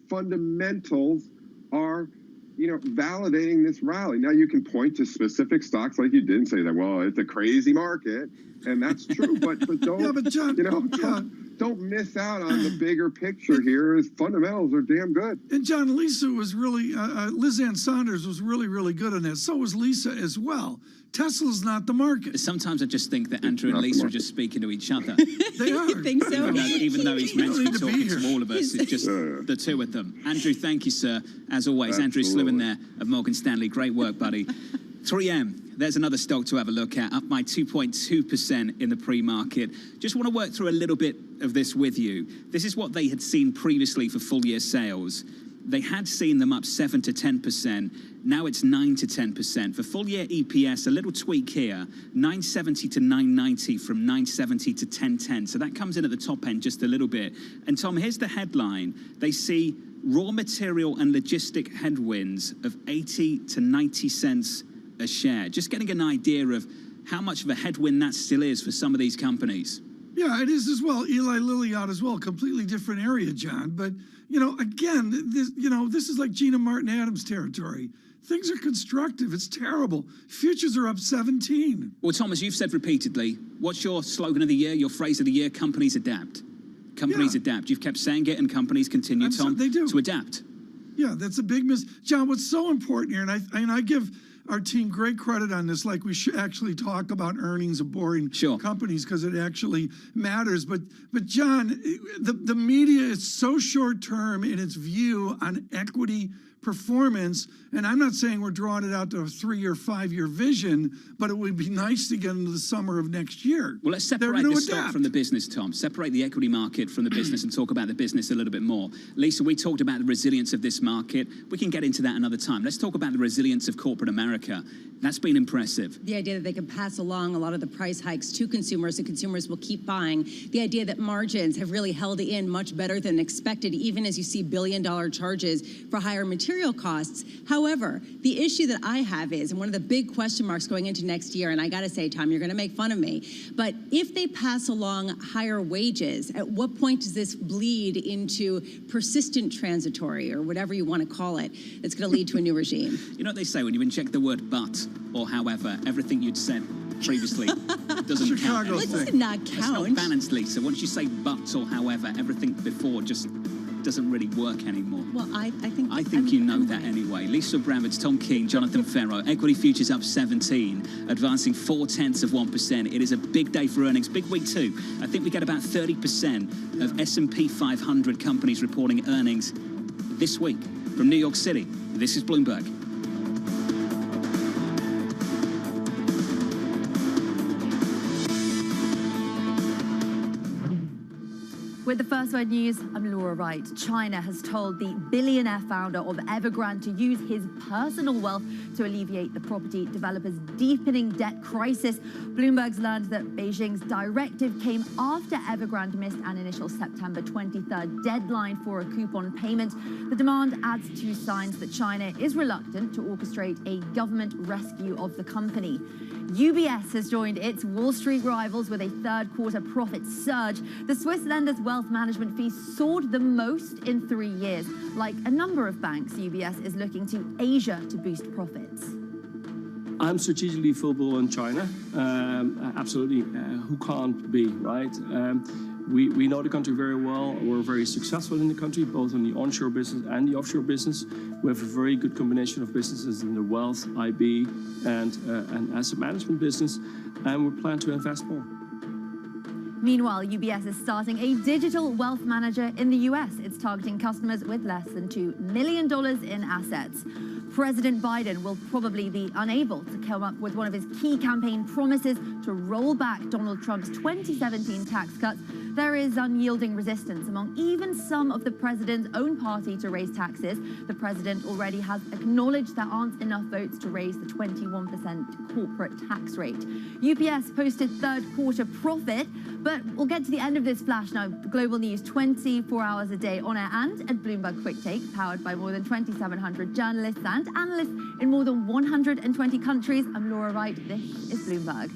fundamentals are, validating this rally. Now you can point to specific stocks like you did and say that, well, it's a crazy market, and that's true. but don't, yeah, but John, don't miss out on the bigger picture here. Is fundamentals are damn good. And John, Lisa was really, Liz Ann Saunders was really, really good on that. So was Lisa as well. Tesla's not the market. Sometimes I just think that Andrew and Lisa are just speaking to each other. They are. You think so? Even though he's meant to be talking to all of us, it's just the two of them. Andrew, thank you, sir. As always, Andrew Slewin there of Morgan Stanley. Great work, buddy. 3M. There's another stock to have a look at, up by 2.2% in the pre-market. Just want to work through a little bit of this with you. This is what they had seen previously for full-year sales. They had seen them up 7 to 10%. Now it's 9 to 10%. For full-year EPS, a little tweak here, 970 to 990 from 970 to 1010. So that comes in at the top end just a little bit. And Tom, here's the headline. They see raw material and logistic headwinds of 80 to 90 cents a share. Just getting an idea of how much of a headwind that still is for some of these companies. Yeah, it is as well. Eli Lilly out as well. Completely different area, John. But, again, this is like Gina Martin Adams territory. Things are constructive. It's terrible. Futures are up 17. Well, Thomas, you've said repeatedly, what's your slogan of the year, your phrase of the year? Companies adapt. Companies adapt. You've kept saying it, and companies continue, Tom, to adapt. Yeah, that's a big miss. John, what's so important here, and I give our team great credit on this, like we should actually talk about earnings of boring companies because it actually matters. But John, the media is so short-term in its view on equity performance, and I'm not saying we're drawing it out to a 3 or 5 year vision, but it would be nice to get into the summer of next year. Well, let's separate the stock from the business, Tom. Separate the equity market from the business and talk about the business a little bit more. Lisa, we talked about the resilience of this market. We can get into that another time. Let's talk about the resilience of corporate America. That's been impressive. The idea that they can pass along a lot of the price hikes to consumers and consumers will keep buying. The idea that margins have really held in much better than expected, even as you see billion-dollar charges for higher material costs. However, the issue that I have is, and one of the big question marks going into next year, and I got to say, Tom, you're going to make fun of me, but if they pass along higher wages, at what point does this bleed into persistent transitory, or whatever you want to call it, that's going to lead to a new regime? You know what they say, when you inject the word but or however, everything you'd said previously doesn't count. What does it not count? It's not balanced, Lisa. Once you say but or however, everything before just doesn't really work anymore. Well, I think you know that anyway. Lisa Bramford, Tom Keene, Jonathan Ferro. Equity futures up 17, advancing 0.4%. It is a big day for earnings, big week too. I think we get about 30% of S&P 500 companies reporting earnings this week. From New York City, this is Bloomberg. With the First Word News, I'm Laura Wright. China has told the billionaire founder of Evergrande to use his personal wealth to alleviate the property developer's deepening debt crisis. Bloomberg's learned that Beijing's directive came after Evergrande missed an initial September 23rd deadline for a coupon payment. The demand adds to signs that China is reluctant to orchestrate a government rescue of the company. UBS has joined its Wall Street rivals with a third-quarter profit surge. The Swiss lender's wealth management fees soared the most in 3 years. Like a number of banks, UBS is looking to Asia to boost profits. I'm strategically football in China. Absolutely, who can't be, right? We know the country very well. We're very successful in the country, both in the onshore business and the offshore business. We have a very good combination of businesses in the wealth, IB, and asset management business, and we plan to invest more. Meanwhile, UBS is starting a digital wealth manager in the US. It's targeting customers with less than $2 million in assets. President Biden will probably be unable to come up with one of his key campaign promises to roll back Donald Trump's 2017 tax cuts. There is unyielding resistance among even some of the president's own party to raise taxes. The president already has acknowledged there aren't enough votes to raise the 21% corporate tax rate. UPS posted third-quarter profit, but we'll get to the end of this flash now. Global news 24 hours a day on air and at Bloomberg Quick Take, powered by more than 2,700 journalists and analysts in more than 120 countries. I'm Laura Wright. This is Bloomberg.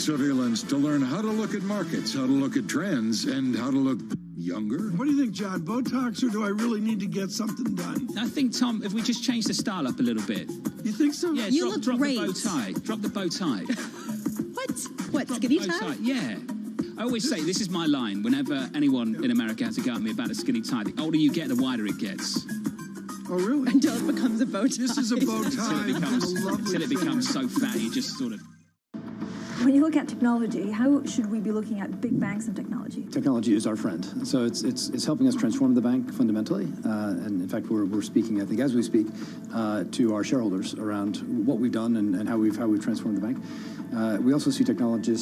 surveillance to learn how to look at markets, how to look at trends, and how to look younger. What do you think, John? Botox, or do I really need to get something done? I think, Tom, if we just change the style up a little bit. You think so? Yeah, You drop look great. the bow tie. Drop the bow tie. What, skinny tie? Yeah. I always say, this is my line, whenever anyone in America has to go at me about a skinny tie. The older you get, the wider it gets. Oh, really? Until it becomes a bow tie. This is a bow tie. Until it becomes so fat, you just sort of... When you look at technology, how should we be looking at big banks and technology? Technology is our friend. So it's helping us transform the bank fundamentally. And in fact, we're speaking, I think, as we speak, to our shareholders around what we've done and how we've transformed the bank. We also see technology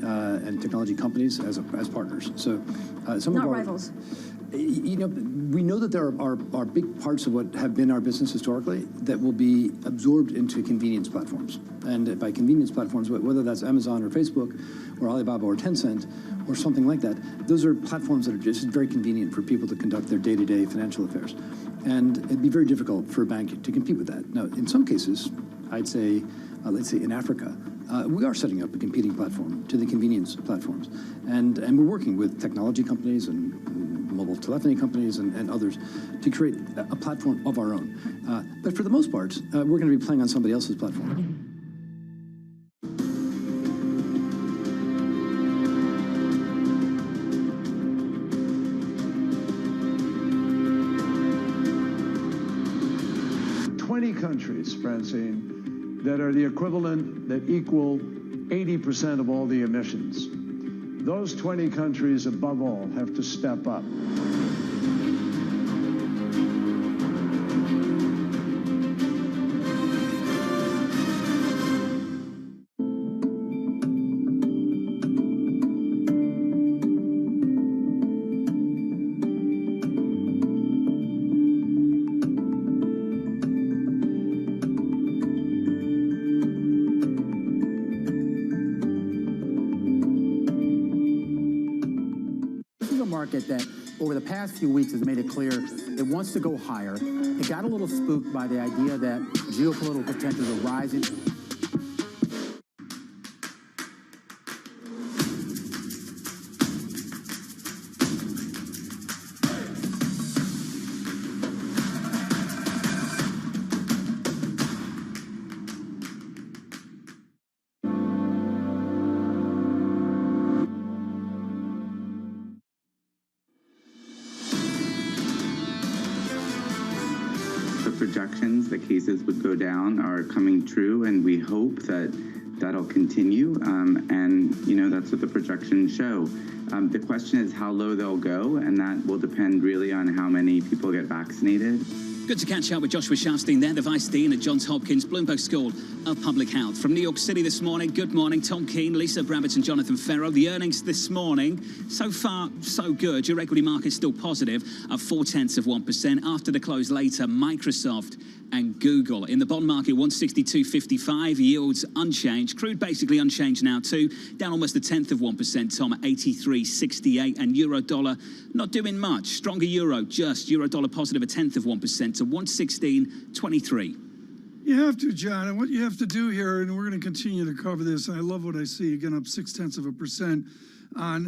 and technology companies as partners. So some Not of our rivals. You know, we know that there are big parts of what have been our business historically that will be absorbed into convenience platforms. And by convenience platforms, whether that's Amazon or Facebook or Alibaba or Tencent or something like that, those are platforms that are just very convenient for people to conduct their day-to-day financial affairs. And it'd be very difficult for a bank to compete with that. Now, in some cases, I'd say, let's say in Africa, we are setting up a competing platform to the convenience platforms. And we're working with technology companies and mobile telephony companies and others to create a platform of our own. But for the most part, we're going to be playing on somebody else's platform. Countries, Francine, that are the equivalent, that equal 80% of all the emissions. Those 20 countries, above all, have to step up. That over the past few weeks has made it clear it wants to go higher. It got a little spooked by the idea that geopolitical tensions are rising. Projections that cases would go down are coming true, and we hope that that'll continue. And you know, that's what the projections show. The question is how low they'll go, and that will depend really on how many people get vaccinated. Good to catch up with Joshua Schaufstein there, the Vice Dean at Johns Hopkins Bloomberg School of Public Health. From New York City this morning, good morning, Tom Keene, Lisa Brabbett and Jonathan Ferro. The earnings this morning, so far, so good. Your equity market's still positive, up 0.4%. After the close later, Microsoft and Google. In the bond market, 162.55, yields unchanged. Crude basically unchanged now too, down almost 0.1%, Tom, at 83.68. And euro dollar not doing much. Stronger euro, just euro dollar positive 0.1% to 116.23. You have to, John, and what you have to do here, and we're going to continue to cover this, and I love what I see, again, up 0.6% on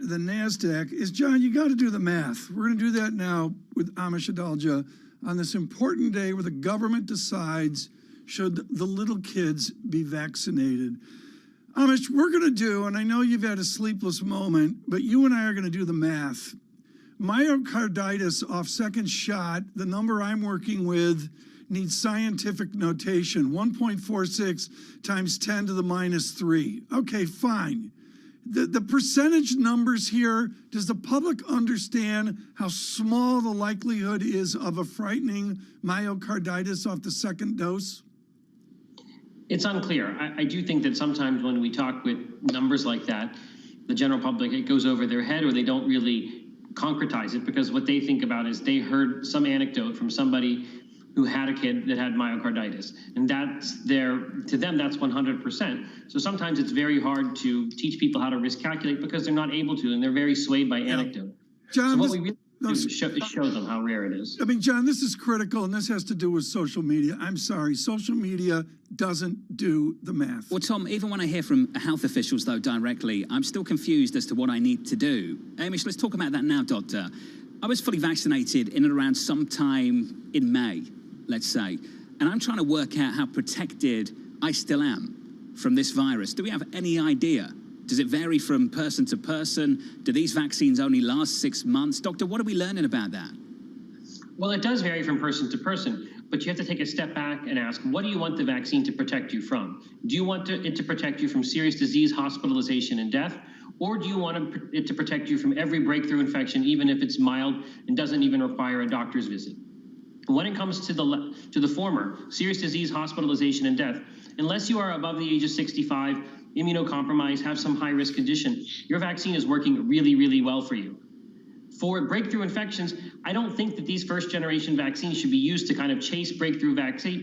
the NASDAQ, is, John, you got to do the math. We're going to do that now with Amish Adalja on this important day where the government decides should the little kids be vaccinated. Amish, we're going to do, and I know you've had a sleepless moment, but you and I are going to do the math. Myocarditis off second shot, the number I'm working with needs scientific notation, 1.46 times 10 to the minus 3. Okay, fine. The percentage numbers here, does the public understand how small the likelihood is of a frightening myocarditis off the second dose? It's unclear. I do think that sometimes when we talk with numbers like that, the general public, it goes over their head or they don't really concretize it, because what they think about is they heard some anecdote from somebody who had a kid that had myocarditis, and to them that's 100%. So sometimes it's very hard to teach people how to risk calculate because they're not able to, and they're very swayed by anecdote. John, so what we really show them how rare it is. I mean, John, this is critical, and this has to do with social media. I'm sorry, social media doesn't do the math. Well, Tom, even when I hear from health officials, though, directly, I'm still confused as to what I need to do. Amish, let's talk about that now, Doctor. I was fully vaccinated in and around sometime in May, let's say, and I'm trying to work out how protected I still am from this virus. Do we have any idea? Does it vary from person to person? Do these vaccines only last 6 months? Doctor, what are we learning about that? Well, it does vary from person to person, but you have to take a step back and ask, what do you want the vaccine to protect you from? Do you want it to protect you from serious disease, hospitalization, and death? Or do you want it to protect you from every breakthrough infection, even if it's mild and doesn't even require a doctor's visit? When it comes to the former, serious disease, hospitalization, and death, unless you are above the age of 65, immunocompromised, have some high-risk condition, your vaccine is working really, really well for you. For breakthrough infections, I don't think that these first-generation vaccines should be used to kind of chase breakthrough infections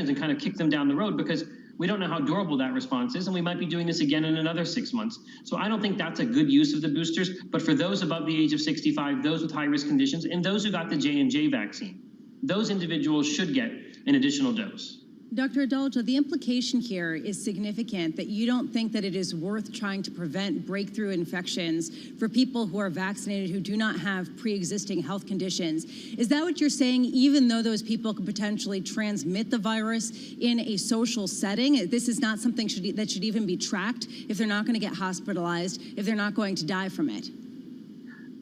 and kind of kick them down the road, because we don't know how durable that response is, and we might be doing this again in another 6 months. So I don't think that's a good use of the boosters. But for those above the age of 65, those with high-risk conditions, and those who got the J&J vaccine, those individuals should get an additional dose. Dr. Adalja, the implication here is significant that you don't think that it is worth trying to prevent breakthrough infections for people who are vaccinated who do not have pre-existing health conditions. Is that what you're saying, even though those people could potentially transmit the virus in a social setting? This is not something that should even be tracked if they're not going to get hospitalized, if they're not going to die from it?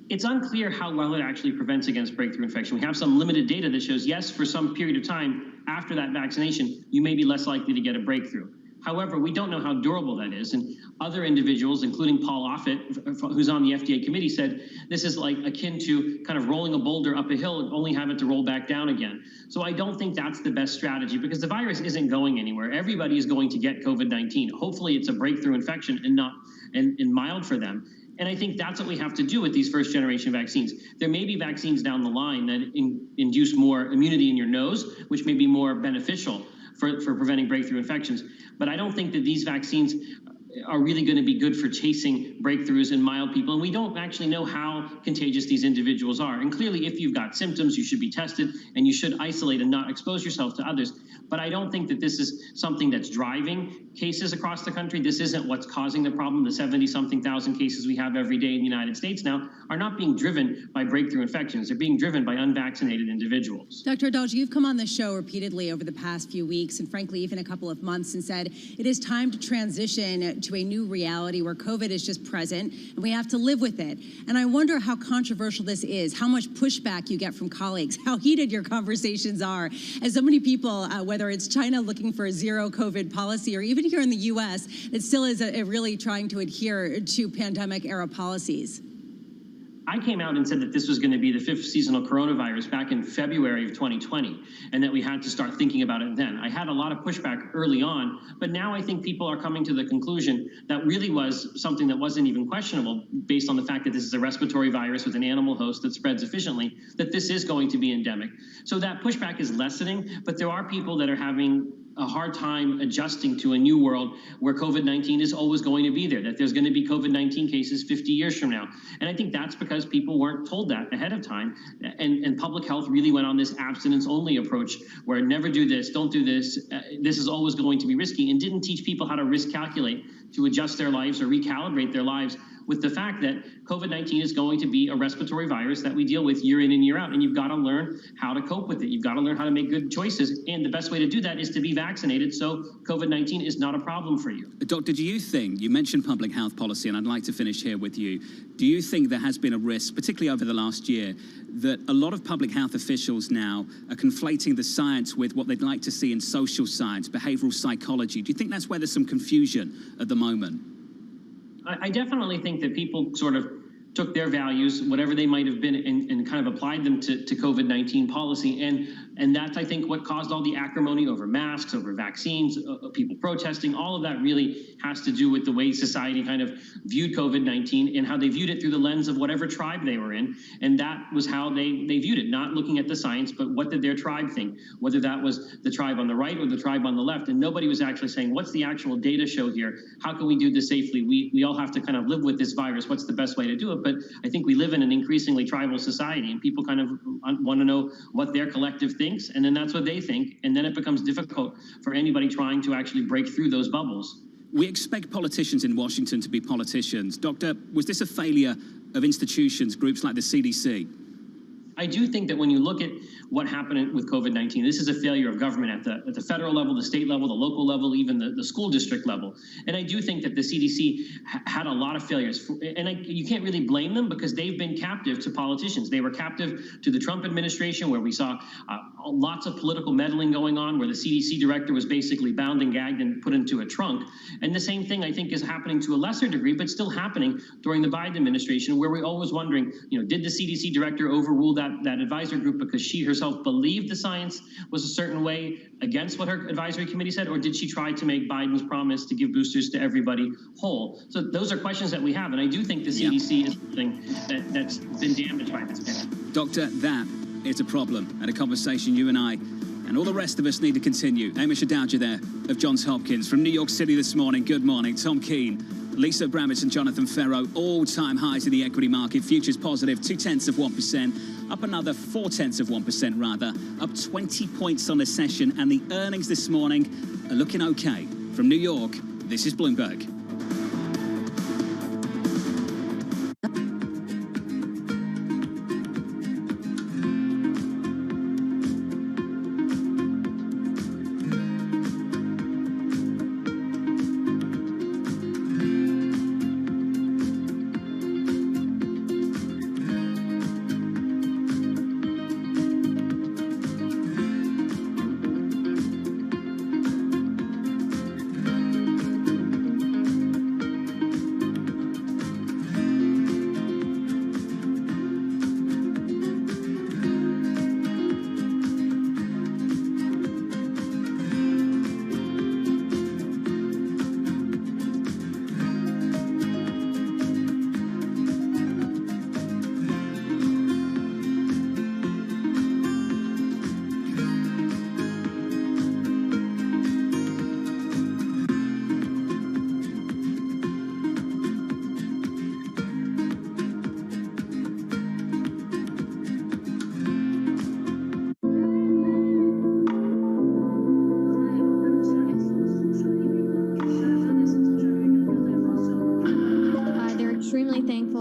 It's unclear how well it actually prevents against breakthrough infection. We have some limited data that shows, yes, for some period of time after that vaccination, you may be less likely to get a breakthrough. However, we don't know how durable that is. And other individuals, including Paul Offit, who's on the FDA committee, said this is like akin to kind of rolling a boulder up a hill and only have it to roll back down again. So I don't think that's the best strategy, because the virus isn't going anywhere. Everybody is going to get COVID-19. Hopefully it's a breakthrough infection and not and mild for them. And I think that's what we have to do with these first-generation vaccines. There may be vaccines down the line that induce more immunity in your nose, which may be more beneficial for preventing breakthrough infections. But I don't think that these vaccines are really going to be good for chasing breakthroughs in mild people. And we don't actually know how contagious these individuals are. And clearly, if you've got symptoms, you should be tested and you should isolate and not expose yourself to others. But I don't think that this is something that's driving cases across the country. This isn't what's causing the problem. The 70-something thousand cases we have every day in the United States now are not being driven by breakthrough infections. They're being driven by unvaccinated individuals. Dr. Adalja, you've come on the show repeatedly over the past few weeks, and frankly, even a couple of months, and said it is time to transition to a new reality where COVID is just present and we have to live with it. And I wonder how controversial this is, how much pushback you get from colleagues, how heated your conversations are, as so many people, whether it's China looking for a zero COVID policy or even here in the US, that still is really trying to adhere to pandemic era policies. I came out and said that this was going to be the fifth seasonal coronavirus back in February of 2020, and that we had to start thinking about it then. I had a lot of pushback early on, but now I think people are coming to the conclusion that really was something that wasn't even questionable, based on the fact that this is a respiratory virus with an animal host that spreads efficiently, that this is going to be endemic. So that pushback is lessening, but there are people that are having a hard time adjusting to a new world where COVID-19 is always going to be there, that there's going to be COVID-19 cases 50 years from now. And I think that's because people weren't told that ahead of time. And public health really went on this abstinence-only approach where never do this, don't do this, this is always going to be risky, and didn't teach people how to risk calculate to adjust their lives or recalibrate their lives with the fact that COVID-19 is going to be a respiratory virus that we deal with year in and year out. And you've got to learn how to cope with it. You've got to learn how to make good choices. And the best way to do that is to be vaccinated, so COVID-19 is not a problem for you. Doctor, do you think, you mentioned public health policy, and I'd like to finish here with you. Do you think there has been a risk, particularly over the last year, that a lot of public health officials now are conflating the science with what they'd like to see in social science, behavioral psychology? Do you think that's where there's some confusion at the moment? I definitely think that people sort of took their values, whatever they might have been, and kind of applied them to COVID-19 policy. And And that's, I think, what caused all the acrimony over masks, over vaccines, people protesting. All of that really has to do with the way society kind of viewed COVID-19 and how they viewed it through the lens of whatever tribe they were in. And that was how they viewed it, not looking at the science, but what did their tribe think, whether that was the tribe on the right or the tribe on the left. And nobody was actually saying, what's the actual data show here? How can we do this safely? We all have to kind of live with this virus. What's the best way to do it? But I think we live in an increasingly tribal society, and people kind of want to know what their collective thinks, and then that's what they think. And then it becomes difficult for anybody trying to actually break through those bubbles. We expect politicians in Washington to be politicians. Doctor, was this a failure of institutions, groups like the CDC? I do think that when you look at what happened with COVID-19, this is a failure of government at the federal level, the state level, the local level, even the school district level. And I do think that the CDC had a lot of failures. And you can't really blame them because they've been captive to politicians. They were captive to the Trump administration, where we saw lots of political meddling going on, where the CDC director was basically bound and gagged and put into a trunk. And the same thing, I think, is happening to a lesser degree, but still happening during the Biden administration, where we're always wondering, did the CDC director overrule that advisor group because she herself believed the science was a certain way against what her advisory committee said, or did she try to make Biden's promise to give boosters to everybody whole? So those are questions that we have, and I do think the CDC is something that's been damaged by this pandemic. Doctor, that is a problem and a conversation you and I and all the rest of us need to continue. Amish Adalja there of Johns Hopkins from New York City this morning. Good morning. Tom Keene, Lisa Bramett and Jonathan Ferro, all-time highs in the equity market. Futures positive, 0.2%, up another 0.4%, rather, up 20 points on the session. And the earnings this morning are looking okay. From New York, this is Bloomberg.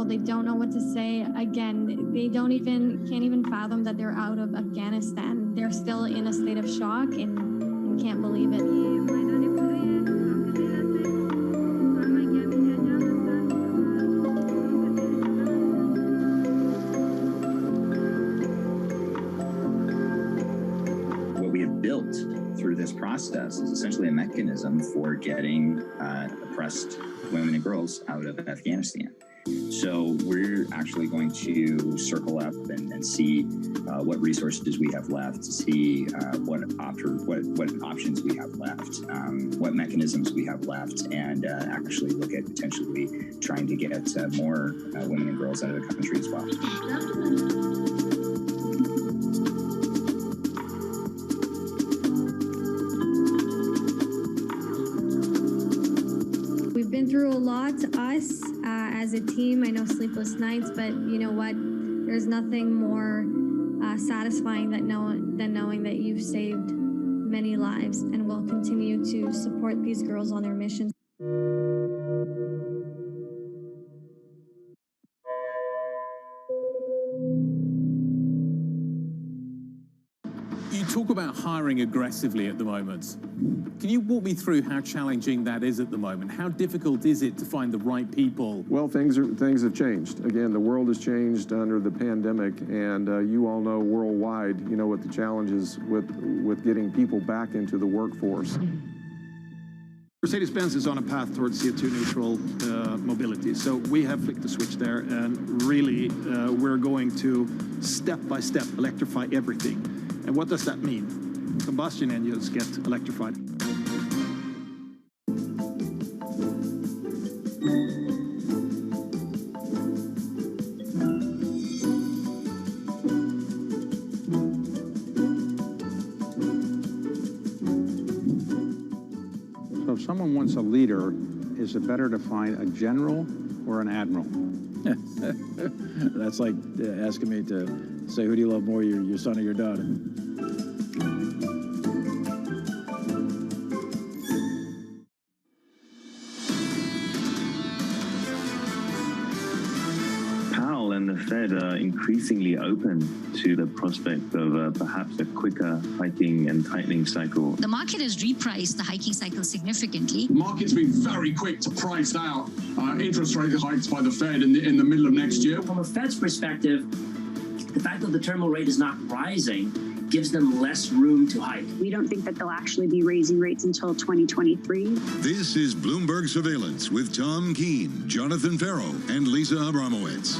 They don't know what to say. Again, they can't even fathom that they're out of Afghanistan. They're still in a state of shock and can't believe it. What we have built through this process is essentially a mechanism for getting oppressed women and girls out of Afghanistan. So we're actually going to circle up and see what resources we have left, to see what options we have left, what mechanisms we have left, and actually look at potentially trying to get more women and girls out of the country as well. We've been through a lot, us as a team. I know sleepless nights, but you know what? There's nothing more satisfying than knowing that you've saved many lives, and will continue to support these girls on their mission. You talk about hiring aggressively at the moment. Can you walk me through how challenging that is at the moment? How difficult is it to find the right people? Well, things have changed. Again, the world has changed under the pandemic, and you all know worldwide, what the challenges with getting people back into the workforce. Mercedes-Benz is on a path towards CO2 neutral mobility. So we have flicked the switch there, and really we're going to step by step electrify everything. And what does that mean? Combustion engines get electrified. So if someone wants a leader, is it better to find a general or an admiral? That's like asking me to say, who do you love more, your son or your daughter? Powell and the Fed are increasingly open to the prospect of perhaps a quicker hiking and tightening cycle. The market has repriced the hiking cycle significantly. The market's been very quick to price out interest rate hikes by the Fed in the middle of next year. From a Fed's perspective, the fact that the terminal rate is not rising gives them less room to hike. We don't think that they'll actually be raising rates until 2023. This is Bloomberg Surveillance with Tom Keene, Jonathan Ferro, and Lisa Abramowitz.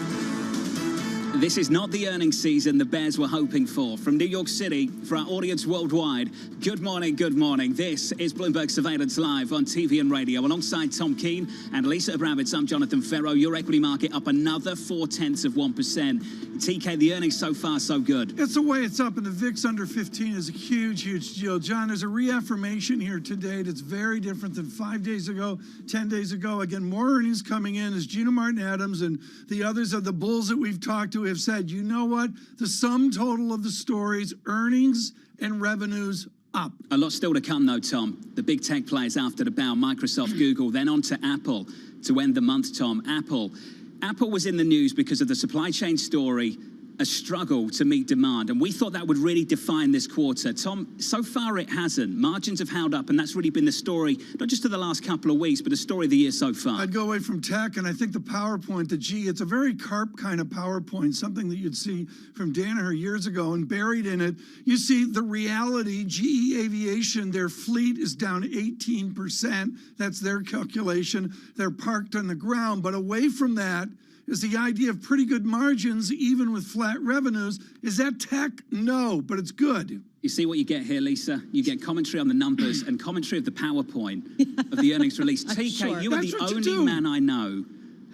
This is not the earnings season the Bears were hoping for. From New York City, for our audience worldwide, good morning, good morning. This is Bloomberg Surveillance Live on TV and radio. Alongside Tom Keene and Lisa Abramowitz, I'm Jonathan Ferro. Your equity market up another 0.4%. TK, the earnings so far so good. It's the way it's up, and the VIX under 15 is a huge, huge deal. John, there's a reaffirmation here today that's very different than 5 days ago, 10 days ago. Again, more earnings coming in as Gina Martin Adams and the others of the bulls that we've talked to have said, you know what? The sum total of the stories, earnings and revenues up. A lot still to come, though, Tom. The big tech players after the bell, Microsoft, Google, then on to Apple to end the month, Tom. Apple was in the news because of the supply chain story, a struggle to meet demand. And we thought that would really define this quarter. Tom, so far it hasn't. Margins have held up, and that's really been the story, not just of the last couple of weeks, but the story of the year so far. I'd go away from tech, and I think the PowerPoint, it's a very CARP kind of PowerPoint, something that you'd see from Danaher years ago, and buried in it, you see the reality. GE Aviation, their fleet is down 18%. That's their calculation. They're parked on the ground, but away from that, is the idea of pretty good margins, even with flat revenues. Is that tech? No, but it's good. You see what you get here, Lisa? You get commentary on the numbers and commentary of the PowerPoint of the earnings release. TK, sure. you are the only man I know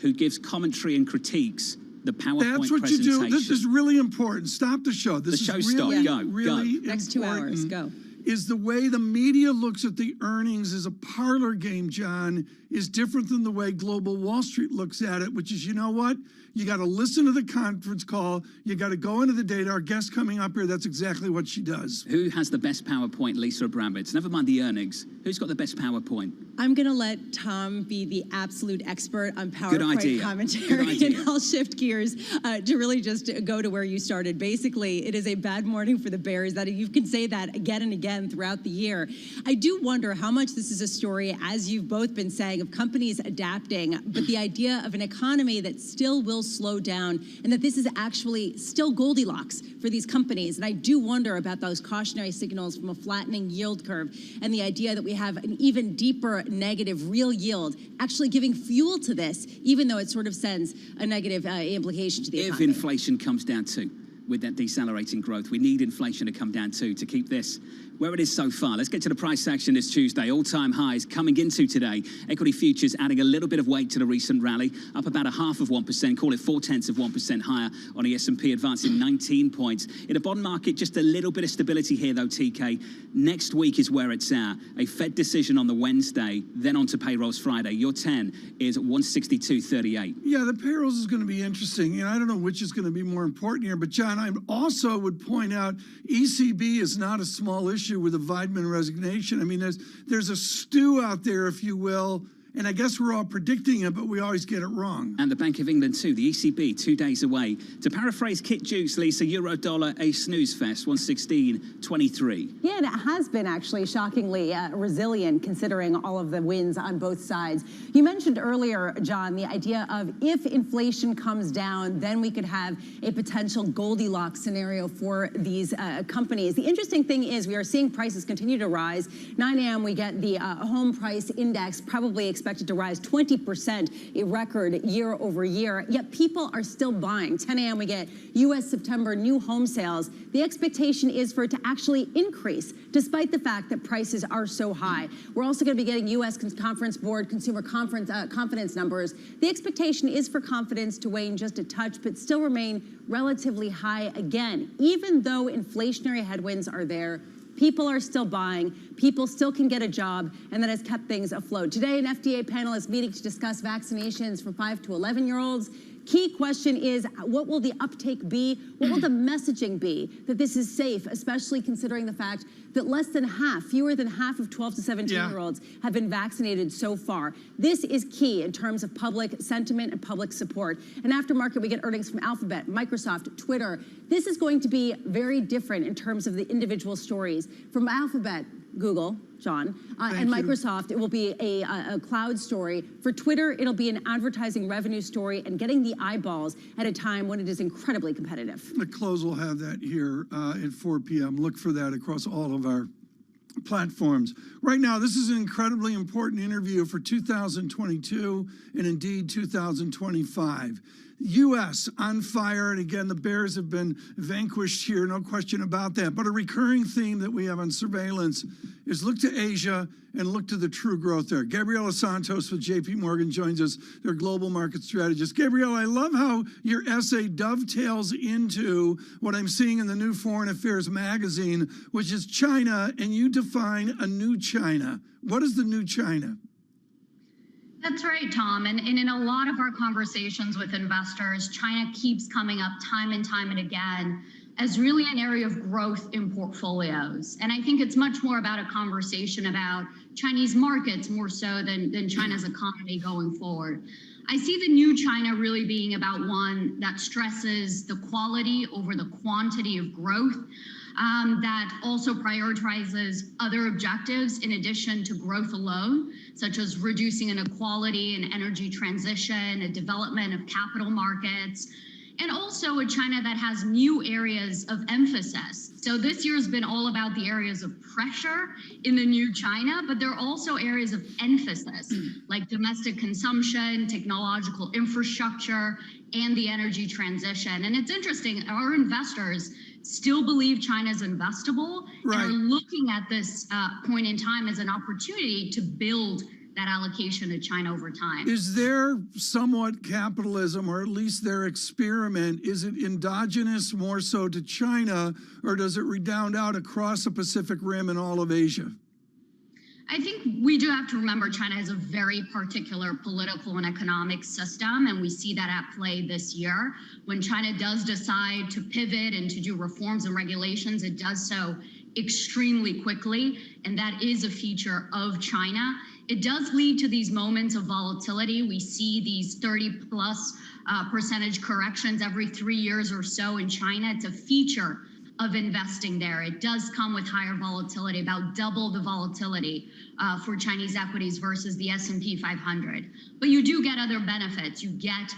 who gives commentary and critiques the PowerPoint That's what presentation. you do. This is really important. Stop the show. This the show is really, stop. Go. really go. Next 2 hours. Go. Is the way the media looks at the earnings as a parlor game, John, is different than the way Global Wall Street looks at it, which is, you know what? You got to listen to the conference call. You got to go into the data. Our guest coming up here, that's exactly what she does. Who has the best PowerPoint, Lisa Abramowitz? Never mind the earnings. Who's got the best PowerPoint? I'm going to let Tom be the absolute expert on PowerPoint commentary, and I'll shift gears to really just go to where you started. Basically, it is a bad morning for the Bears. That you can say that again and again throughout the year. I do wonder how much this is a story, as you've both been saying, of companies adapting, but the idea of an economy that still will slow down, and that this is actually still Goldilocks for these companies. And I do wonder about those cautionary signals from a flattening yield curve, and the idea that we have an even deeper negative real yield actually giving fuel to this, even though it sort of sends a negative implication to the economy. If inflation comes down too, with that decelerating growth, we need inflation to come down too to keep this where it is so far. Let's get to the price action this Tuesday. All-time highs coming into today. Equity futures adding a little bit of weight to the recent rally, up about 0.5%, call it 0.4% higher on the S&P, advancing 19 points. In a bond market, just a little bit of stability here, though, TK. Next week is where it's at. A Fed decision on the Wednesday, then on to payrolls Friday. Your 10 is 162.38. Yeah, the payrolls is going to be interesting. I don't know which is going to be more important here, but John, I also would point out ECB is not a small issue with the Weidman resignation. I mean, there's a stew out there, if you will, and I guess we're all predicting it, but we always get it wrong. And the Bank of England too, the ECB, 2 days away. To paraphrase Kit Jukes, Lisa, euro dollar, a snooze fest, 116.23. Yeah, and it has been actually shockingly resilient considering all of the wins on both sides. You mentioned earlier, John, the idea of if inflation comes down, then we could have a potential Goldilocks scenario for these companies. The interesting thing is we are seeing prices continue to rise. 9 a.m. we get the home price index, probably expected expected to rise 20%, a record year over year. Yet people are still buying. 10 a.m. we get U.S. September new home sales. The expectation is for it to actually increase, despite the fact that prices are so high. We're also going to be getting U.S. Conference Board consumer confidence numbers. The expectation is for confidence to wane just a touch, but still remain relatively high again. Even though inflationary headwinds are there, people are still buying, people still can get a job, and that has kept things afloat. Today, an FDA panel is meeting to discuss vaccinations for 5 to 11-year-olds. Key question is, what will the uptake be? What will the messaging be that this is safe, especially considering the fact that less than half, fewer than half of 12 to 17-year-olds have been vaccinated so far? This is key in terms of public sentiment and public support. And after market, we get earnings from Alphabet, Microsoft, Twitter. This is going to be very different in terms of the individual stories. From Alphabet, Google, John, and Microsoft, it will be a cloud story. For Twitter, it'll be an advertising revenue story and getting the eyeballs at a time when it is incredibly competitive. The close will have that here at 4 p.m. Look for that across all of our platforms. Right now, this is an incredibly important interview for 2022 and indeed 2025. U.S. on fire, and again, the Bears have been vanquished here, no question about that. But a recurring theme that we have on surveillance is look to Asia and look to the true growth there. Gabriela Santos with JP Morgan joins us, their global market strategist. Gabriela, I love how your essay dovetails into what I'm seeing in the new Foreign Affairs magazine, which is China, and you define a new China. What is the new China? That's right, Tom. And in a lot of our conversations with investors, China keeps coming up time and again as really an area of growth in portfolios. And I think it's much more about a conversation about Chinese markets more so than China's economy going forward. I see the new China really being about one that stresses the quality over the quantity of growth, that also prioritizes other objectives in addition to growth alone, such as reducing inequality and energy transition, a development of capital markets, and also a China that has new areas of emphasis. So this year has been all about the areas of pressure in the new China, but there are also areas of emphasis, like domestic consumption, technological infrastructure, and the energy transition. And it's interesting, our investors still believe China is investable and are looking at this point in time as an opportunity to build that allocation to China over time. Is there somewhat capitalism, or at least their experiment? Is it endogenous more so to China, or does it redound out across the Pacific Rim and all of Asia? I think we do have to remember China has a very particular political and economic system, and we see that at play this year. When China does decide to pivot and to do reforms and regulations, it does so extremely quickly, and that is a feature of China. It does lead to these moments of volatility. We see these 30+% corrections every 3 years or so in China. It's a feature of investing there. It does come with higher volatility, about double the volatility for Chinese equities versus the S&P 500. But you do get other benefits. You get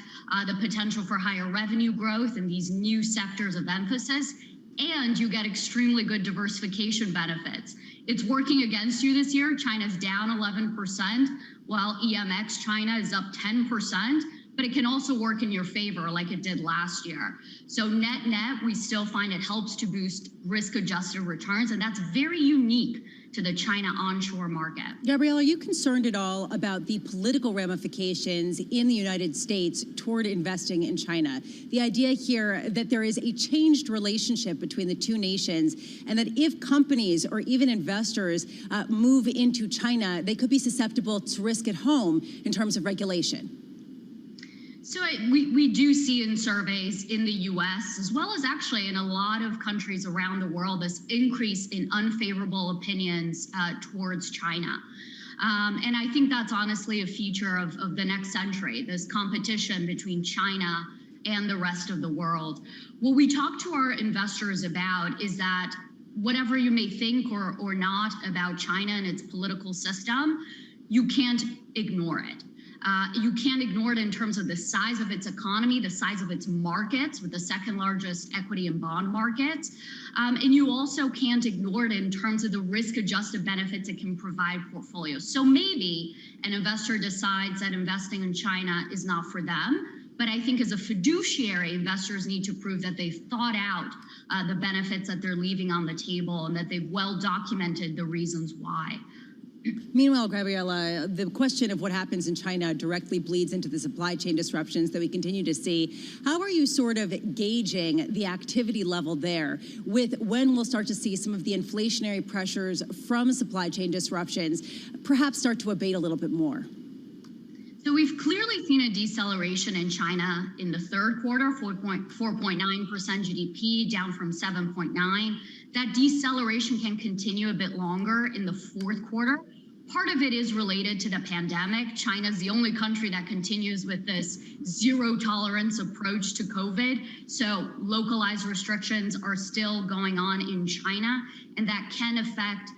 the potential for higher revenue growth in these new sectors of emphasis, and you get extremely good diversification benefits. It's working against you this year. China's down 11%, while EMX China is up 10%. But it can also work in your favor like it did last year. So net, we still find it helps to boost risk-adjusted returns, and that's very unique to the China onshore market. Gabrielle, are you concerned at all about the political ramifications in the United States toward investing in China? The idea here that there is a changed relationship between the two nations, and that if companies or even investors move into China, they could be susceptible to risk at home in terms of regulation. So we do see in surveys in the US, as well as actually in a lot of countries around the world, this increase in unfavorable opinions towards China. And I think that's honestly a feature of the next century, this competition between China and the rest of the world. What we talk to our investors about is that whatever you may think or not about China and its political system, you can't ignore it. You can't ignore it in terms of the size of its economy, the size of its markets, with the second largest equity and bond markets. And you also can't ignore it in terms of the risk-adjusted benefits it can provide portfolios. So maybe an investor decides that investing in China is not for them. But I think as a fiduciary, investors need to prove that they've thought out the benefits that they're leaving on the table and that they've well documented the reasons why. Meanwhile, Gabriela, the question of what happens in China directly bleeds into the supply chain disruptions that we continue to see. How are you sort of gauging the activity level there with when we'll start to see some of the inflationary pressures from supply chain disruptions perhaps start to abate a little bit more? So we've clearly seen a deceleration in China in the third quarter, 4.9% GDP, down from 7.9. That deceleration can continue a bit longer in the fourth quarter. Part of it is related to the pandemic. China's the only country that continues with this zero tolerance approach to COVID. So localized restrictions are still going on in China, and that can affect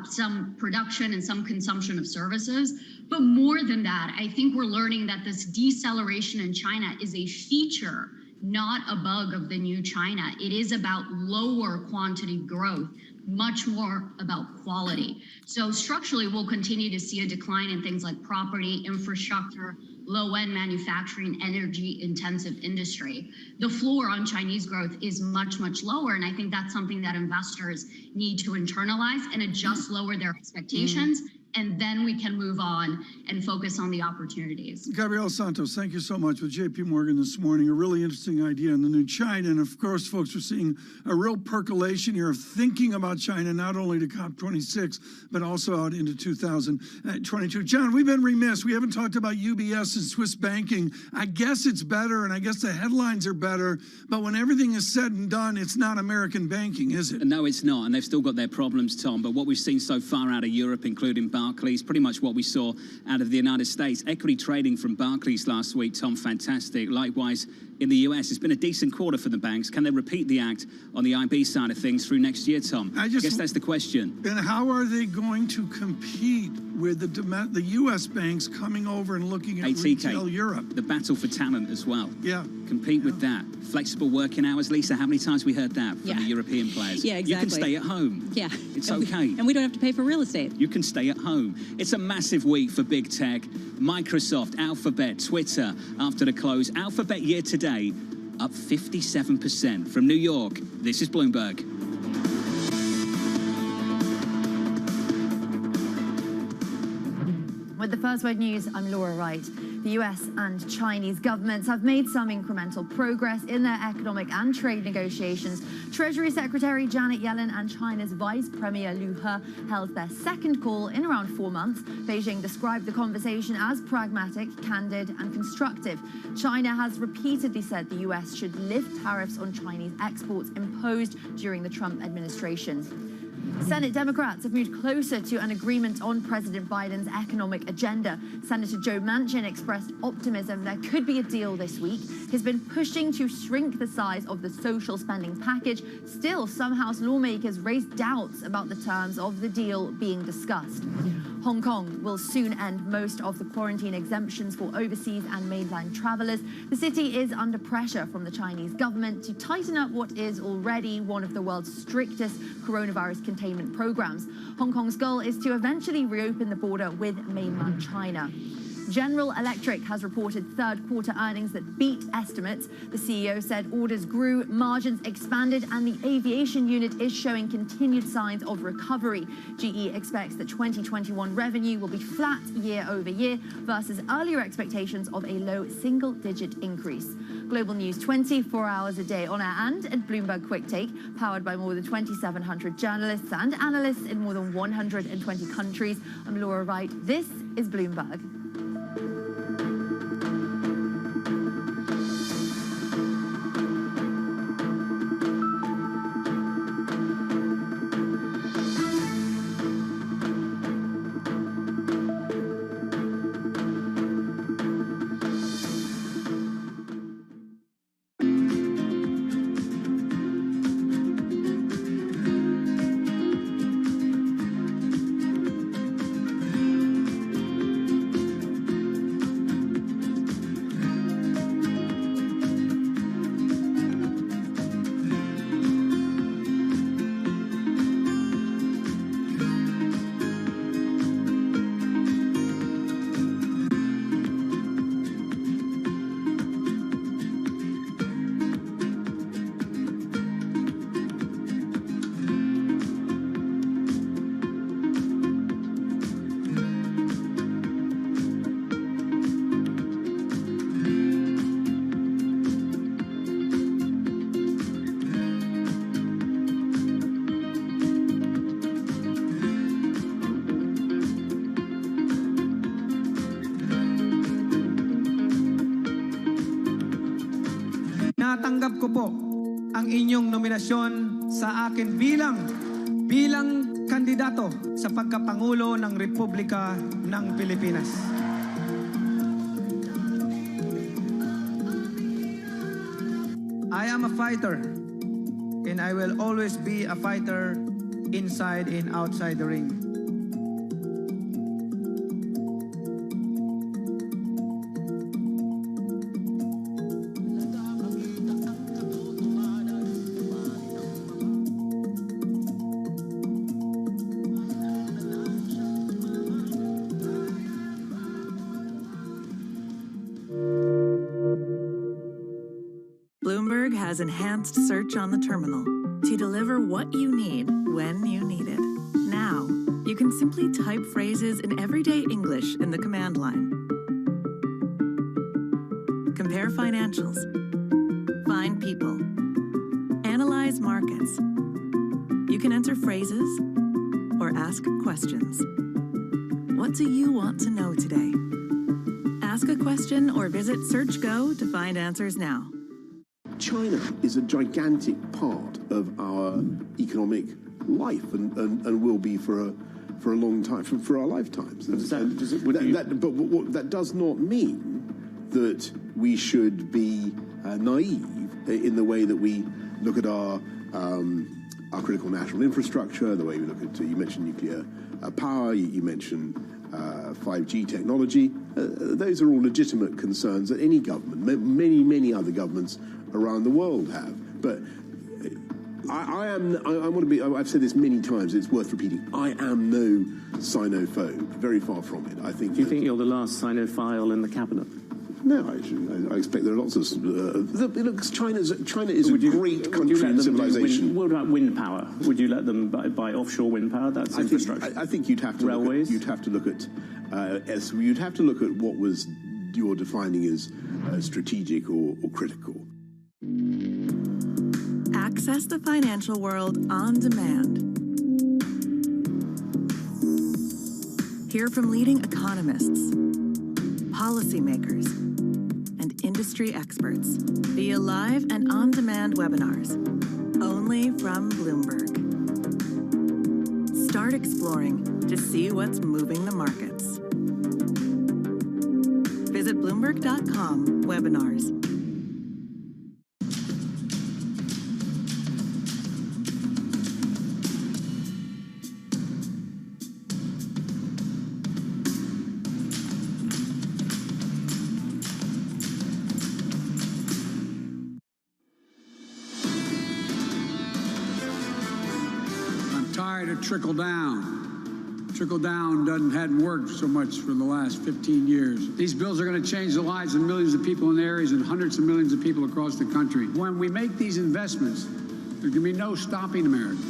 some production and some consumption of services. But more than that, I think we're learning that this deceleration in China is a feature, not a bug of the new China. It is about lower quantity growth, much more about quality. So structurally, we'll continue to see a decline in things like property, infrastructure, low-end manufacturing, energy-intensive industry. The floor on Chinese growth is much, much lower, and I think that's something that investors need to internalize and adjust, lower their expectations, and then we can move on and focus on the opportunities. Gabriela Santos, thank you so much with JP Morgan this morning. A really interesting idea on the new China. And of course, folks, we're seeing a real percolation here of thinking about China, not only to COP26, but also out into 2022. John, we've been remiss. We haven't talked about UBS and Swiss banking. I guess it's better, and I guess the headlines are better. But when everything is said and done, it's not American banking, is it? No, it's not. And they've still got their problems, Tom. But what we've seen so far out of Europe, including Barclays, pretty much what we saw out of the United States. Equity trading from Barclays last week, Tom, fantastic. Likewise, in the US, it's been a decent quarter for the banks. Can they repeat the act on the IB side of things through next year, Tom? I guess that's the question. And how are they going to compete with the U.S. banks coming over and looking at retail Europe? The battle for talent as well. Yeah. Compete with that. Flexible working hours. Lisa, how many times we heard that from the European players? Yeah, exactly. You can stay at home. Yeah. It's okay. And we don't have to pay for real estate. You can stay at home. It's a massive week for big tech. Microsoft, Alphabet, Twitter after the close. Alphabet year to date up 57%. From New York, this is Bloomberg. With the First Word News, I'm Laura Wright. The US and Chinese governments have made some incremental progress in their economic and trade negotiations. Treasury Secretary Janet Yellen and China's Vice Premier Liu He held their second call in around 4 months. Beijing described the conversation as pragmatic, candid, and constructive. China has repeatedly said the US should lift tariffs on Chinese exports imposed during the Trump administration. Senate Democrats have moved closer to an agreement on President Biden's economic agenda. Senator Joe Manchin expressed optimism there could be a deal this week. He's been pushing to shrink the size of the social spending package. Still, some House lawmakers raised doubts about the terms of the deal being discussed. Hong Kong will soon end most of the quarantine exemptions for overseas and mainland travelers. The city is under pressure from the Chinese government to tighten up what is already one of the world's strictest coronavirus containment programs. Hong Kong's goal is to eventually reopen the border with mainland China. General Electric has reported third quarter earnings that beat estimates. The CEO said orders grew, margins expanded, and the aviation unit is showing continued signs of recovery. GE expects that 2021 revenue will be flat year over year versus earlier expectations of a low single-digit increase. Global news 24 hours a day on air and at Bloomberg Quick Take, powered by more than 2,700 journalists and analysts in more than 120 countries. I'm Laura Wright. This is Bloomberg. Natanggap ko po ang inyong nominasyon sa akin bilang kandidato sa pagkapangulo ng Republika ng Pilipinas. I am a fighter, and I will always be a fighter inside and outside the ring. Bloomberg has enhanced search on the terminal to deliver what you need when you need it. Now, you can simply type phrases in everyday English in the command line. Compare financials. Find people. Analyze markets. You can enter phrases or ask questions. What do you want to know today? Ask a question or visit SearchGo to find answers now. China is a gigantic part of our economic life and will be for a long time, for our lifetimes. But that does not mean that we should be naive in the way that we look at our critical national infrastructure, the way we look at, you mentioned nuclear power, you mentioned 5G technology. Those are all legitimate concerns that any government, many other governments around the world have. But I've said this many times, it's worth repeating, I am no Sinophobe, very far from it. I think. Do you think you're the last Sinophile in the cabinet? No, I expect there are lots of. Look, China is a great country and civilization. What about wind power? Would you let them buy offshore wind power? That's infrastructure. I think you'd have to railways. You'd have to look at. You'd have to look at what was you're defining as strategic or critical. Access the financial world on demand. Hear from leading economists, policymakers, and industry experts via live and on-demand webinars, only from Bloomberg. Start exploring to see what's moving the markets. Visit Bloomberg.com/webinars. Trickle down. Trickle down hadn't worked so much for the last 15 years. These bills are going to change the lives of millions of people in areas and hundreds of millions of people across the country. When we make these investments, there's going to be no stopping America.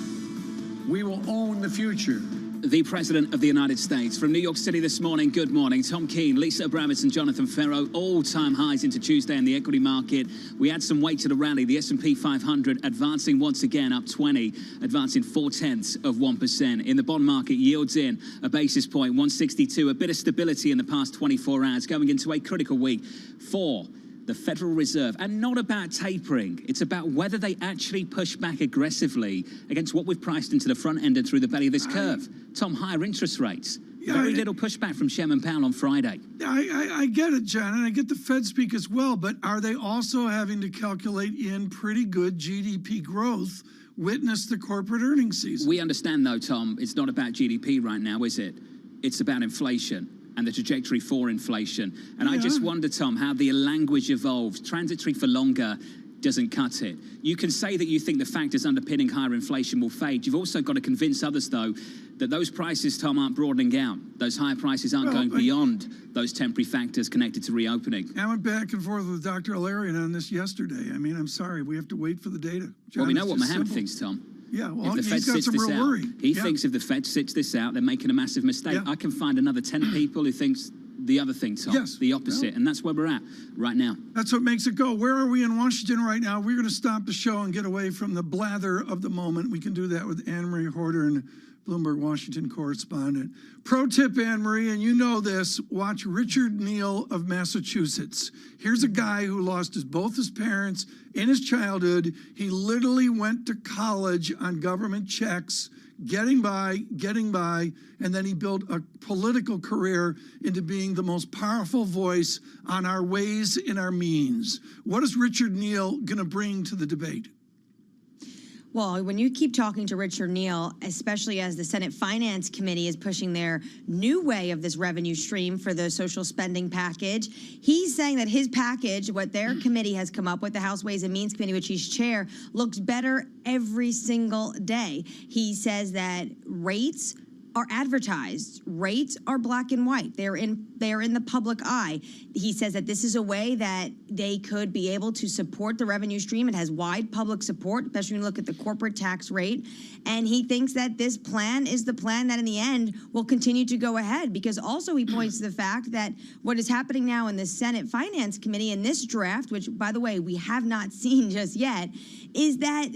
We will own the future. The President of the United States. From New York City this morning, good morning. Tom Keene, Lisa Abramovich and Jonathan Ferro, all-time highs into Tuesday in the equity market. We add some weight to the rally. The S&P 500 advancing once again, up 20, advancing 0.4%. In the bond market, yields in a basis point, 162. A bit of stability in the past 24 hours, going into a critical week for the Federal Reserve, and not about tapering. It's about whether they actually push back aggressively against what we've priced into the front end and through the belly of this curve. Tom, higher interest rates. Very little pushback from Chairman Powell on Friday. I get it, John, and I get the Fed speak as well, but are they also having to calculate in pretty good GDP growth, witness the corporate earnings season? We understand, though, Tom, it's not about GDP right now, is it? It's about inflation and the trajectory for inflation. And I just wonder, Tom, how the language evolves. Transitory for longer doesn't cut it. You can say that you think the factors underpinning higher inflation will fade. You've also got to convince others, though, that those prices, Tom, aren't broadening out. Those higher prices aren't going beyond those temporary factors connected to reopening. I went back and forth with Dr. Alarian on this yesterday. I mean, I'm sorry, we have to wait for the data. John, well, we know what Mohammed thinks, Tom. Yeah, well, if the Fed got some real worry. He thinks if the Fed sits this out, they're making a massive mistake. I can find another 10 people who thinks the other thing, Tom. Yes. The opposite. And that's where we're at right now. That's what makes it go. Where are we in Washington right now? We're going to stop the show and get away from the blather of the moment. We can do that with Anne-Marie Horder, and Bloomberg Washington correspondent. Pro tip, Anne-Marie, and you know this, watch Richard Neal of Massachusetts. Here's a guy who lost both his parents in his childhood. He literally went to college on government checks, getting by, and then he built a political career into being the most powerful voice on our ways and our means. What is Richard Neal going to bring to the debate? Well, when you keep talking to Richard Neal, especially as the Senate Finance Committee is pushing their new way of this revenue stream for the social spending package, he's saying that his package, what their committee has come up with, the House Ways and Means Committee, which he's chair, looks better every single day. He says that rates are advertised. Rates are black and white. They're in the public eye. He says that this is a way that they could be able to support the revenue stream. It has wide public support, especially when you look at the corporate tax rate. And he thinks that this plan is the plan that in the end will continue to go ahead, because also he points to the fact that what is happening now in the Senate Finance Committee in this draft, which by the way, we have not seen just yet, is that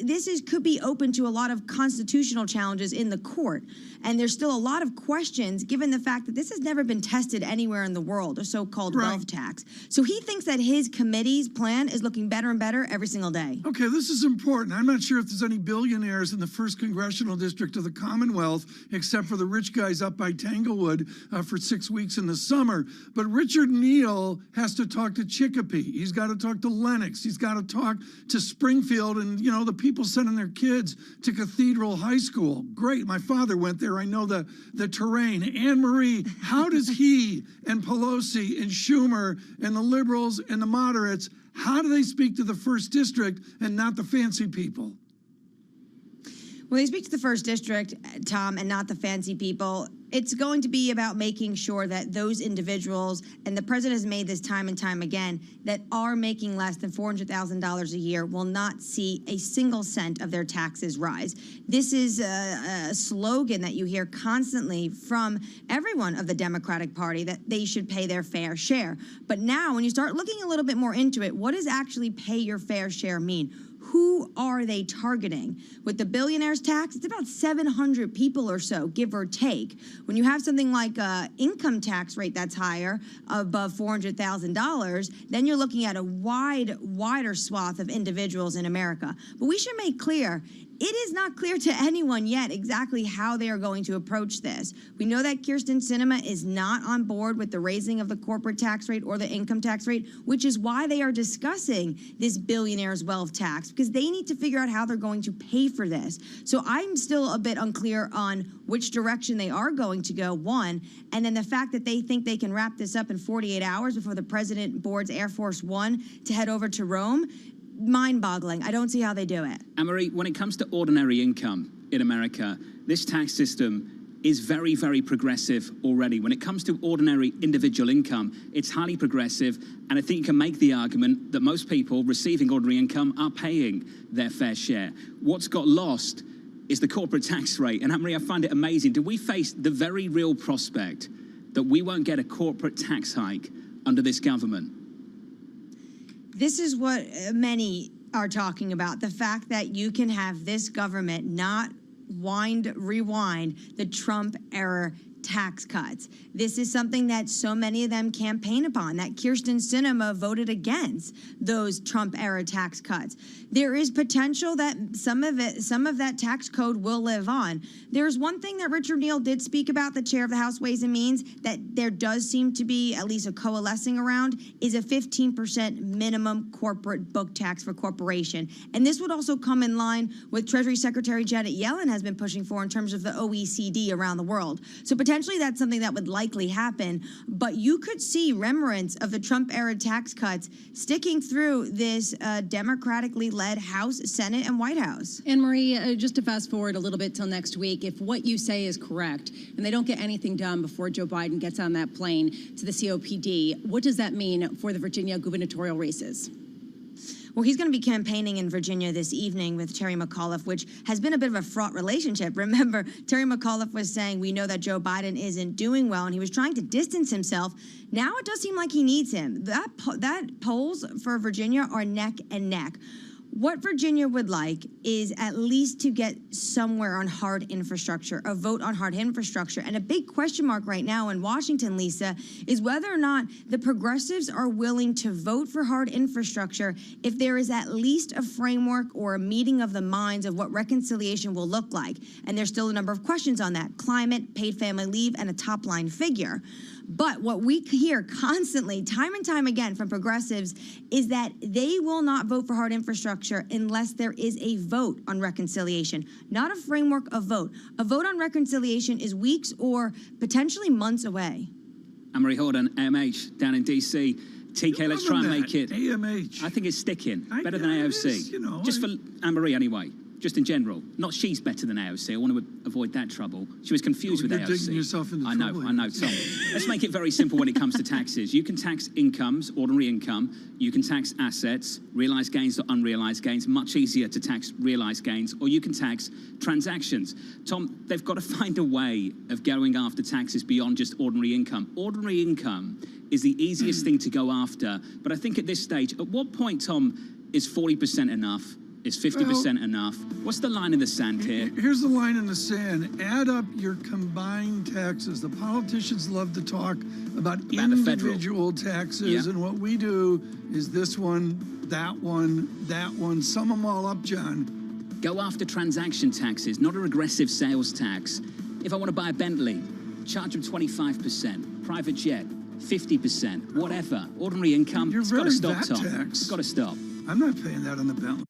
could be open to a lot of constitutional challenges in the court. And there's still a lot of questions given the fact that this has never been tested anywhere in the world, a so-called wealth tax. So he thinks that his committee's plan is looking better and better every single day. Okay, this is important. I'm not sure if there's any billionaires in the 1st Congressional District of the Commonwealth, except for the rich guys up by Tanglewood for 6 weeks in the summer. But Richard Neal has to talk to Chicopee. He's got to talk to Lenox. He's got to talk to Springfield and, you know, the people sending their kids to Cathedral High School. Great. My father went there. I know the terrain. Anne-Marie, how does he and Pelosi and Schumer and the liberals and the moderates, how do they speak to the 1st District and not the fancy people? When they speak to the 1st District, Tom, and not the fancy people, it's going to be about making sure that those individuals, and the president has made this time and time again, that are making less than $400,000 a year will not see a single cent of their taxes rise. This is a slogan that you hear constantly from everyone of the Democratic Party, that they should pay their fair share. But now, when you start looking a little bit more into it, what does actually pay your fair share mean? Who are they targeting? With the billionaires tax, it's about 700 people or so, give or take. When you have something like an income tax rate that's higher, above $400,000, then you're looking at a wider swath of individuals in America. But we should make clear, it is not clear to anyone yet exactly how they are going to approach this. We know that Kyrsten Sinema is not on board with the raising of the corporate tax rate or the income tax rate, which is why they are discussing this billionaire's wealth tax, because they need to figure out how they're going to pay for this. So I'm still a bit unclear on which direction they are going to go, one, and then the fact that they think they can wrap this up in 48 hours before the president boards Air Force One to head over to Rome. Mind-boggling. I don't see how they do it. Anne-Marie, when it comes to ordinary income in America, this tax system is very, very progressive already. When it comes to ordinary individual income, it's highly progressive, and I think you can make the argument that most people receiving ordinary income are paying their fair share. What's got lost is the corporate tax rate. And Anne-Marie, I find it amazing. Do we face the very real prospect that we won't get a corporate tax hike under this government? This is what many are talking about, the fact that you can have this government not rewind the Trump-era tax cuts. This is something that so many of them campaign upon, that Kyrsten Sinema voted against those Trump-era tax cuts. There is potential that some of that tax code will live on. There's one thing that Richard Neal did speak about, the chair of the House Ways and Means, that there does seem to be at least a coalescing around, is a 15% minimum corporate book tax for corporation. And this would also come in line with Treasury Secretary Janet Yellen has been pushing for in terms of the OECD around the world. So potentially that's something that would likely happen, but you could see remnants of the Trump-era tax cuts sticking through this democratically led House, Senate, and White House. Anne-Marie, just to fast forward a little bit till next week, if what you say is correct and they don't get anything done before Joe Biden gets on that plane to the COPD, what does that mean for the Virginia gubernatorial races? Well, he's going to be campaigning in Virginia this evening with Terry McAuliffe, which has been a bit of a fraught relationship. Remember, Terry McAuliffe was saying, we know that Joe Biden isn't doing well, and he was trying to distance himself. Now it does seem like he needs him. That polls for Virginia are neck and neck. What Virginia would like is at least to get somewhere on hard infrastructure, a vote on hard infrastructure. And a big question mark right now in Washington, Lisa, is whether or not the progressives are willing to vote for hard infrastructure if there is at least a framework or a meeting of the minds of what reconciliation will look like. And there's still a number of questions on that: climate, paid family leave, and a top line figure. But what we hear constantly, time and time again from progressives, is that they will not vote for hard infrastructure unless there is a vote on reconciliation, not a framework, a vote. A vote on reconciliation is weeks or potentially months away. Anne-Marie Horden, AMH, down in D.C. TK, let's try and make it. AMH. I think it's sticking. Better than AOC. Is, Just for Anne-Marie anyway. Just in general. Not she's better than AOC. I want to avoid that trouble. She was confused with AOC. You're digging yourself into trouble. I know, Tom. Let's make it very simple when it comes to taxes. You can tax incomes, ordinary income. You can tax assets, realised gains or unrealised gains. Much easier to tax realised gains. Or you can tax transactions. Tom, they've got to find a way of going after taxes beyond just ordinary income. Ordinary income is the easiest thing to go after. But I think at this stage, at what point, Tom, is 40% enough? Is 50% enough? What's the line in the sand here? Here's the line in the sand. Add up your combined taxes. The politicians love to talk about individual taxes, and what we do is this one, that one, that one. Sum them all up, John. Go after transaction taxes, not a regressive sales tax. If I want to buy a Bentley, charge them 25%. Private jet, 50%. Whatever. Ordinary income, it's got to stop, Tom. It's got to stop. I'm not paying that on the Bentley.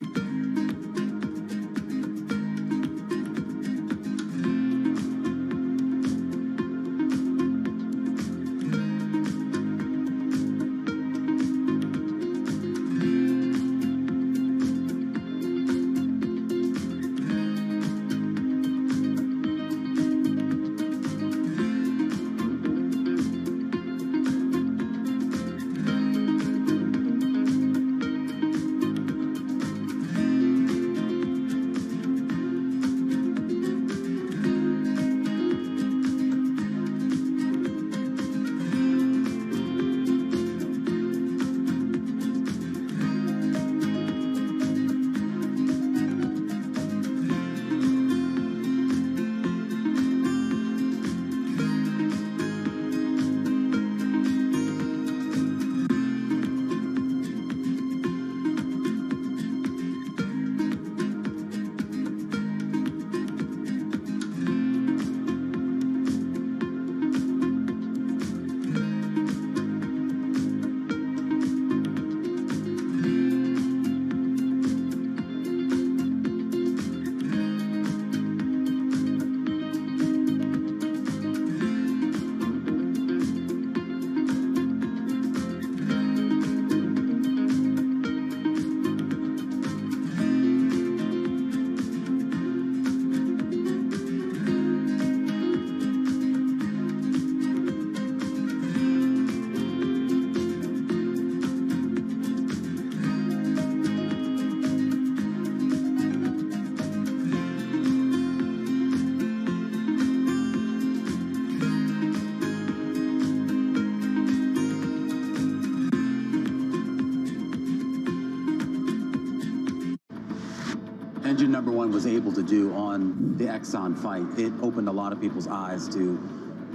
Engine number one was able to do on the Exxon fight, it opened a lot of people's eyes to,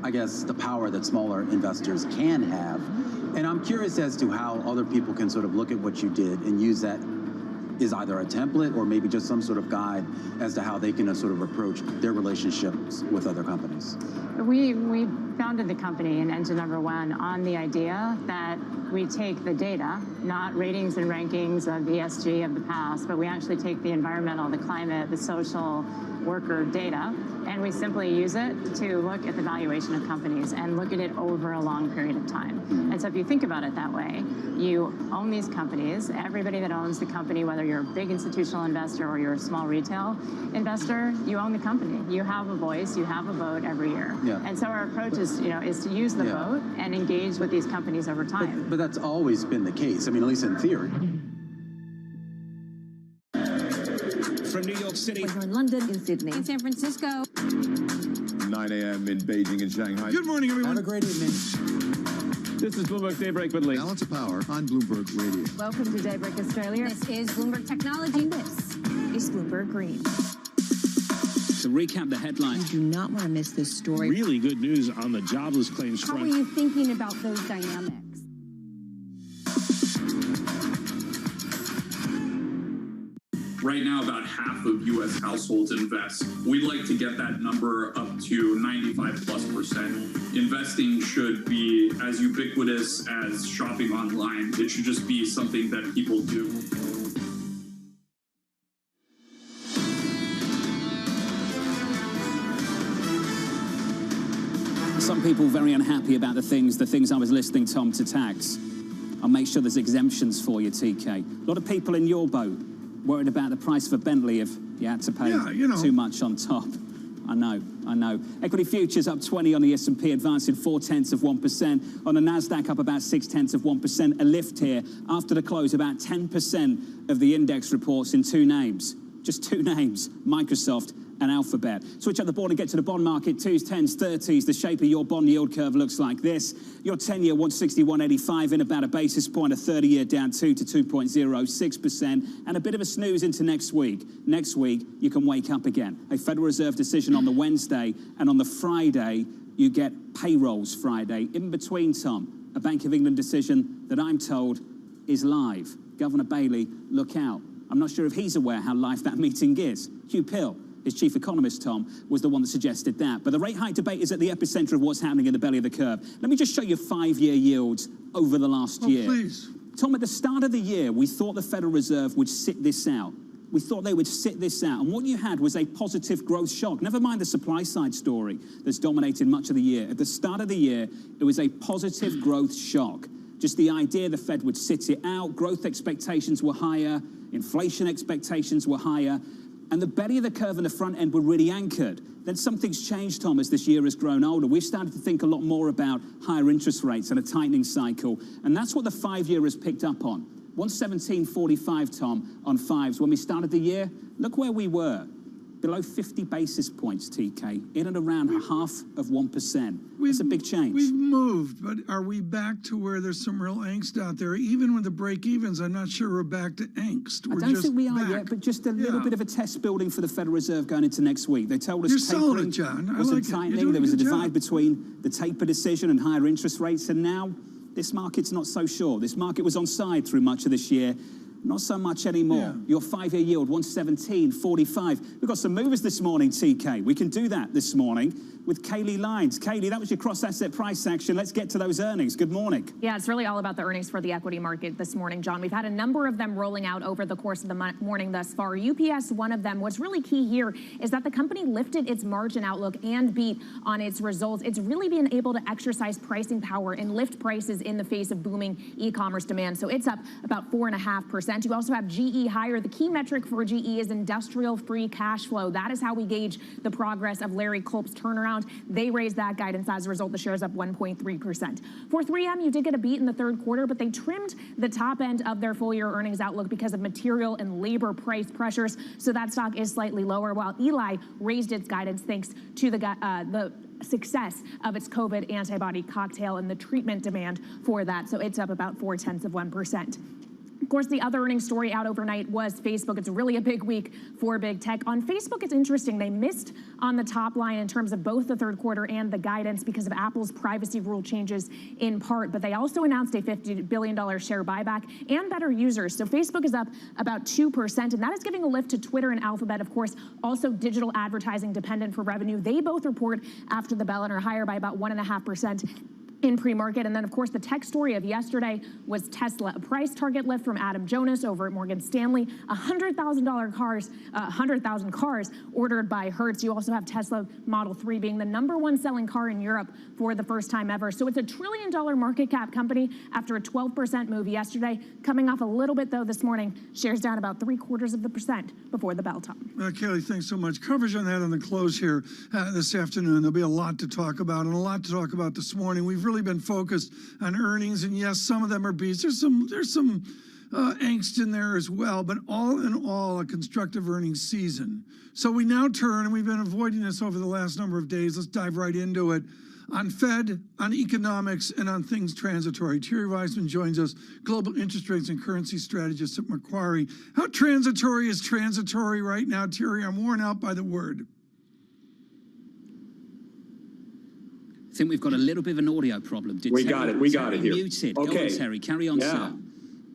I guess, the power that smaller investors can have. And I'm curious as to how other people can sort of look at what you did and use that as either a template or maybe just some sort of guide as to how they can sort of approach their relationships with other companies. We founded the company in Engine Number One on the idea that we take the data, not ratings and rankings of ESG of the past, but we actually take the environmental, the climate, the social, worker data, and we simply use it to look at the valuation of companies and look at it over a long period of time. And so if you think about it that way, you own these companies. Everybody that owns the company, whether you're a big institutional investor or you're a small retail investor, you own the company. You have a voice, you have a vote every year. Yeah. And so our approach is, is to use the vote and engage with these companies over time. But that's always been the case. I mean, at least in theory. from New York City. We're in London, in Sydney, in San Francisco. 9 a.m. in Beijing and Shanghai. Good morning, everyone. Have a great evening. This is Bloomberg Daybreak with Lee. Balance of Power on Bloomberg Radio. Welcome to Daybreak Australia. This is Bloomberg Technology. And this is Bloomberg Green. To recap the headlines. You do not want to miss this story. Really good news on the jobless claims front. How are you thinking about those dynamics? Right now, about half of U.S. households invest. We'd like to get that number up to 95+%. Investing should be as ubiquitous as shopping online. It should just be something that people do. Some people very unhappy about the things I was listening, Tom, to tax. I'll make sure there's exemptions for you, TK. A lot of people in your boat worried about the price of a Bentley if you had to pay too much on top. I know. Equity futures up 20 on the S&P, advancing 0.4%. On the NASDAQ, up about 0.6%. A lift here after the close, about 10% of the index reports in two names. Just two names, Microsoft and Alphabet. Switch up the board and get to the bond market. 2s, 10s, 30s. The shape of your bond yield curve looks like this. Your 10-year 161.85 in about a basis point. A 30-year down 2 to 2.06%. And a bit of a snooze into next week. Next week, you can wake up again. A Federal Reserve decision on the Wednesday. And on the Friday, you get payrolls Friday. In between, Tom, a Bank of England decision that I'm told is live. Governor Bailey, look out. I'm not sure if he's aware how live that meeting is. Hugh Pill, his chief economist, Tom, was the one that suggested that. But the rate hike debate is at the epicenter of what's happening in the belly of the curve. Let me just show you 5-year yields over the last year. Please. Tom, at the start of the year, we thought the Federal Reserve would sit this out. We thought they would sit this out. And what you had was a positive growth shock. Never mind the supply side story that's dominated much of the year. At the start of the year, it was a positive growth shock. Just the idea the Fed would sit it out. Growth expectations were higher. Inflation expectations were higher. And the belly of the curve and the front end were really anchored. Then something's changed, Tom, as this year has grown older. We've started to think a lot more about higher interest rates and a tightening cycle. And that's what the 5-year has picked up on. 117.45, Tom, on 5s. When we started the year, look where we were. Below 50 basis points, TK, in and around 0.5%. That's a big change. We've moved, but are we back to where there's some real angst out there? Even with the break-evens, I'm not sure we're back to angst. I don't think we are yet, but just a little bit of a test building for the Federal Reserve going into next week. They told us You're selling it, John. wasn't tightening. There was a divide between the taper decision and higher interest rates, and now this market's not so sure. This market was on side through much of this year. Not so much anymore. Yeah. Your 5-year yield, 117.45. We've got some movers this morning, TK. We can do that this morning with Kaylee Lyons. Kaylee, that was your cross-asset price section. Let's get to those earnings. Good morning. Yeah, it's really all about the earnings for the equity market this morning, John. We've had a number of them rolling out over the course of the morning thus far. UPS, one of them. What's really key here is that the company lifted its margin outlook and beat on its results. It's really been able to exercise pricing power and lift prices in the face of booming e-commerce demand. So it's up about 4.5%. You also have GE higher. The key metric for GE is industrial free cash flow. That is how we gauge the progress of Larry Culp's turnaround. They raised that guidance. As a result, the share's up 1.3%. For 3M, you did get a beat in the third quarter, but they trimmed the top end of their full-year earnings outlook because of material and labor price pressures. So that stock is slightly lower, while Eli raised its guidance thanks to the success of its COVID antibody cocktail and the treatment demand for that. So it's up about 0.4%. Of course, the other earnings story out overnight was Facebook. It's really a big week for big tech. On Facebook, it's interesting. They missed on the top line in terms of both the third quarter and the guidance because of Apple's privacy rule changes in part. But they also announced a $50 billion share buyback and better users. So Facebook is up about 2%, and that is giving a lift to Twitter and Alphabet, of course, also digital advertising dependent for revenue. They both report after the bell and are higher by about 1.5%. in pre-market. And then, of course, the tech story of yesterday was Tesla, a price target lift from Adam Jonas over at Morgan Stanley, 100,000 cars ordered by Hertz. You also have Tesla Model 3 being the #1 selling car in Europe for the first time ever. So it's a $1 trillion market cap company after a 12% move yesterday, coming off a little bit, though, this morning. Shares down about 0.75% before the bell time. Kelly, thanks so much. Coverage on that on the close here this afternoon. There'll be a lot to talk about and a lot to talk about this morning. We've really been focused on earnings, and yes, some of them are beats. There's some angst in there as well, but all in all, a constructive earnings season. So we now turn, and we've been avoiding this over the last number of days. Let's dive right into it. On Fed, on economics, and on things transitory. Thierry Weissman joins us, global interest rates and currency strategist at Macquarie. How transitory is transitory right now, Thierry? I'm worn out by the word. I think we've got a little bit of an audio problem. We got it here. Muted. Okay. Go on, Terry. Carry on, sir.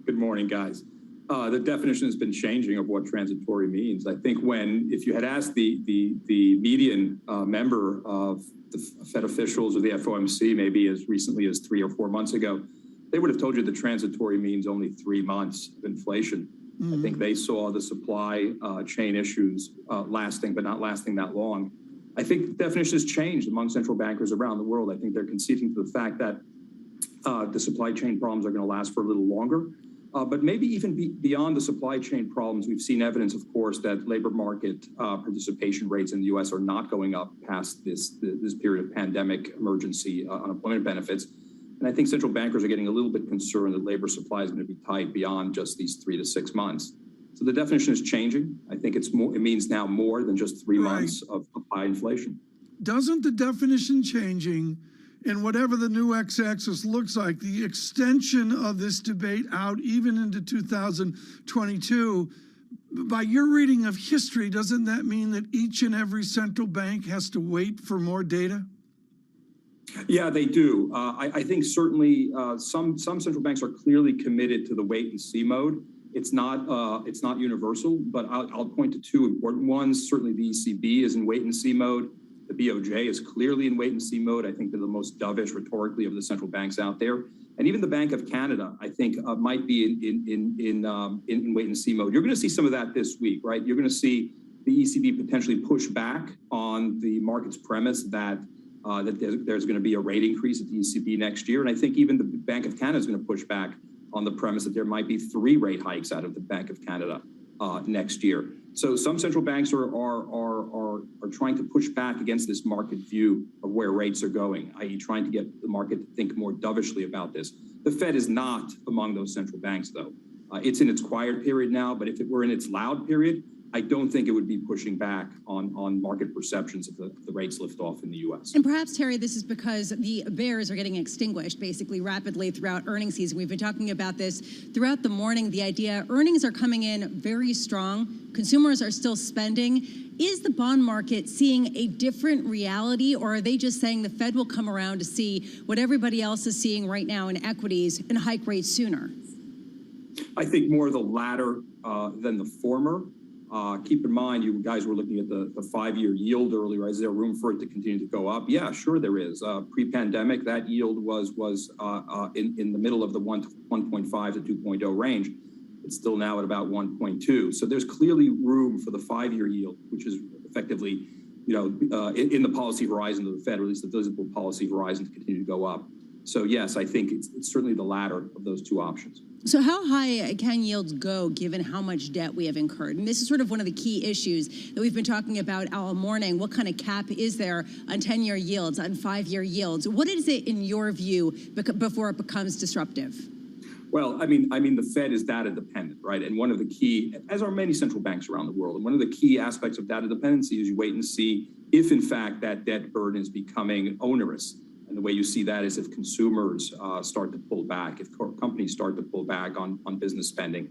Good morning, guys. The definition has been changing of what transitory means. I think if you had asked the median member of the Fed officials or the FOMC maybe as recently as 3 or 4 months ago, they would have told you that transitory means only 3 months of inflation. I think they saw the supply chain issues lasting, but not lasting that long. I think the definition has changed among central bankers around the world. I think they're conceding to the fact that the supply chain problems are going to last for a little longer. But maybe even beyond the supply chain problems, we've seen evidence, of course, that labor market participation rates in the U.S. are not going up past this period of pandemic emergency unemployment benefits. And I think central bankers are getting a little bit concerned that labor supply is going to be tight beyond just these 3 to 6 months. So the definition is changing. I think it means now more than just 3 months of high inflation. Doesn't the definition changing and whatever the new x-axis looks like, the extension of this debate out even into 2022, by your reading of history, doesn't that mean that each and every central bank has to wait for more data? Yeah, they do. I think certainly some central banks are clearly committed to the wait and see mode. It's not universal, but I'll point to 2 important ones. Certainly the ECB is in wait and see mode. The BOJ is clearly in wait and see mode. I think they're the most dovish rhetorically of the central banks out there. And even the Bank of Canada, I think, might be in wait and see mode. You're going to see some of that this week, right? You're going to see the ECB potentially push back on the market's premise that there's going to be a rate increase at the ECB next year. And I think even the Bank of Canada is going to push back on the premise that there might be 3 rate hikes out of the Bank of Canada next year. So some central banks are trying to push back against this market view of where rates are going, i.e. trying to get the market to think more dovishly about this. The Fed is not among those central banks, though. It's in its quiet period now, but if it were in its loud period, I don't think it would be pushing back on market perceptions if the rates lift off in the U.S. And perhaps, Terry, this is because the bears are getting extinguished basically rapidly throughout earnings season. We've been talking about this throughout the morning. The idea earnings are coming in very strong. Consumers are still spending. Is the bond market seeing a different reality, or are they just saying the Fed will come around to see what everybody else is seeing right now in equities and hike rates sooner? I think more the latter than the former. Keep in mind, you guys were looking at the 5-year yield earlier. Is there room for it to continue to go up? Yeah, sure there is. Pre-pandemic, that yield was in the middle of the 1.5 to 2.0 range. It's still now at about 1.2. So there's clearly room for the 5-year yield, which is effectively, in the policy horizon of the Fed, or at least the visible policy horizon, to continue to go up. So yes, I think it's certainly the latter of those 2 options. So how high can yields go given how much debt we have incurred? And this is sort of one of the key issues that we've been talking about all morning. What kind of cap is there on 10-year yields, on 5-year yields? What is it in your view before it becomes disruptive? Well, I mean, the Fed is data dependent, right? And one of the key, as are many central banks around the world, and one of the key aspects of data dependency is you wait and see if, in fact, that debt burden is becoming onerous. And the way you see that is if consumers start to pull back, if companies start to pull back on business spending.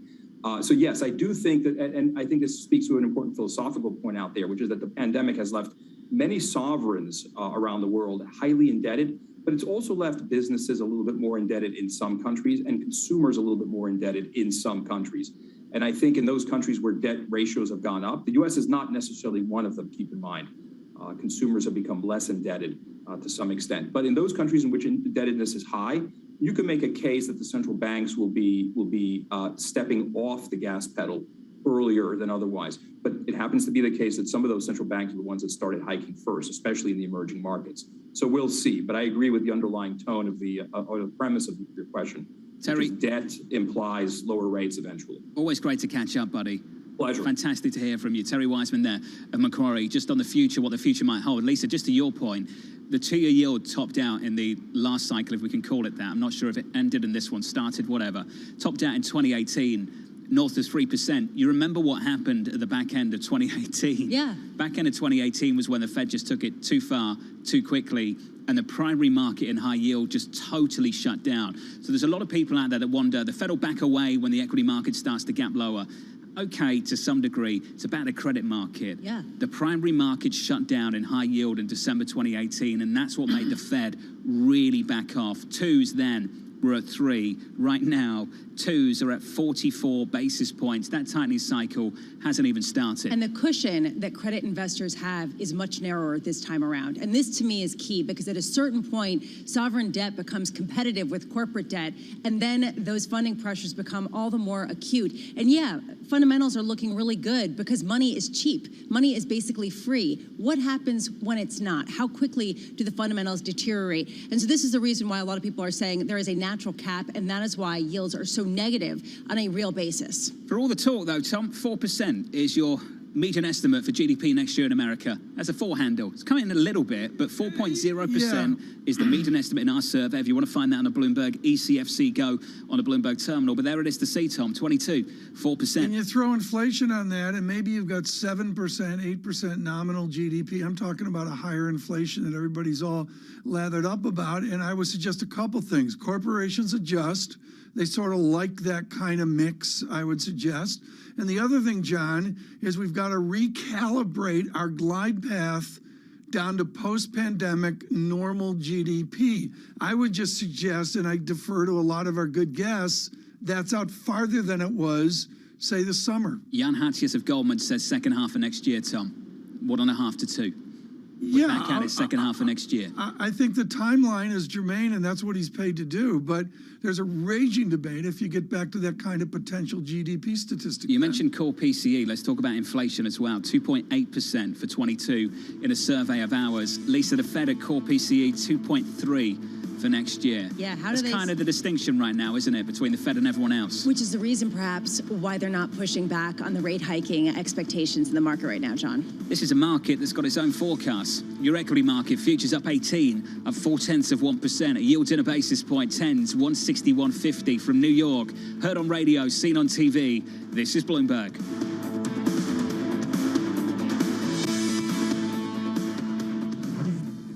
So yes, I do think that, and I think this speaks to an important philosophical point out there, which is that the pandemic has left many sovereigns around the world highly indebted, but it's also left businesses a little bit more indebted in some countries and consumers a little bit more indebted in some countries. And I think in those countries where debt ratios have gone up, the U.S. is not necessarily one of them, keep in mind. Consumers have become less indebted to some extent. But in those countries in which indebtedness is high, you can make a case that the central banks will be stepping off the gas pedal earlier than otherwise. But it happens to be the case that some of those central banks are the ones that started hiking first, especially in the emerging markets. So we'll see. But I agree with the underlying tone of the premise of your question. Terry, debt implies lower rates eventually. Always great to catch up, buddy. Pleasure. Fantastic to hear from you. Terry Weissman there of Macquarie, just on the future, what the future might hold. Lisa, just to your point, The two-year yield topped out in the last cycle, if we can call it that. I'm not sure if it ended in this one, started, whatever. Topped out in 2018, north of 3%. You remember what happened at the back end of 2018? Yeah. Back end of 2018 was when the Fed just took it too far, too quickly, and the primary market in high yield just totally shut down. So there's a lot of people out there that wonder, the Fed will back away when the equity market starts to gap lower. Okay, to some degree, it's about the credit market. Yeah. The primary market shut down in high yield in December 2018, and that's what made the Fed really back off. Twos then were at 3. Right now, twos are at 44 basis points. That tightening cycle hasn't even started. And the cushion that credit investors have is much narrower this time around. And this, to me, is key because at a certain point, sovereign debt becomes competitive with corporate debt, and then those funding pressures become all the more acute. And yeah, fundamentals are looking really good because money is cheap. Money is basically free. What happens when it's not? How quickly do the fundamentals deteriorate? And so this is the reason why a lot of people are saying there is a natural cap, and that is why yields are so negative on a real basis. For all the talk, though, Tom, 4% is your median estimate for GDP next year in America. That's a 4 handle. It's coming in a little bit, but 4.0% is the median estimate in our survey. If you want to find that on a Bloomberg ECFC Go on a Bloomberg terminal. But there it is to see, Tom, 4%. And you throw inflation on that, and maybe you've got 7%, 8% nominal GDP. I'm talking about a higher inflation that everybody's all lathered up about. And I would suggest a couple things. Corporations adjust. They sort of like that kind of mix, I would suggest. And the other thing, John, is we've got to recalibrate our glide path down to post-pandemic normal GDP. I would just suggest, and I defer to a lot of our good guests, that's out farther than it was, say, this summer. Jan Hatzius of Goldman says second half of next year, Tom. 1.5 to 2. Yeah, back at it second half of next year. I think the timeline is germane, and that's what he's paid to do. But there's a raging debate if you get back to that kind of potential GDP statistic. You mentioned core PCE. Let's talk about inflation as well. 2.8% for 22 in a survey of ours. Lisa, the Fed at core PCE 2.3 for next year. Yeah, how That's do they... kind of the distinction right now, isn't it, between the Fed and everyone else? Which is the reason, perhaps, why they're not pushing back on the rate hiking expectations in the market right now, John. This is a market that's got its own forecasts. Your equity market, futures up 18, up 0.4%. A yields in a basis point, 10s, 161.50 from New York. Heard on radio, seen on TV. This is Bloomberg.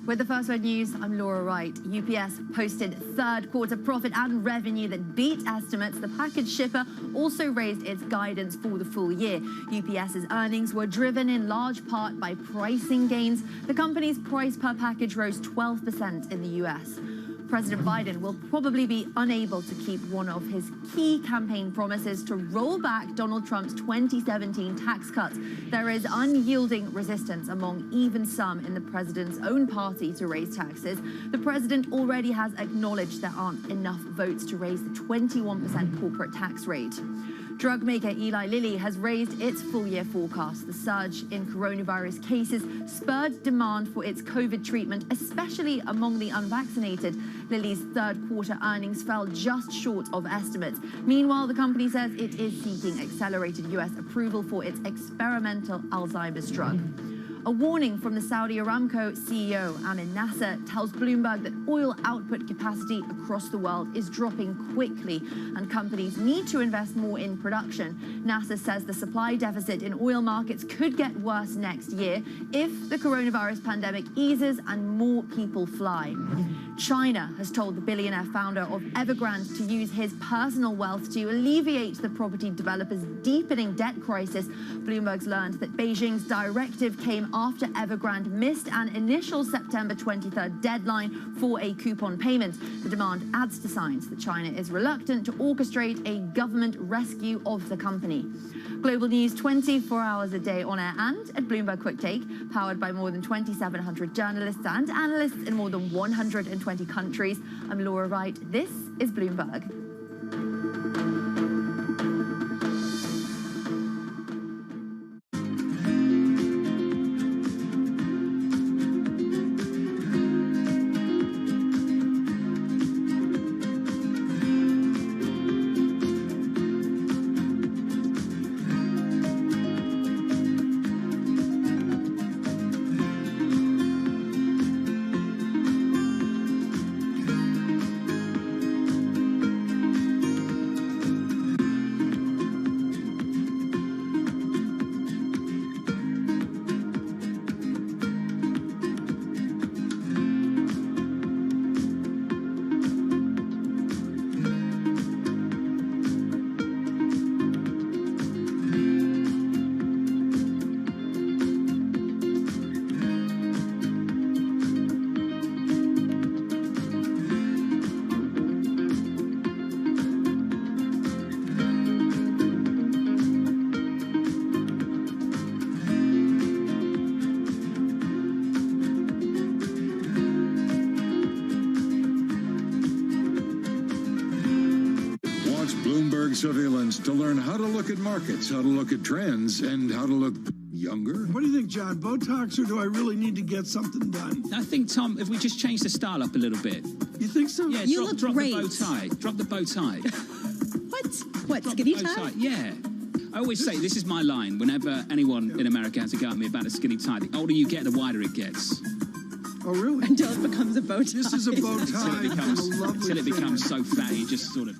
With the First Word News, I'm Laura Wright. UPS posted third quarter profit and revenue that beat estimates. The package shipper also raised its guidance for the full year. UPS's earnings were driven in large part by pricing gains. The company's price per package rose 12% in the US. President Biden will probably be unable to keep one of his key campaign promises to roll back Donald Trump's 2017 tax cuts. There is unyielding resistance among even some in the president's own party to raise taxes. The president already has acknowledged there aren't enough votes to raise the 21% corporate tax rate. Drug maker Eli Lilly has raised its full-year forecast. The surge in coronavirus cases spurred demand for its COVID treatment, especially among the unvaccinated. Lilly's third quarter earnings fell just short of estimates. Meanwhile, the company says it is seeking accelerated U.S. approval for its experimental Alzheimer's drug. A warning from the Saudi Aramco CEO, Amin Nasser, tells Bloomberg that oil output capacity across the world is dropping quickly and companies need to invest more in production. Nasser says the supply deficit in oil markets could get worse next year if the coronavirus pandemic eases and more people fly. China has told the billionaire founder of Evergrande to use his personal wealth to alleviate the property developer's deepening debt crisis. Bloomberg's learned that Beijing's directive came after Evergrande missed an initial September 23rd deadline for a coupon payment. The demand adds to signs that China is reluctant to orchestrate a government rescue of the company. Global news 24 hours a day on air and at Bloomberg Quick Take, powered by more than 2,700 journalists and analysts in more than 120 countries. I'm Laura Wright. This is Bloomberg. surveillance to learn how to look at markets, how to look at trends, and how to look younger. What do you think, John? Botox, or do I really need to get something done? I think, Tom, if we just change the style up a little bit. You think so? Yeah, You drop look the bow great. tie. Drop the bow tie. What, Drop skinny the bow tie? Yeah. I always say, this is my line, whenever anyone in America has a go at me about a skinny tie, the older you get, the wider it gets. Oh, really? Until it becomes a bow tie. This is a bow tie. Until it becomes so fat, you just sort of...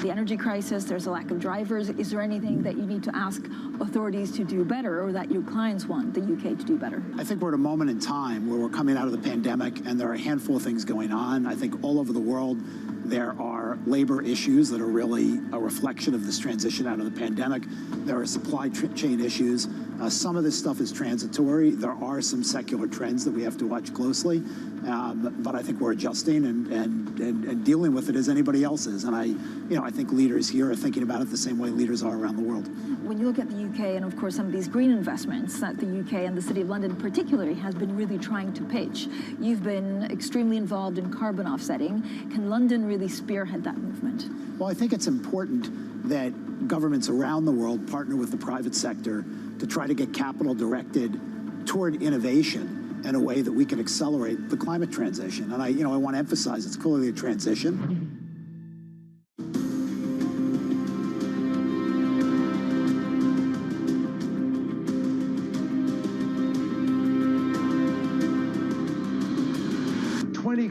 The energy crisis, there's a lack of drivers. Is there anything that you need to ask authorities to do better, or that your clients want the UK to do better? I think we're at a moment in time where we're coming out of the pandemic, and there are a handful of things going on. I think all over the world, there are labor issues that are really a reflection of this transition out of the pandemic. There are supply chain issues. Some of this stuff is transitory. There are some secular trends that we have to watch closely. But I think we're adjusting and dealing with it as anybody else is. And I think leaders here are thinking about it the same way leaders are around the world. When you look at the UK and, of course, some of these green investments that the UK and the City of London particularly has been really trying to pitch, you've been extremely involved in carbon offsetting. Can London really spearhead that movement? Well, I think it's important that governments around the world partner with the private sector to try to get capital directed toward innovation in a way that we can accelerate the climate transition. And I want to emphasize it's clearly a transition.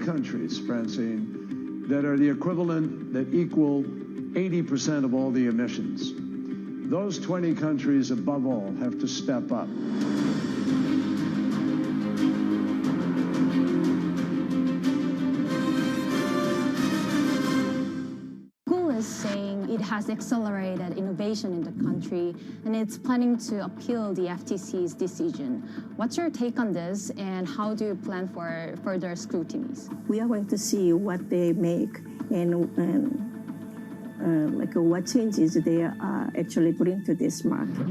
Countries, Francine, that are the equivalent, that equal 80% of all the emissions. Those 20 countries, above all, have to step up. Google is saying it has accelerated innovation in the country, and it's planning to appeal the FTC's decision. What's your take on this, and how do you plan for further scrutinies? We are going to see what they make and what changes they are actually bring to this market.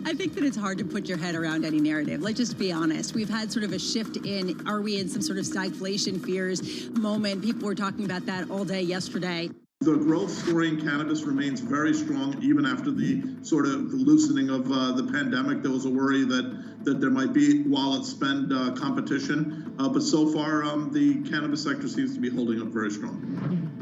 I think that it's hard to put your head around any narrative. Let's just be honest. We've had sort of a shift in, are we in some sort of stagflation fears moment? People were talking about that all day yesterday. The growth story in cannabis remains very strong, even after the sort of loosening of the pandemic. There was a worry that there might be wallet spend competition, but so far the cannabis sector seems to be holding up very strong.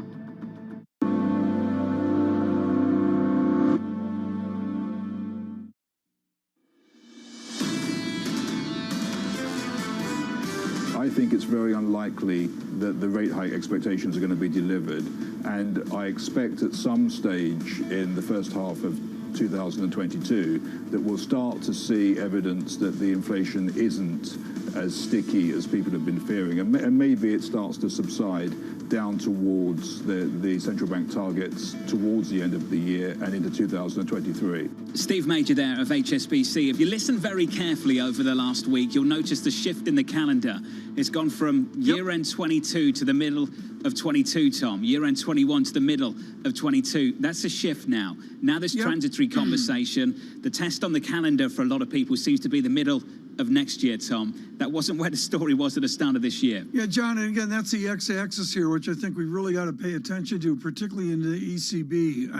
I think it's very unlikely that the rate hike expectations are going to be delivered, and I expect at some stage in the first half of 2022 that we'll start to see evidence that the inflation isn't as sticky as people have been fearing, and maybe it starts to subside down towards the central bank targets towards the end of the year and into 2023. Steve Major there of HSBC. If you listen very carefully over the last week, you'll notice the shift in the calendar. It's gone from year-end 22 to the middle of 22, Tom. Year-end 21 to the middle of 22. That's a shift now. Now there's transitory conversation. The test on the calendar for a lot of people seems to be the middle of next year, Tom. That wasn't where the story was at the start of this year. Yeah, John, and again, that's the x-axis here, which I think we've really got to pay attention to, particularly in the ECB.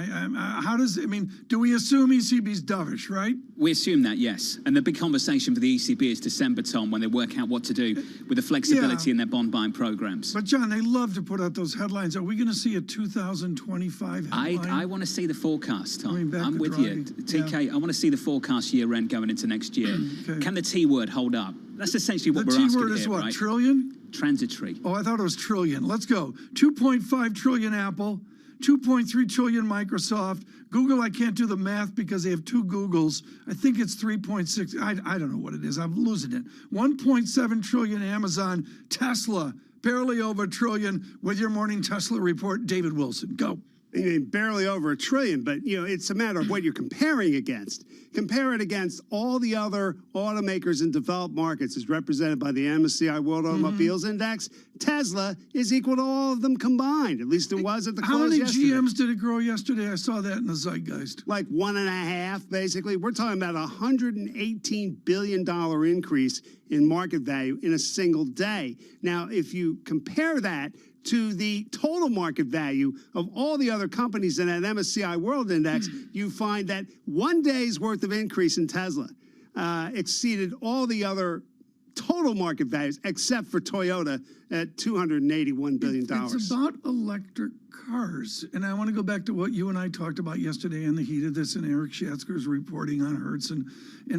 Do we assume ECB's dovish, right? We assume that, yes. And the big conversation for the ECB is December, Tom, when they work out what to do with the flexibility in their bond buying programs. But, John, they love to put out those headlines. Are we going to see a 2025 headline? I want to see the forecast, Tom. I'm with Draghi. you. TK, I want to see the forecast year-end going into next year. Okay. Can the T word hold up? That's essentially what The we're asking T word is here, what, right? trillion? Transitory. Oh, I thought it was trillion. Let's go. 2.5 trillion Apple, 2.3 trillion Microsoft. Google, I can't do the math because they have two Googles. I think it's 3.6. I don't know what it is. I'm losing it. 1.7 trillion Amazon. Tesla, barely over a trillion. With your morning Tesla report, David Wilson. Go. Barely over a trillion, but it's a matter of what you're comparing against. Compare it against all the other automakers in developed markets as represented by the MSCI World Automobiles Index. Tesla is equal to all of them combined. At least it was at the close yesterday. How many GMs did it grow yesterday? I saw that in the Zeitgeist. Like 1.5, basically. We're talking about a $118 billion increase in market value in a single day. Now, if you compare that to the total market value of all the other companies in that MSCI World Index, you find that 1 day's worth of increase in Tesla exceeded all the other total market values except for Toyota at $281 billion. It's about electric cars. And I want to go back to what you and I talked about yesterday in the heat of this, and Eric Schatzker's reporting on Hertz and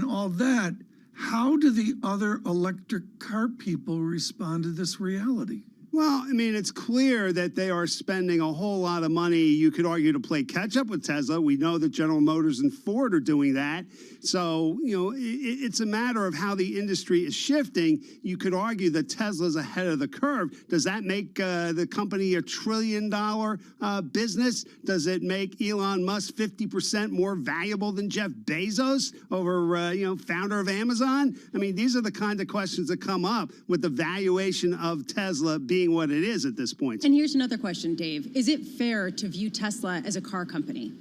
all that. How do the other electric car people respond to this reality? Well, I mean, it's clear that they are spending a whole lot of money, you could argue, to play catch-up with Tesla. We know that General Motors and Ford are doing that. So, you know, it's a matter of how the industry is shifting. You could argue that Tesla's ahead of the curve. Does that make the company a $1 trillion business? Does it make Elon Musk 50% more valuable than Jeff Bezos, founder of Amazon? I mean, these are the kind of questions that come up with the valuation of Tesla being what it is at this point. And here's another question, Dave. Is it fair to view Tesla as a car company?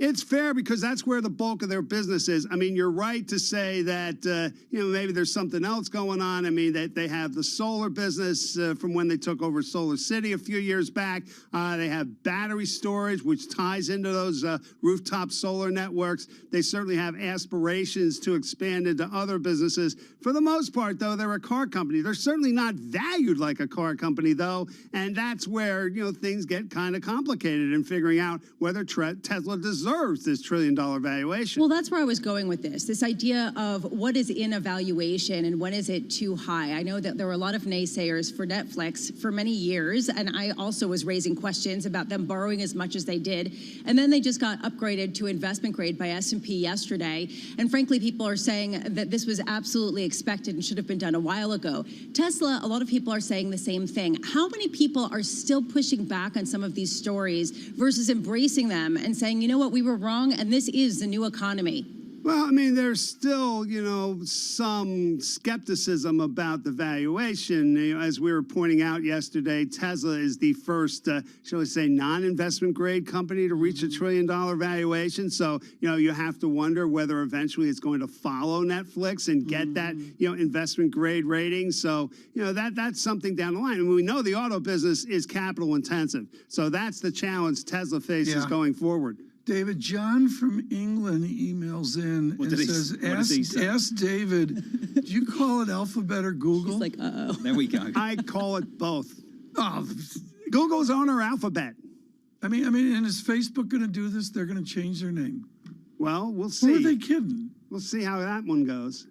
It's fair because that's where the bulk of their business is. I mean, you're right to say that, maybe there's something else going on. I mean, they have the solar business from when they took over Solar City a few years back. They have battery storage, which ties into those rooftop solar networks. They certainly have aspirations to expand into other businesses. For the most part, though, they're a car company. They're certainly not valued like a car company, though, and that's where, things get kind of complicated in figuring out whether Tesla deserves this $1 trillion valuation. Well, that's where I was going with this idea of what is in a valuation and when is it too high. I know that there were a lot of naysayers for Netflix for many years, and I also was raising questions about them borrowing as much as they did. And then they just got upgraded to investment grade by S&P yesterday. And frankly, people are saying that this was absolutely expected and should have been done a while ago. Tesla, a lot of people are saying the same thing. How many people are still pushing back on some of these stories versus embracing them and saying, you know what, we were wrong, and this is the new economy? Well, I mean, there's still, some skepticism about the valuation. As we were pointing out yesterday, Tesla is the first, shall we say, non-investment grade company to reach $1 trillion valuation. So, you have to wonder whether eventually it's going to follow Netflix and get that, investment grade rating. So, that's something down the line. And we know the auto business is capital intensive. So that's the challenge Tesla faces going forward. David, John from England emails in and says, ask David, do you call it Alphabet or Google? He's like, uh-oh. There we go. I call it both. Oh, Google's owner Alphabet. I mean, and is Facebook going to do this? They're going to change their name. Well, we'll see. Who are they kidding? We'll see how that one goes.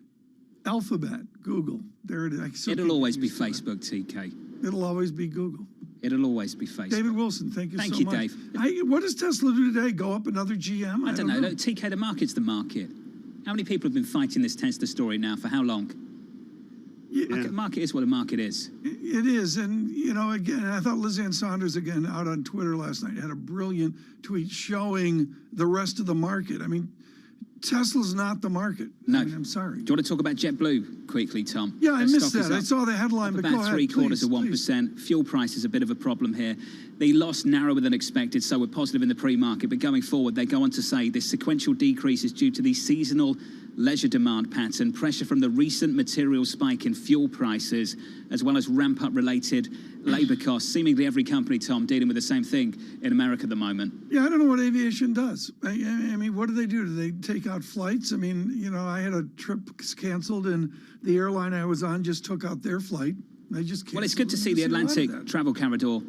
Alphabet, Google. There it is. It'll always be Facebook, TK. It'll always be Google. It'll always be Facebook. David Wilson, thank you so much. Thank you, Dave. What does Tesla do today? Go up another GM? I don't know. Look, TK, the market's the market. How many people have been fighting this Tesla story now for how long? Yeah. The market is what a market is. It is. And, again, I thought Liz Ann Saunders, again, out on Twitter last night, had a brilliant tweet showing the rest of the market. I mean, Tesla's not the market. No. I'm sorry. Do you want to talk about JetBlue quickly, Tom? Yeah, I missed that. I saw the headline, but go ahead, about 0.75%. Fuel price is a bit of a problem here. The loss narrower than expected, so we're positive in the pre-market. But going forward, they go on to say this sequential decrease is due to the seasonal leisure demand pattern, pressure from the recent material spike in fuel prices, as well as ramp-up related labor costs. Seemingly every company, Tom, dealing with the same thing in America at the moment. Yeah, I don't know what aviation does. I mean, what do they do? Do they take out flights? I mean, I had a trip canceled, and the airline I was on just took out their flight. They just canceled. Well, it's good to see the Atlantic travel corridor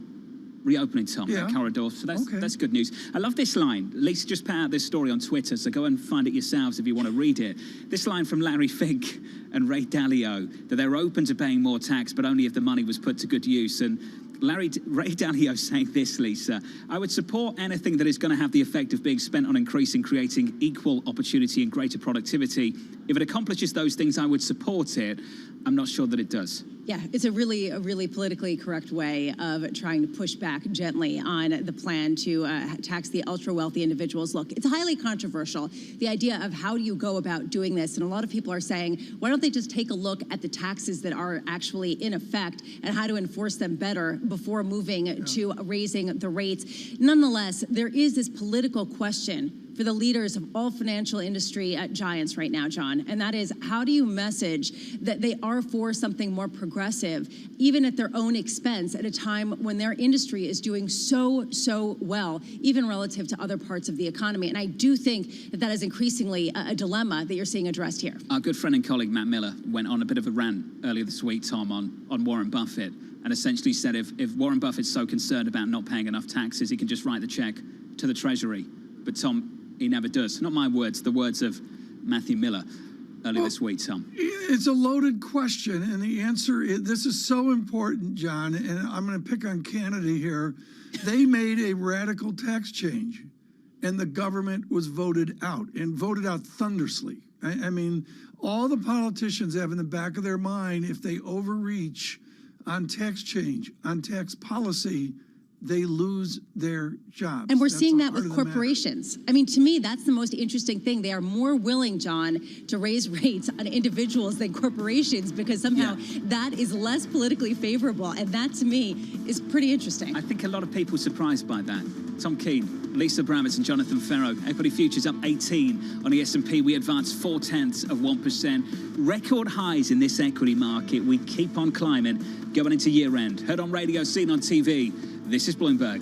reopening, Tom, that corridor. So that's good news. I love this line. Lisa just put out this story on Twitter, so go and find it yourselves if you want to read it. This line from Larry Fink and Ray Dalio, that they're open to paying more tax, but only if the money was put to good use. And Ray Dalio saying this, Lisa, I would support anything that is going to have the effect of being spent on creating equal opportunity and greater productivity. If it accomplishes those things, I would support it. I'm not sure that it does. Yeah, it's a really politically correct way of trying to push back gently on the plan to tax the ultra-wealthy individuals. Look, it's highly controversial, the idea of how do you go about doing this, and a lot of people are saying, why don't they just take a look at the taxes that are actually in effect and how to enforce them better before moving to raising the rates. Nonetheless, there is this political question for the leaders of all financial industry giants right now, John, and that is, how do you message that they are for something more progressive, even at their own expense, at a time when their industry is doing so well, even relative to other parts of the economy? And I do think that that is increasingly a dilemma that you're seeing addressed here. Our good friend and colleague Matt Miller went on a bit of a rant earlier this week, Tom, on Warren Buffett, and essentially said if Warren Buffett's so concerned about not paying enough taxes, he can just write the check to the Treasury. But Tom, he never does. Not my words, the words of Matthew Miller earlier this week, Tom. It's a loaded question, and the answer is, this is so important, John, and I'm going to pick on Canada here. They made a radical tax change, and the government was voted out, and voted out thunderously. I mean, all the politicians have in the back of their mind, if they overreach on tax change, on tax policy, they lose their jobs. And we're seeing that with corporations. I mean, to me, that's the most interesting thing. They are more willing, John, to raise rates on individuals than corporations, because somehow that is less politically favorable. And that, to me, is pretty interesting. I think a lot of people are surprised by that. Tom Keene, Lisa Bramett and Jonathan Ferro. Equity futures up 18 on the S&P. We advanced 0.4%. Record highs in this equity market. We keep on climbing going into year end. Heard on radio, seen on TV. This is Bloomberg.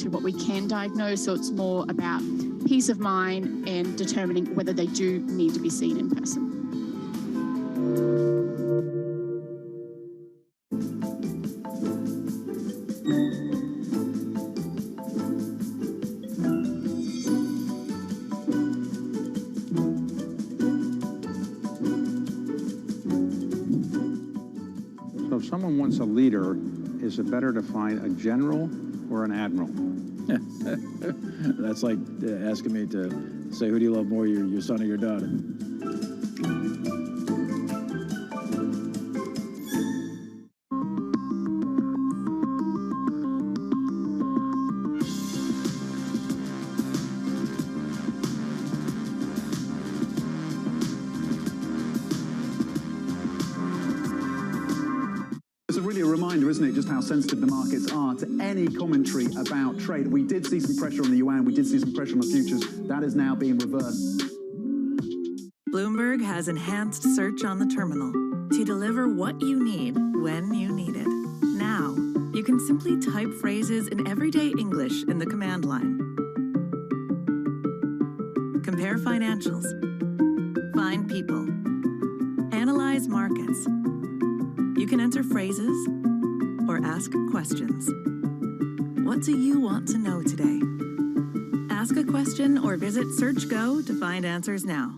What we can diagnose, so it's more about peace of mind and determining whether they do need to be seen in person. So if someone wants a leader, is it better to find a general or an admiral? That's like asking me to say, who do you love more, your son or your daughter? It's really a reminder reminder, isn't it, just how sensitive the markets are to any commentary about trade. We did see some pressure on the yuan, we did see some pressure on the futures. That is now being reversed. Bloomberg has enhanced search on the terminal to deliver what you need when you need it. Now, you can simply type phrases in everyday English in the command line. Compare financials. Find people. Analyze markets. You can enter phrases or ask questions. What do you want to know today? Ask a question or visit SearchGo to find answers now.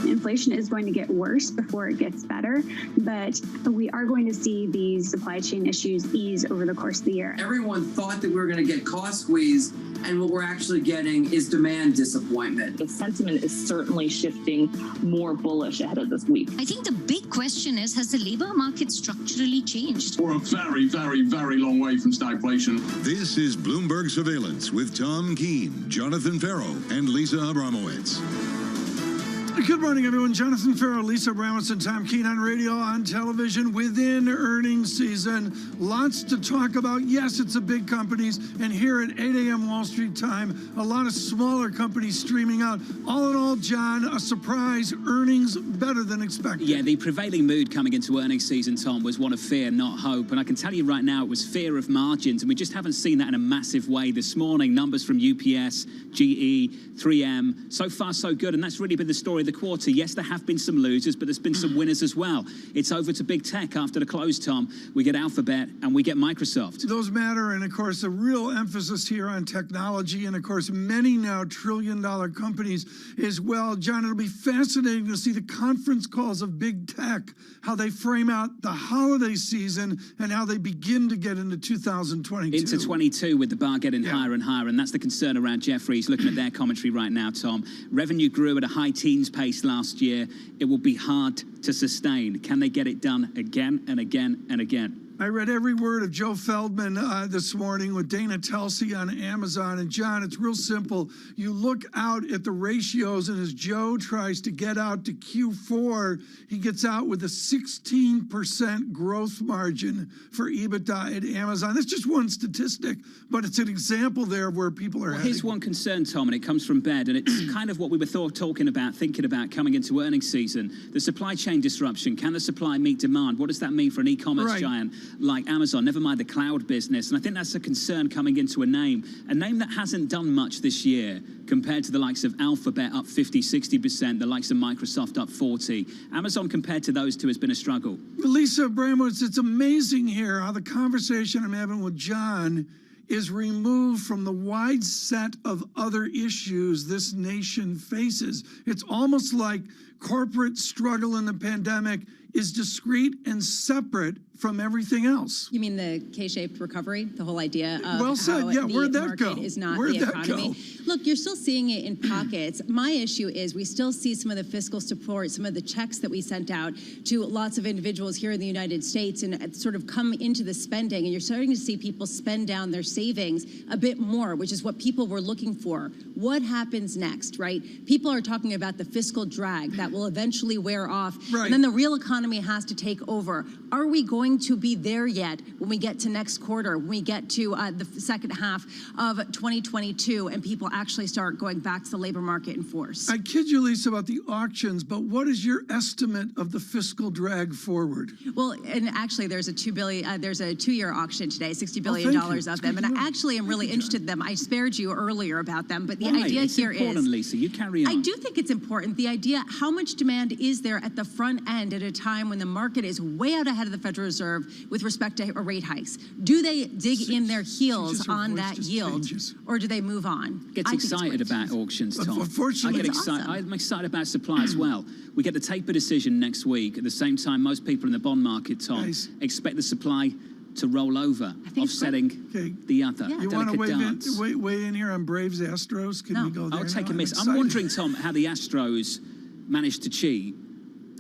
Inflation is going to get worse before it gets better, but we are going to see these supply chain issues ease over the course of the year. Everyone thought that we were going to get cost squeeze, and what we're actually getting is demand disappointment. The sentiment is certainly shifting more bullish ahead of this week. I think the big question is, has the labor market structurally changed? We're a very, very, very long way from stagflation. This is Bloomberg Surveillance with Tom Keene, Jonathan Ferro, and Lisa Abramowitz. Good morning, everyone. Jonathan Ferro, Lisa Abramowitz, and Tom Keene on radio, on television, within earnings season. Lots to talk about. Yes, it's the big companies. And here at 8 a.m. Wall Street time, a lot of smaller companies streaming out. All in all, John, a surprise. Earnings better than expected. Yeah, the prevailing mood coming into earnings season, Tom, was one of fear, not hope. And I can tell you right now, it was fear of margins. And we just haven't seen that in a massive way this morning. Numbers from UPS, GE, 3M. So far, so good. And that's really been the story of the quarter. Yes, there have been some losers, but there's been some winners as well. It's over to big tech after the close, Tom. We get Alphabet and we get Microsoft. Those matter, and of course, a real emphasis here on technology, and of course, many now trillion-dollar companies as well. John, it'll be fascinating to see the conference calls of big tech, how they frame out the holiday season and how they begin to get into 2022. Into 22 with the bar getting higher and higher, and that's the concern around Jefferies. Looking at their commentary right now, Tom. Revenue grew at a high teens pace last year. It will be hard to sustain. Can they get it done again and again and again? I read every word of Joe Feldman this morning with Dana Telsey on Amazon. And John, it's real simple. You look out at the ratios, and as Joe tries to get out to Q4, he gets out with a 16% growth margin for EBITDA at Amazon. That's just one statistic, but it's an example there of where people are heading. Here's one concern, Tom, and it comes from Bed, and it's kind of what we were thinking about coming into earnings season. The supply chain disruption. Can the supply meet demand? What does that mean for an e-commerce giant like Amazon, never mind the cloud business? And I think that's a concern coming into a name that hasn't done much this year compared to the likes of Alphabet up 50, 60%, the likes of Microsoft up 40. Amazon compared to those two has been a struggle. Lisa Abramowitz, it's amazing here how the conversation I'm having with John is removed from the wide set of other issues this nation faces. It's almost like corporate struggle in the pandemic is discrete and separate from everything else. You mean the K-shaped recovery? The whole idea of well said. how yeah, where'd the that market go? is not Where'd the that economy. go? Look, you're still seeing it in pockets. My issue is we still see some of the fiscal support, some of the checks that we sent out to lots of individuals here in the United States, and sort of come into the spending, and you're starting to see people spend down their savings a bit more, which is what people were looking for. What happens next, right? People are talking about the fiscal drag that will eventually wear off, and then the real economy has to take over. Are we going to be there yet when we get to next quarter, when we get to the second half of 2022, and people actually start going back to the labor market in force? I kid you, Lisa, about the auctions, but what is your estimate of the fiscal drag forward? Well, and actually, there's a two-year auction today, $60 billion of them, and I actually am really interested in them. I spared you earlier about them, but the idea here is important, Lisa. You carry on. I do think it's important. The idea, how much demand is there at the front end at a time when the market is way out ahead of the Federal Reserve with respect to rate hikes? Do they dig in their heels on that yield, or do they move on? Gets excited about auctions, Tom. Unfortunately, I get excited. I'm excited about supply as well. We get the taper decision next week. At the same time, most people in the bond market, Tom, expect the supply to roll over, offsetting the other. You want to weigh in here on Braves Astros? Can we go there? I'll take a miss. I'm wondering, Tom, how the Astros managed to cheat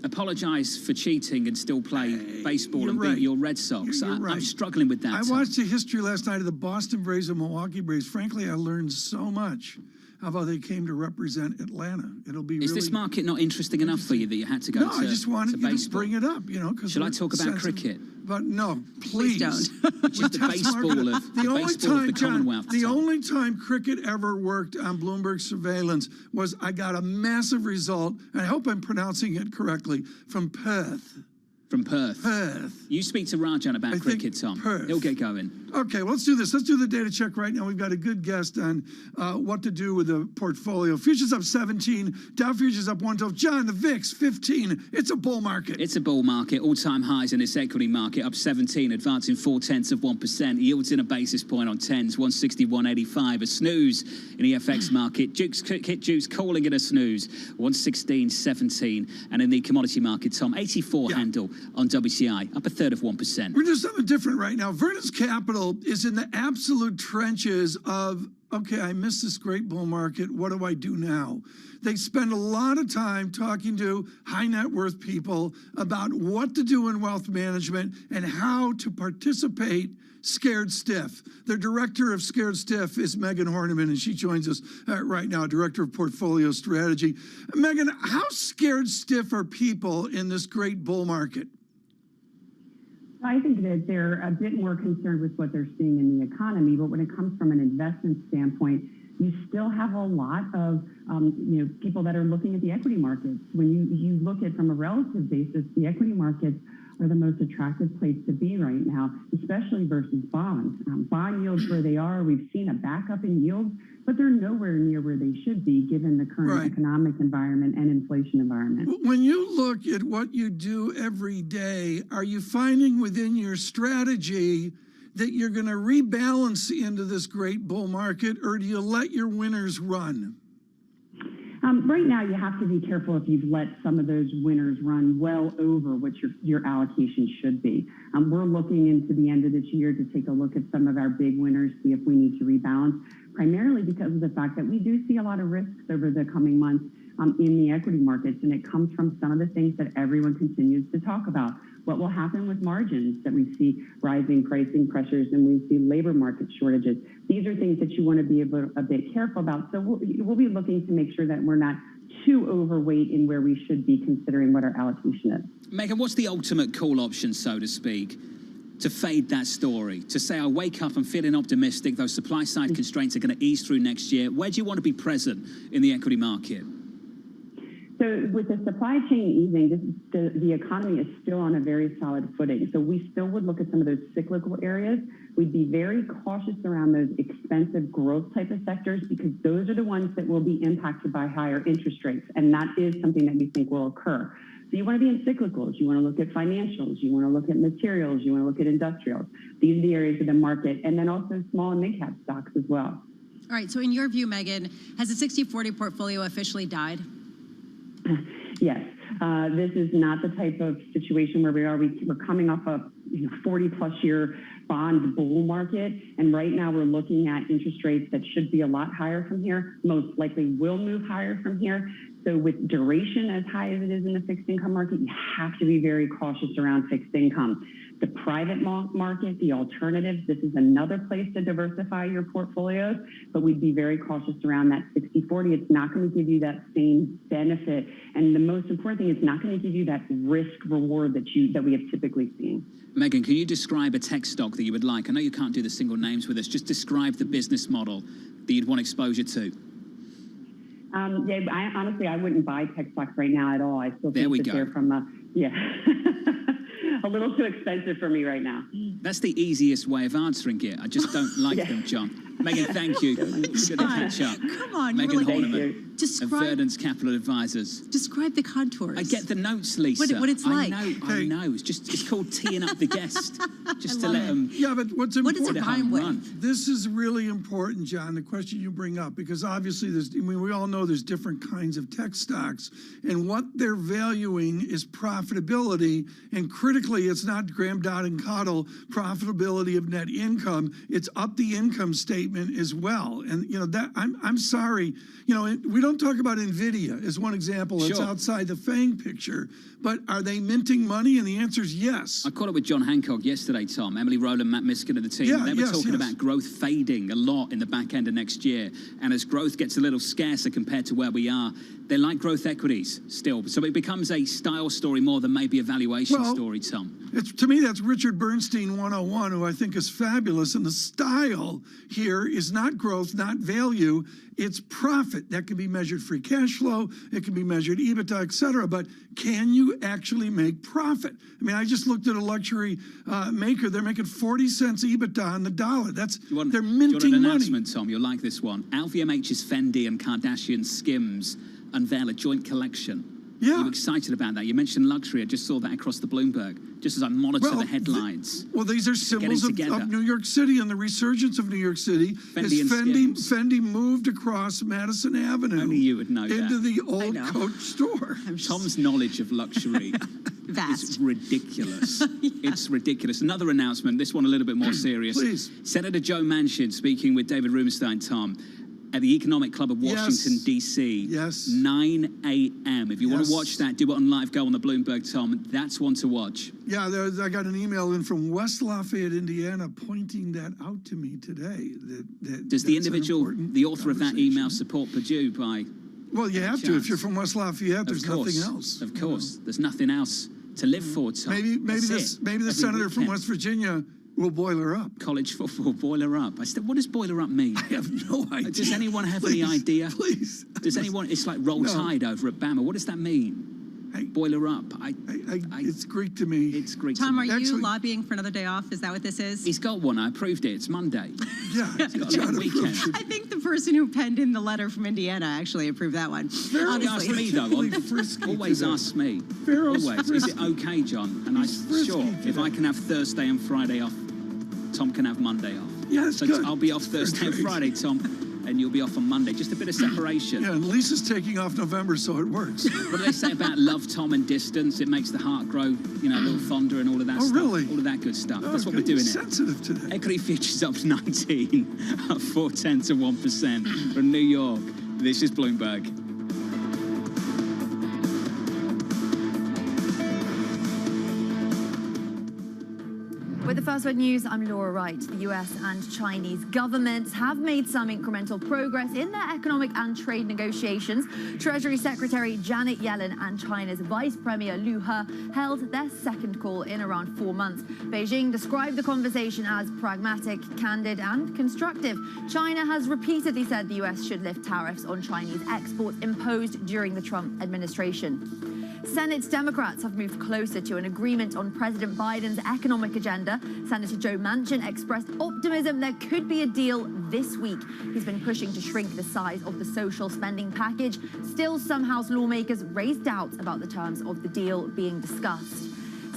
apologise for cheating and still play baseball and beat your Red Sox. I'm struggling with that. I watched the history last night of the Boston Braves and Milwaukee Braves. Frankly, I learned so much of how they came to represent Atlanta. It'll be Is this market not interesting enough for you that you had to go no, to I just wanted you to bring it up, Shall I talk about cricket? But no, please don't. Just the baseball of the Commonwealth. The only time cricket ever worked on Bloomberg surveillance was I got a massive result, and I hope I'm pronouncing it correctly, from Perth. From Perth. Perth. You speak to Rajan about cricket, Tom. Perth. He'll get going. Okay, well, let's do this. Let's do the data check right now. We've got a good guest on what to do with the portfolio. Futures up 17. Dow futures up 112. John, the VIX 15. It's a bull market. It's a bull market. All-time highs in this equity market. Up 17, advancing 0.4%. Yields in a basis point on 10s. 161.85. A snooze in the FX market. Kit Jukes calling it a snooze. 116.17. And in the commodity market, Tom, 84 handle on WCI. Up a third of 1%. We're doing something different right now. Vernon's Capital is in the absolute trenches of, okay, I missed this great bull market. What do I do now? They spend a lot of time talking to high net worth people about what to do in wealth management and how to participate scared stiff. The director of Scared Stiff is Megan Horniman, and she joins us right now, director of portfolio strategy. Megan, how scared stiff are people in this great bull market? I think that they're a bit more concerned with what they're seeing in the economy, but when it comes from an investment standpoint, you still have a lot of people that are looking at the equity markets. When you look at from a relative basis, the equity markets are the most attractive place to be right now, especially versus bonds. Bond yields where they are, we've seen a backup in yields, but they're nowhere near where they should be given the current economic environment and inflation environment. When you look at what you do every day, are you finding within your strategy that you're going to rebalance into this great bull market, or do you let your winners run? Right now, you have to be careful if you've let some of those winners run well over what your allocation should be. We're looking into the end of this year to take a look at some of our big winners, see if we need to rebalance, primarily because of the fact that we do see a lot of risks over the coming months in the equity markets, and it comes from some of the things that everyone continues to talk about. What will happen with margins, that we see rising pricing pressures and we see labor market shortages. These are things that you want to be a bit careful about. So we'll be looking to make sure that we're not too overweight in where we should be considering what our allocation is. Megan, what's the ultimate call option, so to speak, to fade that story? To say, I wake up and feeling optimistic, those supply side constraints are going to ease through next year. Where do you want to be present in the equity market? So with the supply chain easing, the economy is still on a very solid footing. So we still would look at some of those cyclical areas. We'd be very cautious around those expensive growth type of sectors because those are the ones that will be impacted by higher interest rates. And that is something that we think will occur. So you want to be in cyclicals. You want to look at financials. You want to look at materials. You want to look at industrials. These are the areas of the market. And then also small and mid-cap stocks as well. All right. So in your view, Megan, has the 60-40 portfolio officially died? Yes. This is not the type of situation where we are. We're coming off a 40-plus year bond bull market, and right now we're looking at interest rates that should be a lot higher from here, most likely will move higher from here. So with duration as high as it is in the fixed income market, you have to be very cautious around fixed income. The private market, the alternatives, this is another place to diversify your portfolios, but we'd be very cautious around that 60-40. It's not going to give you that same benefit. And the most important thing, it's not going to give you that risk reward that we have typically seen. Megan, can you describe a tech stock that you would like? I know you can't do the single names with us. Just describe the business model that you'd want exposure to. Honestly, I wouldn't buy tech stocks right now at all. I still think that they're from a little too expensive for me right now. That's the easiest way of answering it. I just don't like them, John. Megan, thank you. Good to catch up. Come on, Megan really Horniman of Verdant's Capital Advisors. Describe the contours. I get the notes, Lisa. What it's like. I know. It's called teeing up the guest, just to let them. Yeah, but what's important? What does it rhyme with? This is really important, John. The question you bring up, because obviously we all know there's different kinds of tech stocks, and what they're valuing is profitability, and critically, it's not Graham Dodd and Cottle profitability of net income. It's up the income statement statement as well. And, you know, that I'm sorry, you know, we don't talk about NVIDIA as one example. It's outside the FANG picture. But are they minting money? And the answer is yes. I caught up with John Hancock yesterday, Tom. Emily Rowland, Matt Miskin of the team. Yeah, they were talking about growth fading a lot in the back end of next year. And as growth gets a little scarcer compared to where we are, they like growth equities still. So it becomes a style story more than maybe a valuation story, Tom. To me, that's Richard Bernstein 101, who I think is fabulous. And the style here is not growth, not value. It's profit. That can be measured free cash flow. It can be measured EBITDA, et cetera. But can you actually make profit? I mean, I just looked at a luxury maker. They're making 40 cents EBITDA on the dollar. They're minting do you want an money. announcement, Tom? You'll like this one. LVMH's Fendi and Kardashian Skims unveil a joint collection. Yeah. Are you excited about that? You mentioned luxury. I just saw that across the Bloomberg, just as I monitor the headlines. These are symbols of New York City and the resurgence of New York City. Fendi moved across Madison Avenue. Only you would know into that. the old Coach store. Tom's knowledge of luxury is ridiculous. It's ridiculous. Another announcement, this one a little bit more serious. Please. Senator Joe Manchin speaking with David Rubenstein, Tom, at the Economic Club of Washington, D.C. 9 a.m. If you want to watch that, do it on Live Go on the Bloomberg, Tom. That's one to watch. Yeah, I got an email in from West Lafayette, Indiana, pointing that out to me today. Does the individual, the author of that email, support Purdue by... Well, you have to. If you're from West Lafayette, there's nothing else. Of course. There's nothing else to live for, Tom. Maybe the senator from West Virginia will boil her up. College football, boil her up. What does boiler up mean? I have no idea. Does anyone have any idea? Please. Does anyone? It's like roll tide over at Bama. What does that mean? Boiler up. It's Greek to me. It's Greek Tom, to me. are you lobbying for another day off? Is that what this is? He's got one. I approved it. It's Monday. Yeah. He's got a long weekend. I think the person who penned in the letter from Indiana actually approved that one. Ask me, though. Always ask me. Always. Is it okay, John? And if I can have Thursday and Friday off, Tom can have Monday off. Yeah, that's good. I'll be off Thursday and Friday, Tom, and you'll be off on Monday. Just a bit of separation. Yeah, and Lisa's taking off November, so it works. What do they say about love, Tom, and distance? It makes the heart grow, you know, a little fonder and all of that stuff. Really? All of that good stuff. That's what we're doing here. Sensitive today. Equity futures up 19, up 0.4 to 1% from New York. This is Bloomberg. With the First Word News, I'm Laura Wright. The US and Chinese governments have made some incremental progress in their economic and trade negotiations. Treasury Secretary Janet Yellen and China's Vice Premier Liu He held their second call in around 4 months. Beijing described the conversation as pragmatic, candid, and constructive. China has repeatedly said the US should lift tariffs on Chinese exports imposed during the Trump administration. Senate Democrats have moved closer to an agreement on President Biden's economic agenda. Senator Joe Manchin expressed optimism there could be a deal this week. He's been pushing to shrink the size of the social spending package. Still, some House lawmakers raised doubts about the terms of the deal being discussed.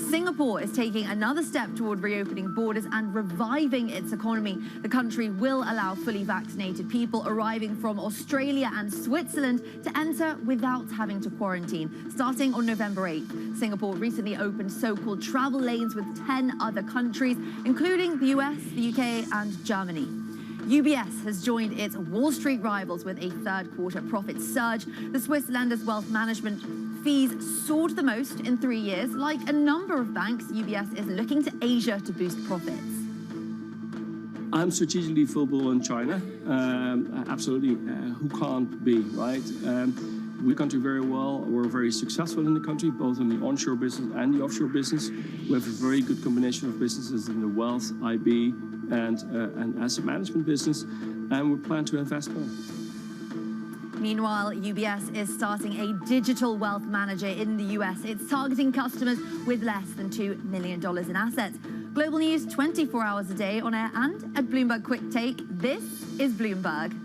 Singapore is taking another step toward reopening borders and reviving its economy. The country will allow fully vaccinated people arriving from Australia and Switzerland to enter without having to quarantine, starting on November 8th. Singapore recently opened so-called travel lanes with 10 other countries, including the US, the UK, and Germany. UBS has joined its Wall Street rivals with a third quarter profit surge. The Swiss lender's wealth management fees soared the most in 3 years. Like a number of banks, UBS is looking to Asia to boost profits. I'm strategically football on China. Absolutely. Who can't be, right? We country very well. We're very successful in the country, both in the onshore business and the offshore business. We have a very good combination of businesses in the wealth, IB, and asset management business, and we plan to invest more. Meanwhile, UBS is starting a digital wealth manager in the US. It's targeting customers with less than $2 million in assets. Global news 24 hours a day on air and at Bloomberg Quick Take. This is Bloomberg.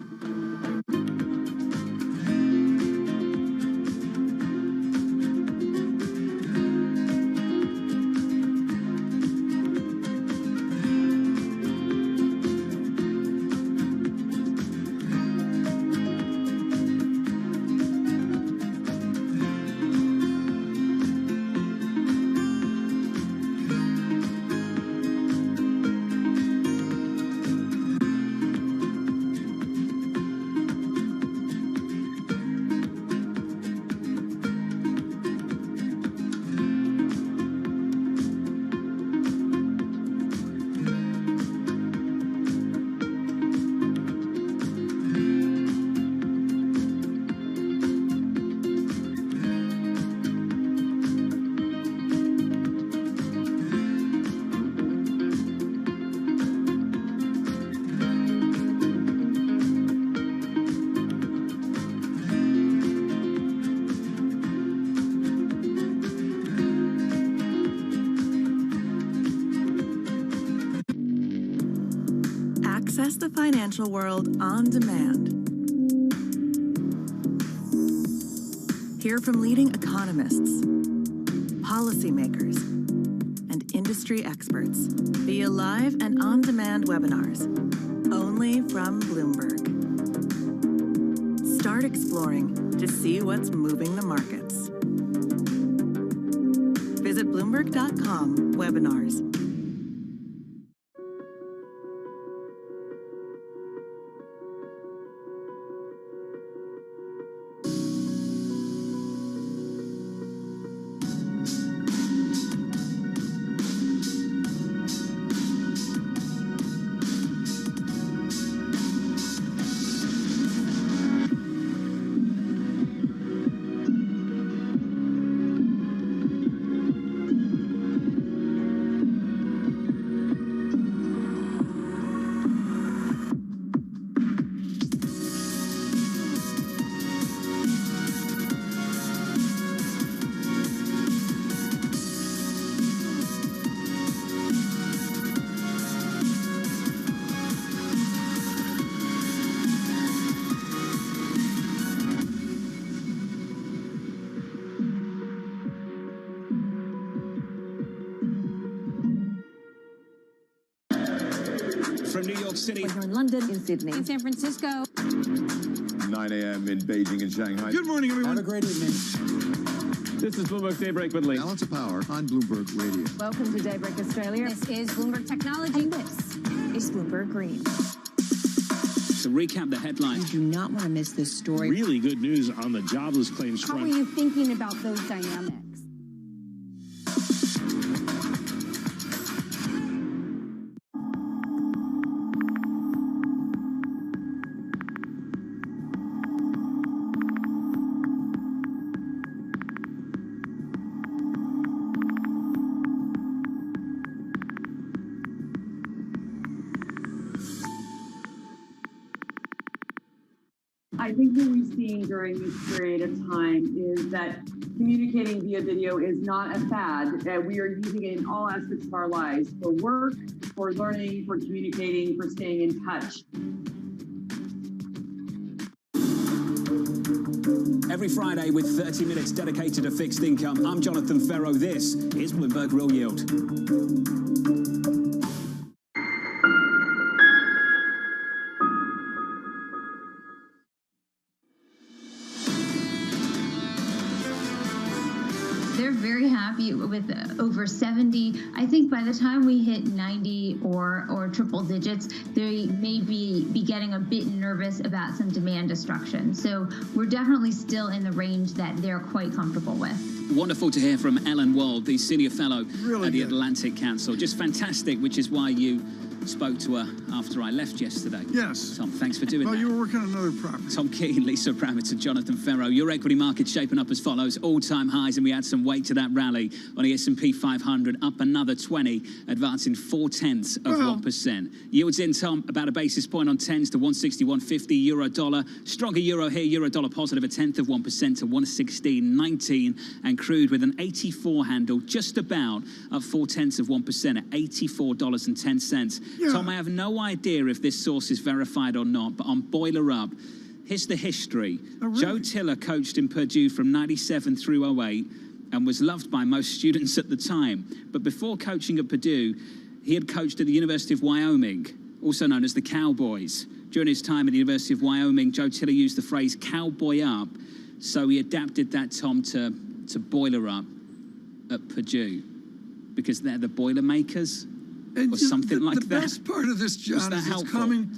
Access the financial world on demand. Hear from leading economists, policymakers, and industry experts via live and on-demand webinars, only from Bloomberg. Start exploring to see what's moving the markets. Visit Bloomberg.com/webinars. From New York City. We're here in London, in Sydney, in San Francisco. 9 a.m. in Beijing and Shanghai. Good morning, everyone. Have a great evening. This is Bloomberg Daybreak with Lee. Balance of Power on Bloomberg Radio. Welcome to Daybreak Australia. This is Bloomberg Technology. And this is Bloomberg Green. To recap the headlines. You do not want to miss this story. Really good news on the jobless claims front. How are you thinking about those dynamics? I think what we've seen during this period of time is that communicating via video is not a fad. We are using it in all aspects of our lives, for work, for learning, for communicating, for staying in touch. Every Friday with 30 minutes dedicated to fixed income, I'm Jonathan Ferro. This is Bloomberg Real Yield. They're very happy with over 70. I think by the time we hit 90 or triple digits, they may be getting a bit nervous about some demand destruction. So we're definitely still in the range that they're quite comfortable with. Wonderful to hear from Ellen Wald, the Senior Fellow at the Atlantic Council. Just fantastic, which is why you spoke to her after I left yesterday. Yes. Tom, thanks for doing that. Well, you were working on another property. Tom Keane, Lisa Bramett, and Jonathan Ferro. Your equity market shaping up as follows. All-time highs, and we add some weight to that rally on the S&P 500, up another 20, advancing 0.4%. Yields in, Tom, about a basis point on 10s to 161.50 euro dollar. Stronger euro here, euro dollar positive 0.1% to 116.19, and crude with an 84 handle, just about up 0.4% at $84.10. Yeah. Tom, I have no idea if this source is verified or not, but on Boiler Up, here's the history. Oh, really? Joe Tiller coached in Purdue from 97 through 08 and was loved by most students at the time. But before coaching at Purdue, he had coached at the University of Wyoming, also known as the Cowboys. During his time at the University of Wyoming, Joe Tiller used the phrase cowboy up, so he adapted that, Tom, to Boiler Up at Purdue, because they're the Boilermakers. Or something like that. The best part of this, John, is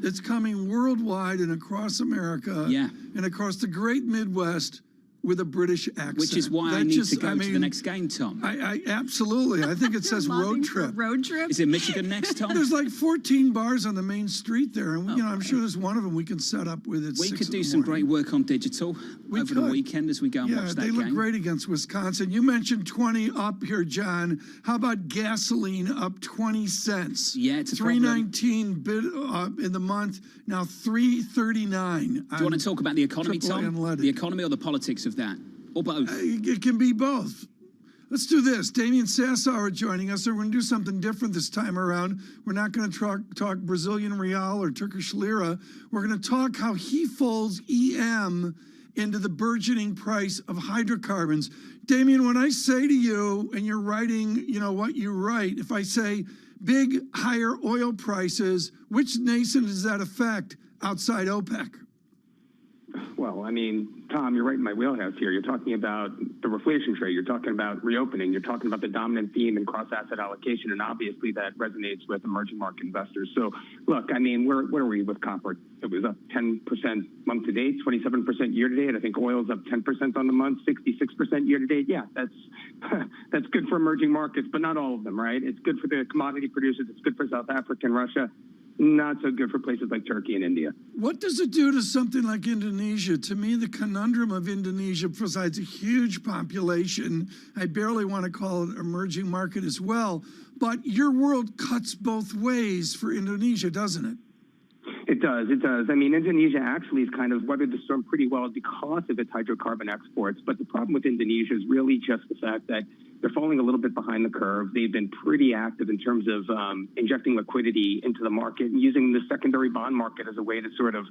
it's coming worldwide and across America and across the great Midwest with a British accent. Which is why I need to go to the next game, Tom. I absolutely. I think it says road trip. Road trip? Is it Michigan next, Tom? There's like 14 bars on the main street there, and I'm sure there's one of them we can set up with. We could do some great work on digital over the weekend as we go and watch that game. Yeah, they look great against Wisconsin. You mentioned 20 up here, John. How about gasoline up 20 cents? Yeah, it's a $3.19 bid up in the month. Now $3.39. Do you want to talk about the economy, Tom? The economy or the politics of that, or both? It can be both. let's do this. Damian Sassauer joining us. So we're going to do something different this time around. We're not going to talk Brazilian real or Turkish lira. We're going to talk how he folds EM into the burgeoning price of hydrocarbons. Damian, when I say to you, and you're writing, what you write, if I say big higher oil prices, which nation does that affect outside OPEC? Well, I mean, Tom, you're right in my wheelhouse here. You're talking about the reflation trade. You're talking about reopening. You're talking about the dominant theme in cross-asset allocation, and obviously that resonates with emerging market investors. So, look, I mean, what are we with copper? It was up 10% month to date, 27% year to date. I think oil's up 10% on the month, 66% year to date. Yeah, that's good for emerging markets, but not all of them, right? It's good for the commodity producers. It's good for South Africa and Russia. Not so good for places like Turkey and India. What does it do to something like Indonesia? To me, the conundrum of Indonesia, besides a huge population, I barely want to call it emerging market as well, but your world cuts both ways for Indonesia, doesn't it? It does. It does. I mean, Indonesia actually has kind of weathered the storm pretty well because of its hydrocarbon exports. But the problem with Indonesia is really just the fact that they're falling a little bit behind the curve. They've been pretty active in terms of injecting liquidity into the market and using the secondary bond market as a way to sort of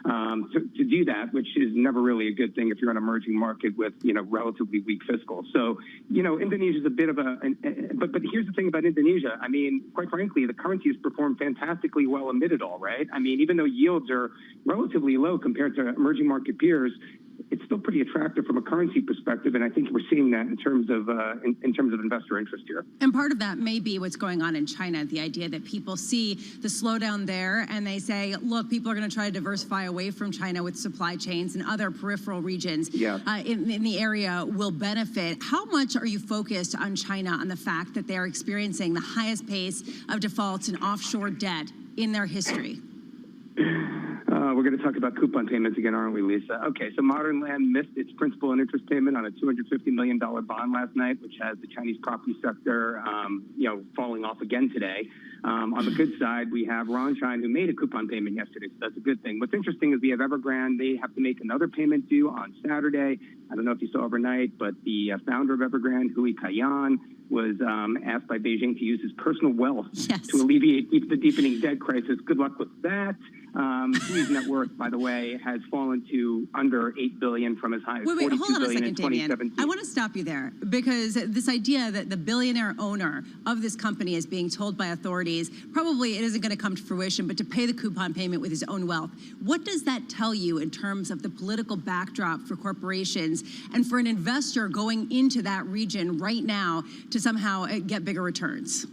to do that, which is never really a good thing if you're an emerging market with, relatively weak fiscal. So, Indonesia's a bit of but here's the thing about Indonesia. I mean, quite frankly, the currency has performed fantastically well amid it all, right? I mean, even though yields are relatively low compared to emerging market peers, it's still pretty attractive from a currency perspective, and I think we're seeing that in terms of investor interest here. And part of that may be what's going on in China, the idea that people see the slowdown there and they say, look, people are going to try to diversify away from China with supply chains and other peripheral regions in the area will benefit. How much are you focused on China, on the fact that they're experiencing the highest pace of defaults and offshore debt in their history? We're going to talk about coupon payments again, aren't we, Lisa? Okay, so Modern Land missed its principal and interest payment on a $250 million bond last night, which has the Chinese property sector, falling off again today. On the good side, we have Lunchtime, who made a coupon payment yesterday, so that's a good thing. What's interesting is we have Evergrande. They have to make another payment due on Saturday. I don't know if you saw overnight, but the founder of Evergrande, Hui Kaiyan, was asked by Beijing to use his personal wealth to alleviate the deepening debt crisis. Good luck with that. Hui's net worth, by the way, has fallen to under $8 billion from as high as $42 billion in 2017. I want to stop you there, because this idea that the billionaire owner of this company is being told by authorities, probably it isn't going to come to fruition, but to pay the coupon payment with his own wealth. What does that tell you in terms of the political backdrop for corporations and for an investor going into that region right now to somehow get bigger returns?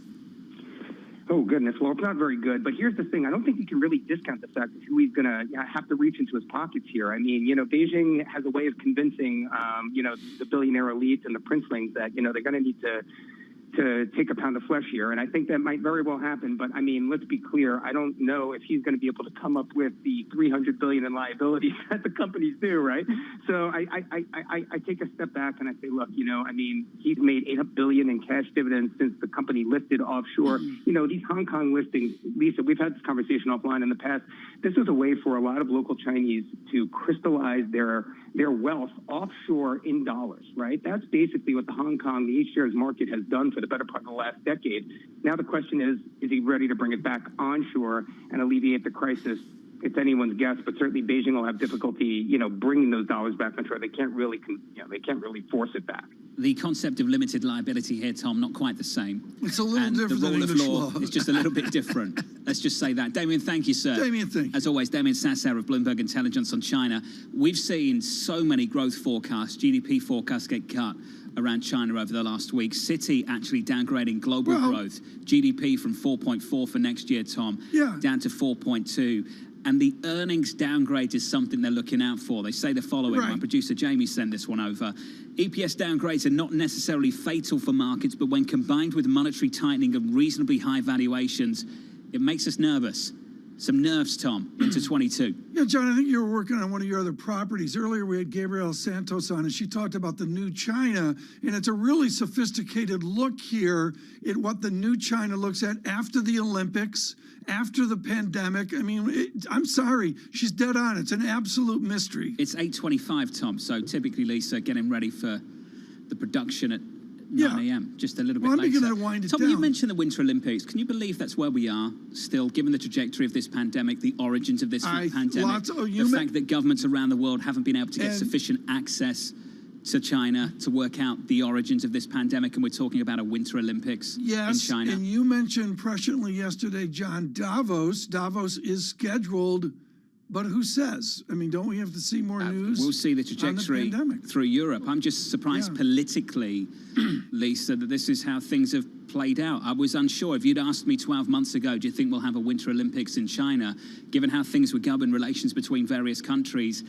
Oh, goodness. Well, it's not very good. But here's the thing. I don't think you can really discount the fact that Hui's going to have to reach into his pockets here. I mean, Beijing has a way of convincing, the billionaire elite and the princelings that, they're going to need to take a pound of flesh here. And I think that might very well happen. But, I mean, let's be clear. I don't know if he's going to be able to come up with the $300 billion in liabilities that the companies do, right? So I take a step back and I say, look, he's made $8 billion in cash dividends since the company listed offshore. These Hong Kong listings, Lisa, we've had this conversation offline in the past. This is a way for a lot of local Chinese to crystallize their wealth offshore in dollars, right? That's basically what the Hong Kong, the H-shares market has done for the better part of the last decade. Now the question is he ready to bring it back onshore and alleviate the crisis? It's anyone's guess, but certainly Beijing will have difficulty, bringing those dollars back onshore. They can't really force it back. The concept of limited liability here, Tom, not quite the same. It's a little different than English law. law. It's just a little bit different. Let's just say that. Damian, thank you, sir. Damian, thank you. As always, Damian Sasser of Bloomberg Intelligence on China. We've seen so many growth forecasts, GDP forecasts get cut around China over the last week. Citi actually downgrading global growth. GDP from 4.4 for next year, Tom, down to 4.2. And the earnings downgrade is something they're looking out for. They say the following. My producer Jamie sent this one over. EPS downgrades are not necessarily fatal for markets, but when combined with monetary tightening and reasonably high valuations, it makes us nervous. Some nerves, Tom, into 22. Yeah, John, I think you were working on one of your other properties. Earlier, we had Gabrielle Santos on, and she talked about the new China, and it's a really sophisticated look here at what the new China looks at after the Olympics, after the pandemic. I mean, I'm sorry, she's dead on. It's an absolute mystery. It's 8:25, Tom, so typically, Lisa, getting ready for the production at 9 a.m., just a little bit I'm later. beginning to wind it Tom, down. you mentioned the Winter Olympics. Can you believe that's where we are still, given the trajectory of this pandemic, the origins of this pandemic, the fact that governments around the world haven't been able to get sufficient access to China to work out the origins of this pandemic, and we're talking about a Winter Olympics in China. And you mentioned presciently yesterday, John, Davos. Davos is scheduled, but who says? I mean, don't we have to see more news? We'll see the trajectory through Europe. I'm just surprised politically, Lisa, that this is how things have played out. I was unsure. If you'd asked me 12 months ago, do you think we'll have a Winter Olympics in China, given how things would govern relations between various countries,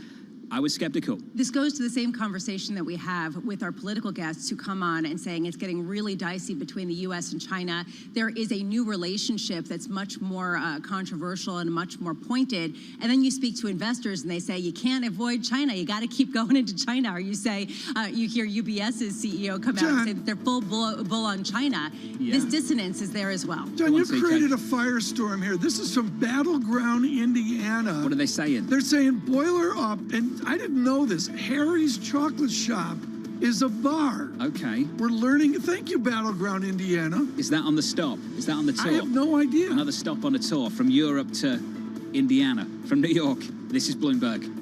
I was skeptical. This goes to the same conversation that we have with our political guests who come on and saying it's getting really dicey between the U.S. and China. There is a new relationship that's much more controversial and much more pointed. And then you speak to investors and they say, you can't avoid China. You got to keep going into China. Or you say, you hear UBS's CEO come out and say that they're full bull on China. This dissonance is there as well. John, you've created a firestorm here. This is from Battleground, Indiana. What are they saying? They're saying boiler up, and I didn't know this. Harry's Chocolate Shop is a bar. Okay. We're learning. Thank you, Battleground, Indiana. Is that on the stop? Is that on the tour? I have no idea. Another stop on a tour from Europe to Indiana, from New York. This is Bloomberg.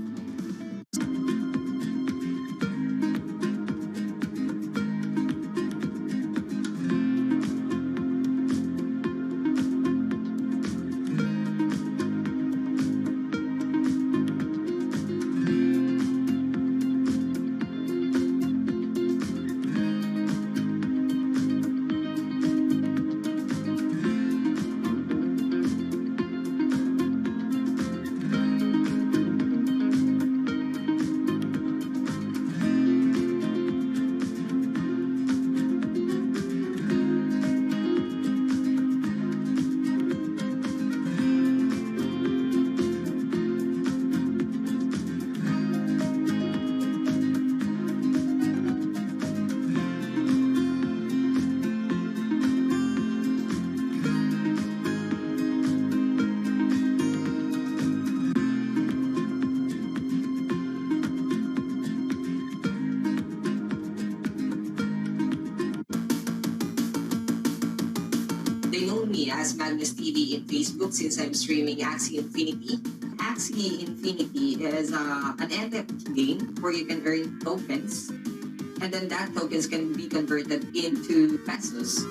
As Magnus TV in Facebook since I'm streaming Axie Infinity. Axie Infinity is an NFT game where you can earn tokens, and then that tokens can be converted into pesos.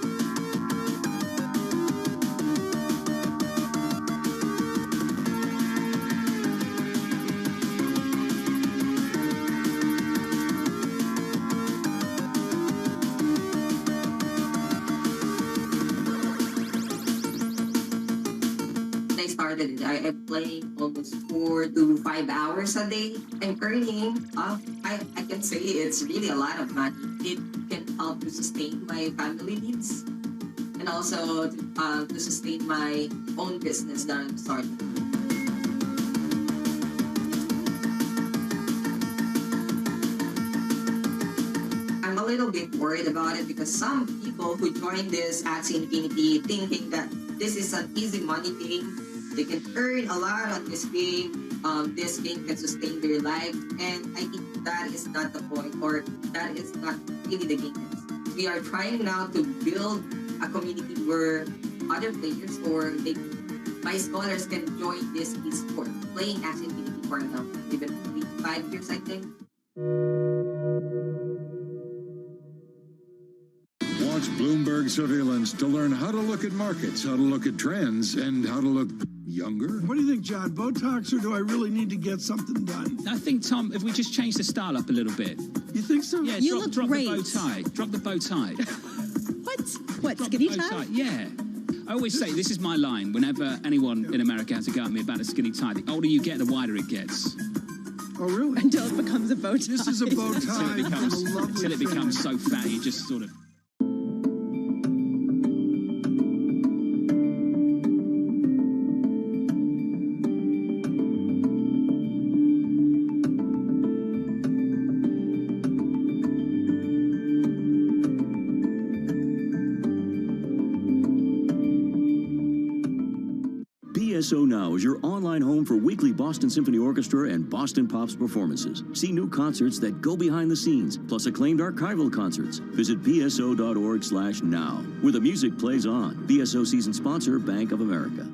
I'm playing almost 4 to 5 hours a day. I'm earning, I can say it's really a lot of money. It can help to sustain my family needs and also to sustain my own business that I'm starting. I'm a little bit worried about it because some people who join this Axie Infinity thinking that this is an easy money game. They can earn a lot on this game. This game can sustain their life. And I think that is not the point, or that is not really the game. We are trying now to build a community where other players or my scholars can join this esport, playing Axie Infinity for now, even 5 years, I think. Watch Bloomberg Surveillance to learn how to look at markets, how to look at trends, and how to look younger. What do you think, John? Botox, or do I really need to get something done? I think, Tom, if we just change the style up a little bit. You think so? Yeah, you drop great. the bow tie. Drop the bow tie. What, skinny tie? Yeah. I always say, this is my line, whenever anyone in America has a go at me about a skinny tie. The older you get, the wider it gets. Oh, really? Until it becomes a bow tie. This is a bow tie. Until it becomes so fat, you just sort of... BSO Now is your online home for weekly Boston Symphony Orchestra and Boston Pops performances. See new concerts that go behind the scenes, plus acclaimed archival concerts. Visit bso.org/now, where the music plays on. BSO season sponsor, Bank of America.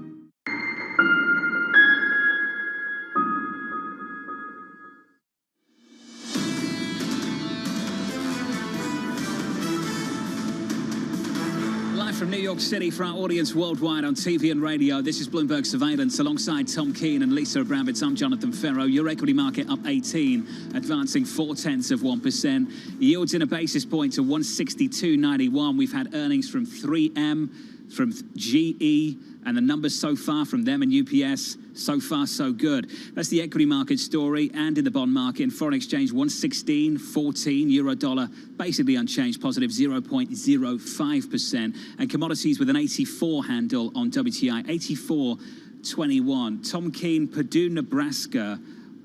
From New York City for our audience worldwide on TV and radio, this is Bloomberg Surveillance alongside Tom Keene and Lisa Abramowitz. I'm Jonathan Ferro. Your equity market up 18, advancing 0.4%. Yields in a basis point to 162.91. We've had earnings from 3M, from GE, and the numbers so far from them and UPS, so far so good. That's the equity market story. And in the bond market, in foreign exchange, 116.14, euro dollar basically unchanged, positive 0.05%. And commodities with an 84 handle on WTI, 84.21. Tom Keene, Purdue, Nebraska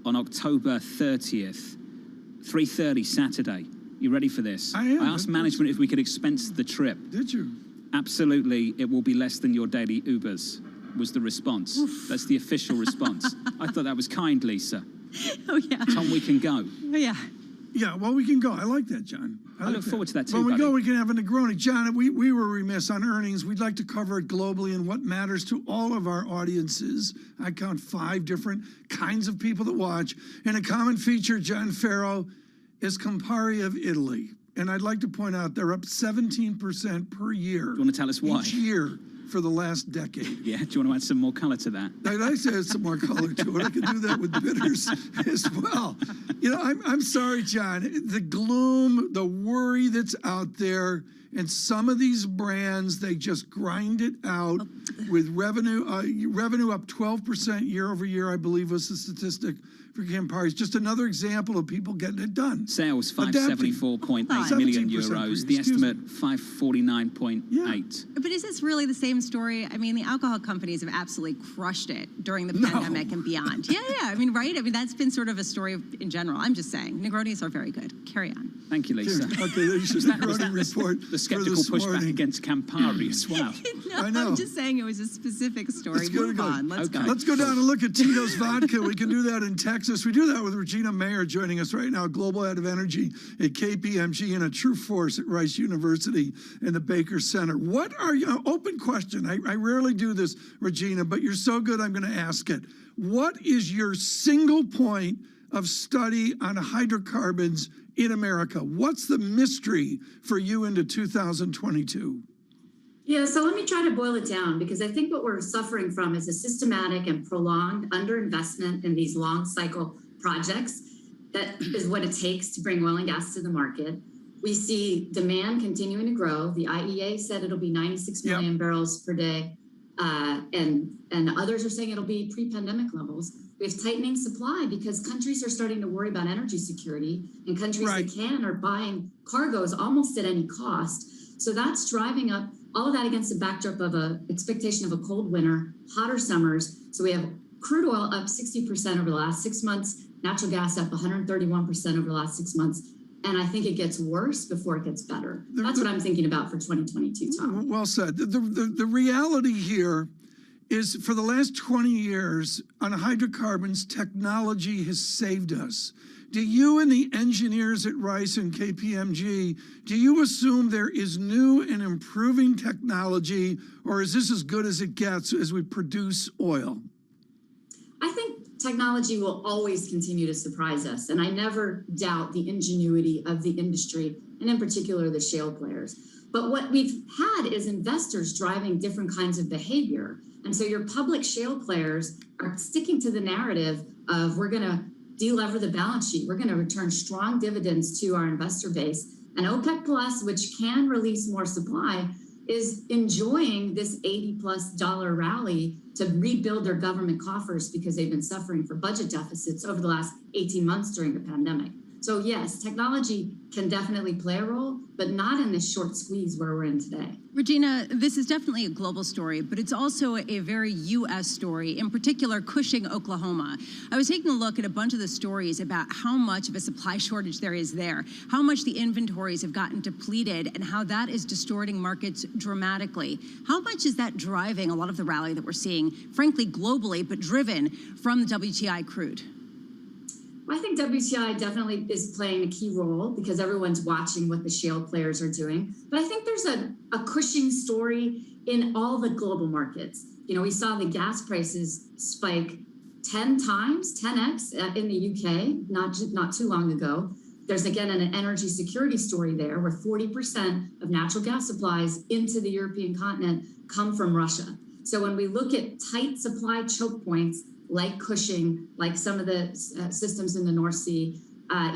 on October 30th, 3:30 Saturday. You ready for this? I am. I asked management if we could expense the trip. Did you? Absolutely, it will be less than your daily Ubers, was the response. Oof. That's the official response. I thought that was kind, Lisa. Oh, yeah. Tom, we can go. Oh, yeah. Yeah, well, we can go. I like that, John. I look forward to that too, When we buddy. go, we can have a Negroni. John, we were remiss on earnings. We'd like to cover it globally and what matters to all of our audiences. I count 5 different kinds of people that watch. And a common feature, John Ferro, is Campari of Italy. And I'd like to point out they're up 17% per year. Do you want to tell us why? Each year for the last decade. Yeah, do you want to add some more color to that? I'd like to add some more color to it. I could do that with bitters as well. You know, I'm sorry, John. The gloom, the worry that's out there, and some of these brands, they just grind it out with revenue. Revenue up 12% year over year, I believe was the statistic for Campari. It's just another example of people getting it done. Sales 574.8 million euros. The estimate 549.8. But is this really the same story? I mean, the alcohol companies have absolutely crushed it during the pandemic and beyond. Yeah. I mean, right? I mean, that's been sort of a story in general. I'm just saying, Negronis are very good. Carry on. Thank you, Lisa. Okay, there's your Negroni report. The skeptical pushback against Campari as well. No, I know. I'm just saying it was a specific story. Move on. Let's go. Let's go down and look at Tito's Vodka. We can do that in Texas. We do that with Regina Mayer joining us right now, Global Head of Energy at KPMG and a true force at Rice University in the Baker Center. What are you, open question, I rarely do this, Regina, but you're so good I'm going to ask it. What is your single point of study on hydrocarbons in America? What's the mystery for you into 2022? Yeah, so let me try to boil it down, because I think what we're suffering from is a systematic and prolonged underinvestment in these long cycle projects. That is what it takes to bring oil and gas to the market. We see demand continuing to grow. The IEA said it'll be 96 million barrels per day, and others are saying it'll be pre-pandemic levels. We have tightening supply because countries are starting to worry about energy security, and countries that can are buying cargoes almost at any cost. So that's driving up all of that against the backdrop of an expectation of a cold winter, hotter summers. So we have crude oil up 60% over the last 6 months, natural gas up 131% over the last 6 months. And I think it gets worse before it gets better. That's what I'm thinking about for 2022, Tom. Well said. The reality here is for the last 20 years on hydrocarbons, technology has saved us. Do you and the engineers at Rice and KPMG, do you assume there is new and improving technology, or is this as good as it gets as we produce oil? I think technology will always continue to surprise us, and I never doubt the ingenuity of the industry, and in particular the shale players. But what we've had is investors driving different kinds of behavior. And so your public shale players are sticking to the narrative of we're going to delever the balance sheet. We're going to return strong dividends to our investor base. And OPEC Plus, which can release more supply, is enjoying this $80+ rally to rebuild their government coffers because they've been suffering for budget deficits over the last 18 months during the pandemic. So yes, technology can definitely play a role, but not in this short squeeze where we're in today. Regina, this is definitely a global story, but it's also a very U.S. story, in particular Cushing, Oklahoma. I was taking a look at a bunch of the stories about how much of a supply shortage there is there, how much the inventories have gotten depleted, and how that is distorting markets dramatically. How much is that driving a lot of the rally that we're seeing, frankly, globally, but driven from the WTI crude? I think WTI definitely is playing a key role because everyone's watching what the shale players are doing. But I think there's a Cushing story in all the global markets. You know, we saw the gas prices spike 10 times, 10x in the UK, not too long ago. There's, again, an energy security story there where 40% of natural gas supplies into the European continent come from Russia. So when we look at tight supply choke points, like Cushing, like some of the systems in the North Sea,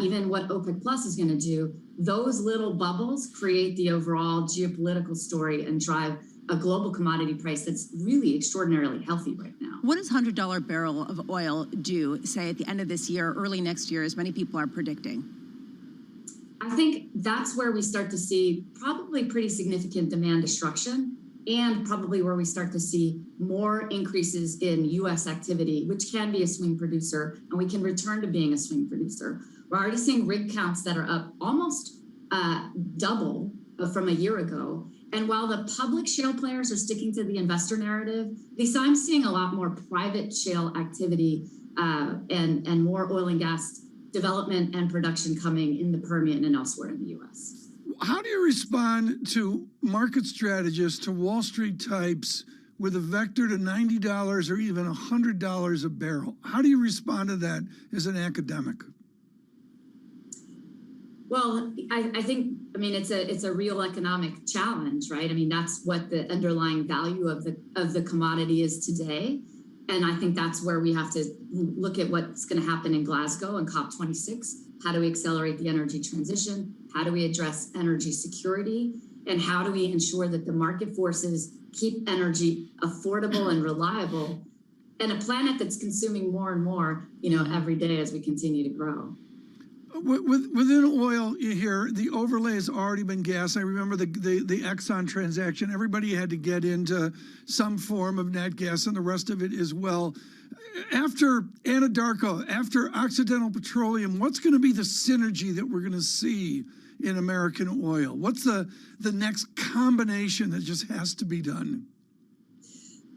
even what OPEC Plus is going to do, those little bubbles create the overall geopolitical story and drive a global commodity price that's really extraordinarily healthy right now. What does $100 barrel of oil do, say, at the end of this year, early next year, as many people are predicting? I think that's where we start to see probably pretty significant demand destruction, and probably where we start to see more increases in U.S. activity, which can be a swing producer, and we can return to being a swing producer. We're already seeing rig counts that are up almost double from a year ago. And while the public shale players are sticking to the investor narrative, I'm seeing a lot more private shale activity and more oil and gas development and production coming in the Permian and elsewhere in the U.S. How do you respond to market strategists, to Wall Street types with a vector to $90 or even $100 a barrel? How do you respond to that as an academic? Well, I think, it's a real economic challenge, right? I mean, that's what the underlying value of the commodity is today. And I think that's where we have to look at what's going to happen in Glasgow and COP26. How do we accelerate the energy transition? How do we address energy security? And how do we ensure that the market forces keep energy affordable and reliable and a planet that's consuming more and more, every day as we continue to grow? Within oil here, the overlay has already been gas. I remember the Exxon transaction. Everybody had to get into some form of nat gas and the rest of it as well. After Anadarko, after Occidental Petroleum, what's going to be the synergy that we're going to see in American oil? What's the next combination that just has to be done?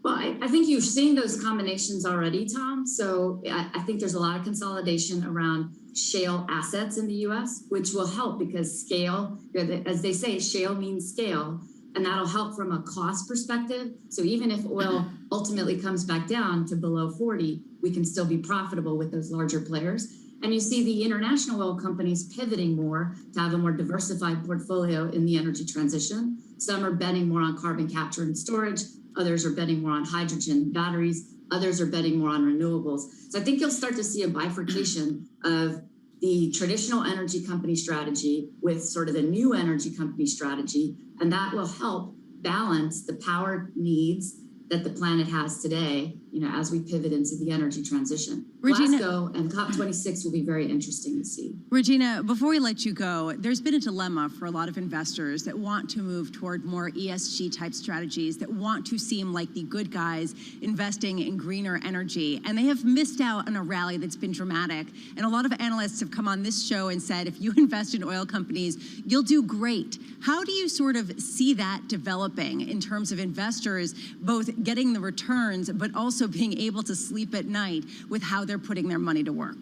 Well, I think you've seen those combinations already, Tom. So I think there's a lot of consolidation around shale assets in the U.S., which will help because scale, as they say, shale means scale, and that'll help from a cost perspective. So even if oil ultimately comes back down to below 40, we can still be profitable with those larger players. And you see the international oil companies pivoting more to have a more diversified portfolio in the energy transition. Some are betting more on carbon capture and storage. Others are betting more on hydrogen batteries. Others are betting more on renewables. So I think you'll start to see a bifurcation of the traditional energy company strategy with sort of the new energy company strategy. And that will help balance the power needs that the planet has today, as we pivot into the energy transition. Regina, Glasgow and COP26 will be very interesting to see. Regina, before we let you go, there's been a dilemma for a lot of investors that want to move toward more ESG type strategies, that want to seem like the good guys investing in greener energy. And they have missed out on a rally that's been dramatic. And a lot of analysts have come on this show and said, if you invest in oil companies, you'll do great. How do you sort of see that developing in terms of investors both getting the returns, but also being able to sleep at night with how they're putting their money to work?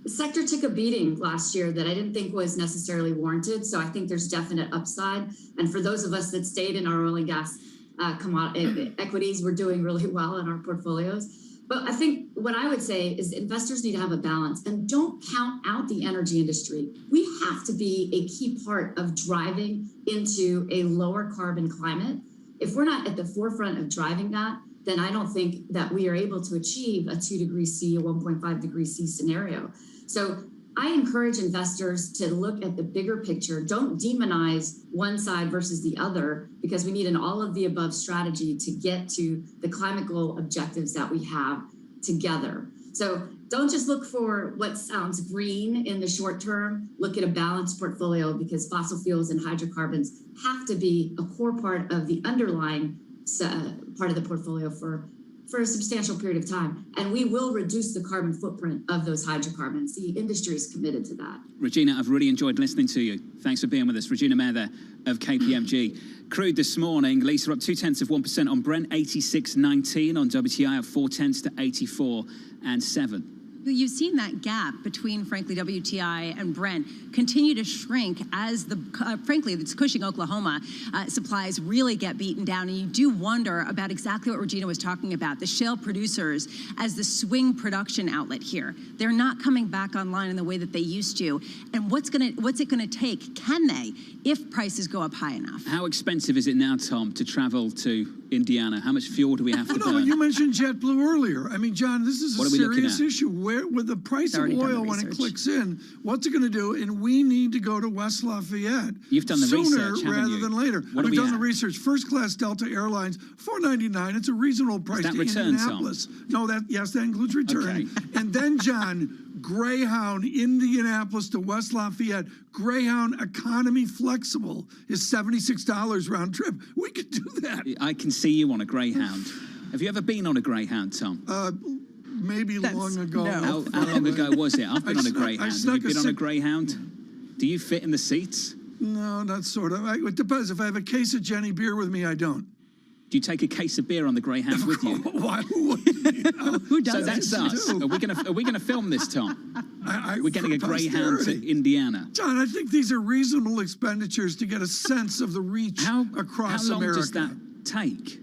The sector took a beating last year that I didn't think was necessarily warranted. So I think there's definite upside. And for those of us that stayed in our oil and gas equities, we're doing really well in our portfolios. But I think what I would say is investors need to have a balance and don't count out the energy industry. We have to be a key part of driving into a lower carbon climate. If we're not at the forefront of driving that, then I don't think that we are able to achieve a 2 degrees C, a 1.5 degrees C scenario. So I encourage investors to look at the bigger picture. Don't demonize one side versus the other, because we need an all of the above strategy to get to the climate goal objectives that we have together. So don't just look for what sounds green in the short term. Look at a balanced portfolio, because fossil fuels and hydrocarbons have to be a core part of the underlying part of the portfolio for a substantial period of time. And we will reduce the carbon footprint of those hydrocarbons. The industry is committed to that. Regina, I've really enjoyed listening to you. Thanks for being with us. Regina Mayer there of KPMG. Crude this morning, Lisa, up 0.2% on Brent, 86.19 on WTI, up 0.4 to 84.7. You've seen that gap between, frankly, WTI and Brent continue to shrink as frankly, it's Cushing, Oklahoma supplies really get beaten down. And you do wonder about exactly what Regina was talking about, the shale producers as the swing production outlet here. They're not coming back online in the way that they used to. And what's it gonna take? Can they, if prices go up high enough? How expensive is it now, Tom, to travel to Indiana? How much fuel do we have to burn? No, you mentioned JetBlue earlier. I mean, John, this is a serious issue. Where, with the price of oil, when it clicks in, what's it going to do? And we need to go to West Lafayette. You've done the research, sooner rather than later. We've done the research. First class Delta Airlines, $4.99. It's a reasonable price to Indianapolis. Tom? No, that includes return. Okay. And then, John, Greyhound, Indianapolis to West Lafayette. Greyhound economy flexible is $76 round trip. We could do that. I can see you on a Greyhound. Have you ever been on a Greyhound, Tom? Maybe long ago. No. How long ago was it? I've been on a Greyhound. Have you been on a Greyhound? Do you fit in the seats? No, not sort of. It depends. If I have a case of Jenny beer with me, I don't. Do you take a case of beer on the Greyhound with you? Why? Who does so that's us. Are we gonna film this, Tom? We're getting a Greyhound to Indiana. John, I think these are reasonable expenditures to get a sense of the reach across America. How long does that take?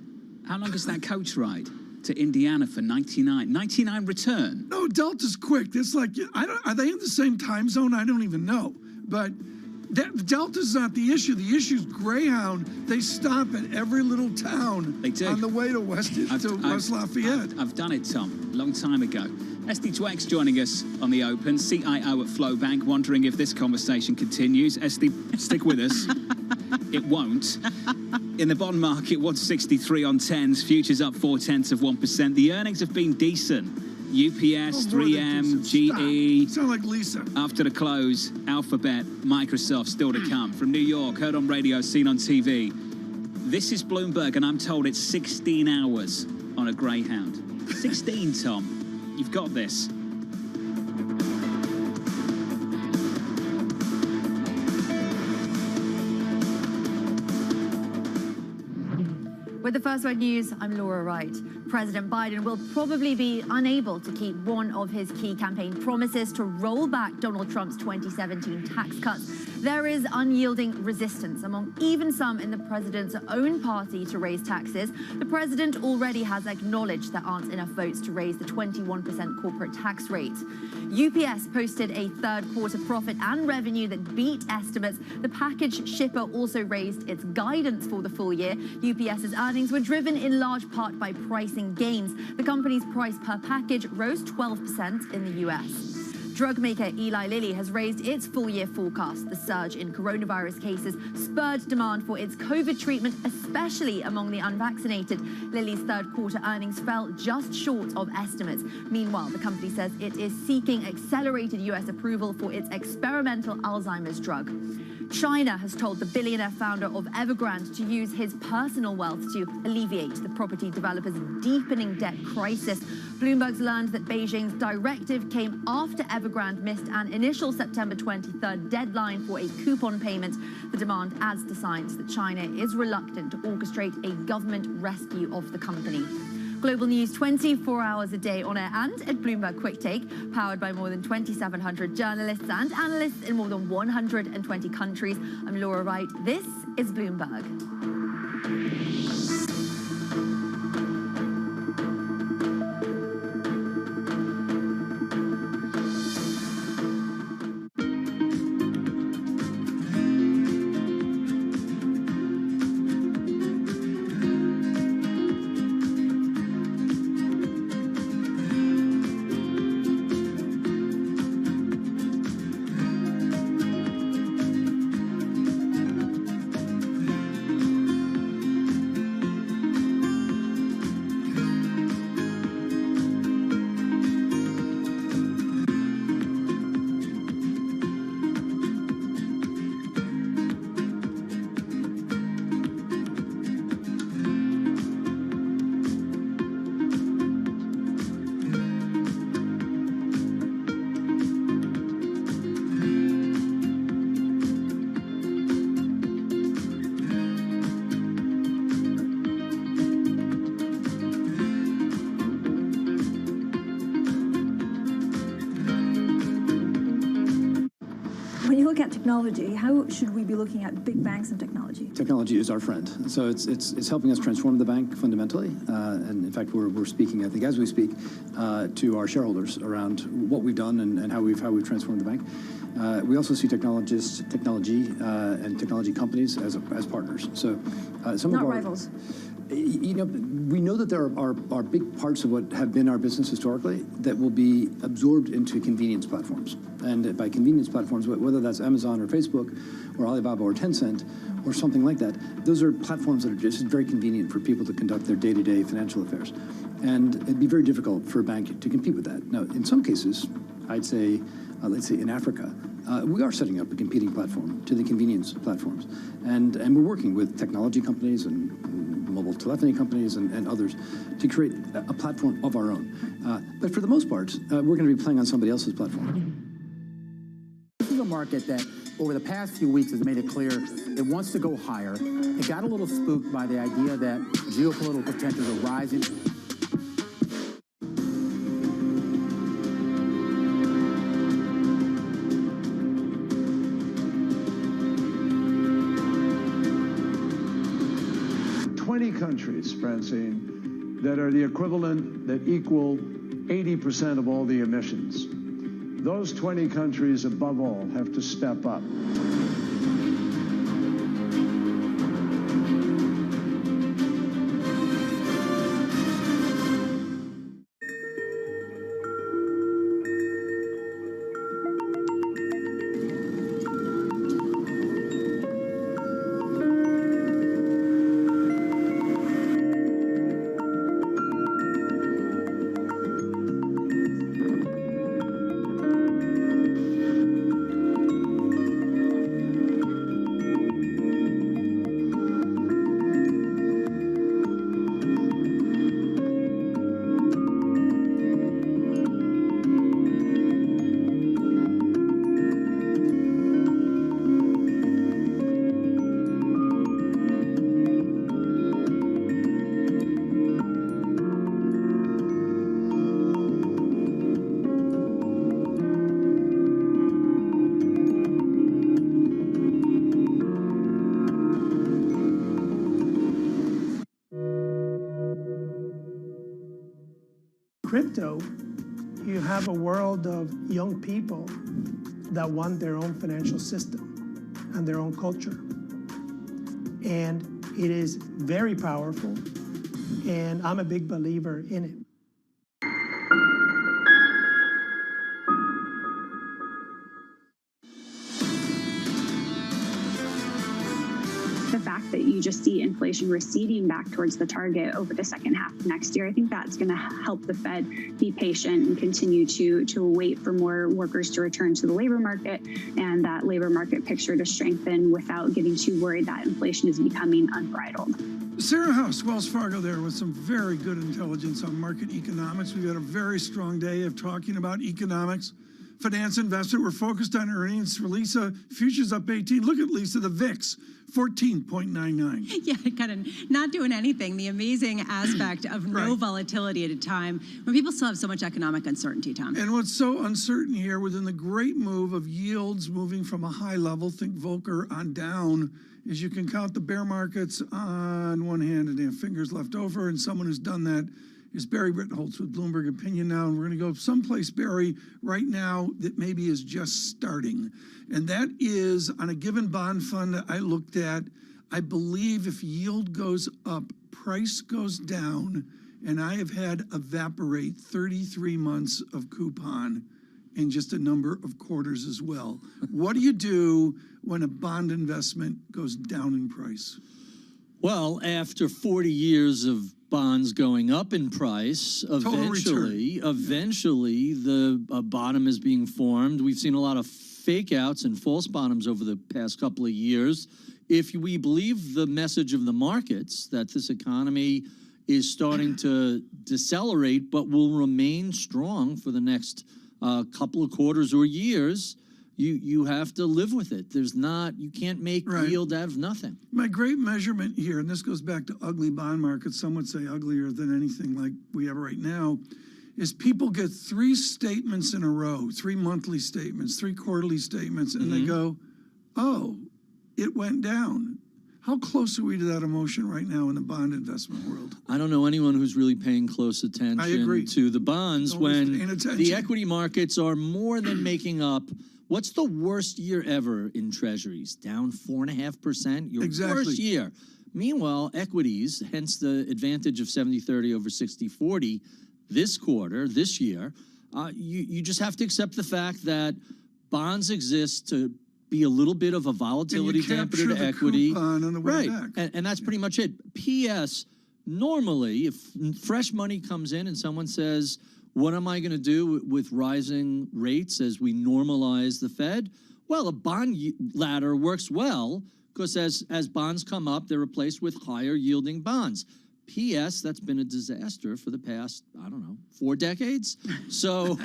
How long is that coach ride to Indiana for 99 return? No, Delta's quick. It's like, are they in the same time zone? I don't even know. But Delta's not the issue. The issue is Greyhound. They stop at every little town on the way to West Lafayette. I've done it, Tom, a long time ago. Esty Dweck's joining us on the Open, CIO at Flowbank, wondering if this conversation continues. Esty, stick with us. It won't. In the bond market, 163 on 10s, futures up 0.4%. The earnings have been decent. UPS, 3M, GE. Sound like Lisa. After the close, Alphabet, Microsoft still to come. From New York, heard on radio, seen on TV. This is Bloomberg, and I'm told it's 16 hours on a Greyhound. 16, Tom. You've got this. With the First Word News, I'm Laura Wright. President Biden will probably be unable to keep one of his key campaign promises to roll back Donald Trump's 2017 tax cuts. There is unyielding resistance among even some in the president's own party to raise taxes. The president already has acknowledged there aren't enough votes to raise the 21% corporate tax rate. UPS posted a third quarter profit and revenue that beat estimates. The package shipper also raised its guidance for the full year. UPS's earnings were driven in large part by pricing gains. The company's price per package rose 12% in the US. Drug maker Eli Lilly has raised its full-year forecast. The surge in coronavirus cases spurred demand for its COVID treatment, especially among the unvaccinated. Lilly's third-quarter earnings fell just short of estimates. Meanwhile, the company says it is seeking accelerated U.S. approval for its experimental Alzheimer's drug. China has told the billionaire founder of Evergrande to use his personal wealth to alleviate the property developer's deepening debt crisis. Bloomberg's learned that Beijing's directive came after Evergrande missed an initial September 23rd deadline for a coupon payment. The demand adds to signs that China is reluctant to orchestrate a government rescue of the company. Global news 24 hours a day on air and at Bloomberg Quick Take, powered by more than 2,700 journalists and analysts in more than 120 countries. I'm Laura Wright. This is Bloomberg. When you look at technology, how should we be looking at big banks and technology? Technology is our friend. So it's helping us transform the bank fundamentally. And in fact, we're speaking, I think, as we speak, to our shareholders around what we've done and how we've transformed the bank. We also see technology, and technology companies as partners. So some Not of our rivals. You know, we know that there are big parts of what have been our business historically that will be absorbed into convenience platforms. And by convenience platforms, whether that's Amazon or Facebook or Alibaba or Tencent or something like that, those are platforms that are just very convenient for people to conduct their day-to-day financial affairs. And it'd be very difficult for a bank to compete with that. Now, in some cases, I'd say, let's say in Africa, we are setting up a competing platform to the convenience platforms. And we're working with technology companies and mobile telephony companies and others to create a platform of our own. But for the most part, we're going to be playing on somebody else's platform. This is a market that over the past few weeks has made it clear it wants to go higher. It got a little spooked by the idea that geopolitical tensions are rising. Countries, Francine, that are the equivalent, that equal 80% of all the emissions. Those 20 countries, above all, have to step up. Crypto, you have a world of young people that want their own financial system and their own culture. And it is very powerful, and I'm a big believer in it. The fact that you just see inflation receding back towards the target over the second half of next year, I think that's going to help the Fed be patient and continue to wait for more workers to return to the labor market and that labor market picture to strengthen without getting too worried that inflation is becoming unbridled. Sarah House, Wells Fargo there with some very good intelligence on market economics. We've had a very strong day of talking about economics. Finance investment, we're focused on earnings. For Lisa, futures up 18. Look at Lisa, the VIX, 14.99. Yeah, kind of not doing anything. The amazing aspect of no volatility at a time when people still have so much economic uncertainty, Tom. And what's so uncertain here within the great move of yields moving from a high level, think Volcker, on down, is you can count the bear markets on one hand and they have fingers left over, and someone who's done that is Barry Ritholtz with Bloomberg Opinion Now, and we're going to go someplace, Barry, right now that maybe is just starting. And that is on a given bond fund that I looked at, I believe if yield goes up, price goes down, and I have had evaporate 33 months of coupon in just a number of quarters as well. What do you do when a bond investment goes down in price? Well, after 40 years of bonds going up in price, eventually the bottom is being formed. We've seen a lot of fake outs and false bottoms over the past couple of years. If we believe the message of the markets that this economy is starting to decelerate but will remain strong for the next couple of quarters or years, you have to live with it. You can't make yield out of nothing. My great measurement here, and this goes back to ugly bond markets, some would say uglier than anything like we have right now, is people get 3 statements in a row, 3 monthly statements, 3 quarterly statements, and they go, oh, it went down. How close are we to that emotion right now in the bond investment world? I don't know anyone who's really paying close attention to the bonds when the equity markets are more than making up. What's the worst year ever in treasuries? Down 4.5%? Your worst year. Meanwhile, equities, hence the advantage of 70-30 over 60-40 this quarter, this year, you just have to accept the fact that bonds exist to be a little bit of a volatility dampener to equity. Right, and that's pretty much it. P.S. Normally, if fresh money comes in and someone says, what am I going to do with rising rates as we normalize the Fed? Well, a bond ladder works well because as bonds come up, they're replaced with higher yielding bonds. P.S. That's been a disaster for the past, I don't know, 4 decades. So,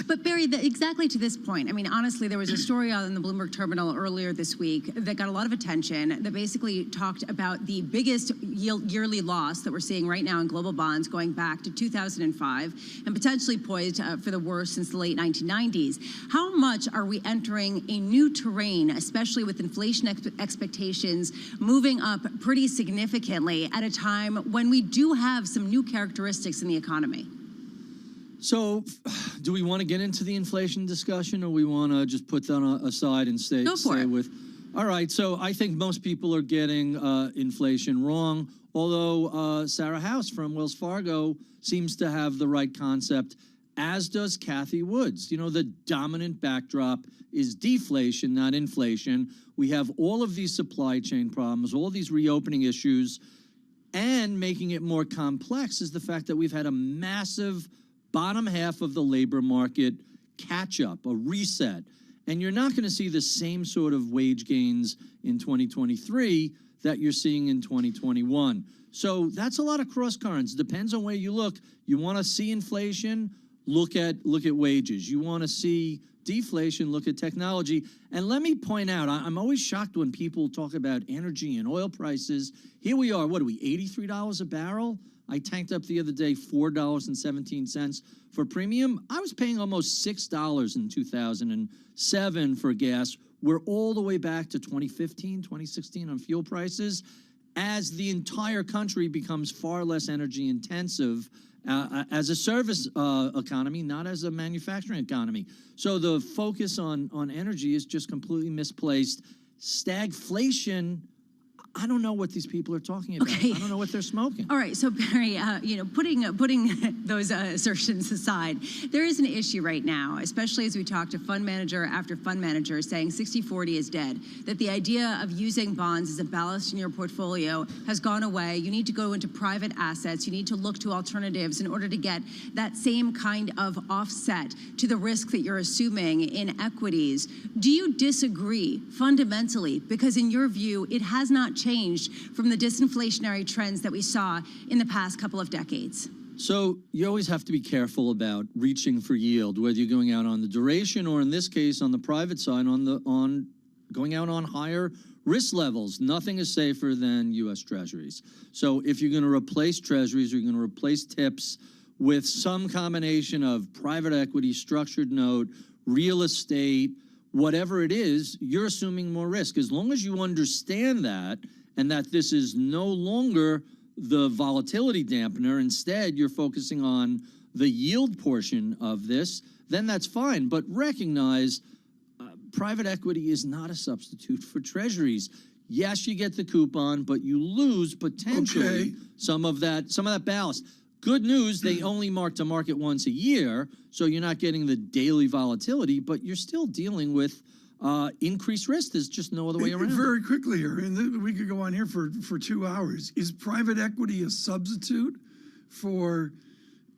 but Barry, exactly to this point, I mean, honestly, there was a story on the Bloomberg terminal earlier this week that got a lot of attention that basically talked about the biggest yearly loss that we're seeing right now in global bonds going back to 2005 and potentially poised for the worst since the late 1990s. How much are we entering a new terrain, especially with inflation expectations moving up pretty significantly at a time when we do have some new characteristics in the economy? So, do we want to get into the inflation discussion, or we want to just put that aside and stay with? All right. So, I think most people are getting inflation wrong. Although Sarah House from Wells Fargo seems to have the right concept, as does Kathy Woods. You know, the dominant backdrop is deflation, not inflation. We have all of these supply chain problems, all these reopening issues. And making it more complex is the fact that we've had a massive bottom half of the labor market catch up, a reset. And you're not going to see the same sort of wage gains in 2023 that you're seeing in 2021. So that's a lot of cross currents. Depends on where you look. You want to see inflation, look at wages. You want to see deflation, look at technology. And let me point out, I'm always shocked when people talk about energy and oil prices. Here we are, what are we, $83 a barrel? I tanked up the other day $4.17 for premium. I was paying almost $6 in 2007 for gas. We're all the way back to 2015, 2016 on fuel prices as the entire country becomes far less energy intensive as a service economy, not as a manufacturing economy. So the focus on energy is just completely misplaced. Stagflation, I don't know what these people are talking about. I don't know what they're smoking. All right, so Barry, putting those assertions aside, there is an issue right now, especially as we talk to fund manager after fund manager saying 60-40 is dead, that the idea of using bonds as a ballast in your portfolio has gone away. You need to go into private assets. You need to look to alternatives in order to get that same kind of offset to the risk that you're assuming in equities. Do you disagree fundamentally? Because in your view, it has not changed from the disinflationary trends that we saw in the past couple of decades. So you always have to be careful about reaching for yield, whether you're going out on the duration or in this case on the private side on going out on higher risk levels. Nothing is safer than U.S. Treasuries. So if you're going to replace Treasuries, you're going to replace TIPS with some combination of private equity, structured note, real estate, whatever it is, you're assuming more risk. As long as you understand that and that this is no longer the volatility dampener, instead you're focusing on the yield portion of this, then that's fine. But recognize private equity is not a substitute for treasuries. Yes, you get the coupon, but you lose potentially some of that ballast. Good news, they only mark to market once a year, so you're not getting the daily volatility, but you're still dealing with increased risk. There's just no other way around. Very quickly here, and we could go on here for 2 hours. Is private equity a substitute for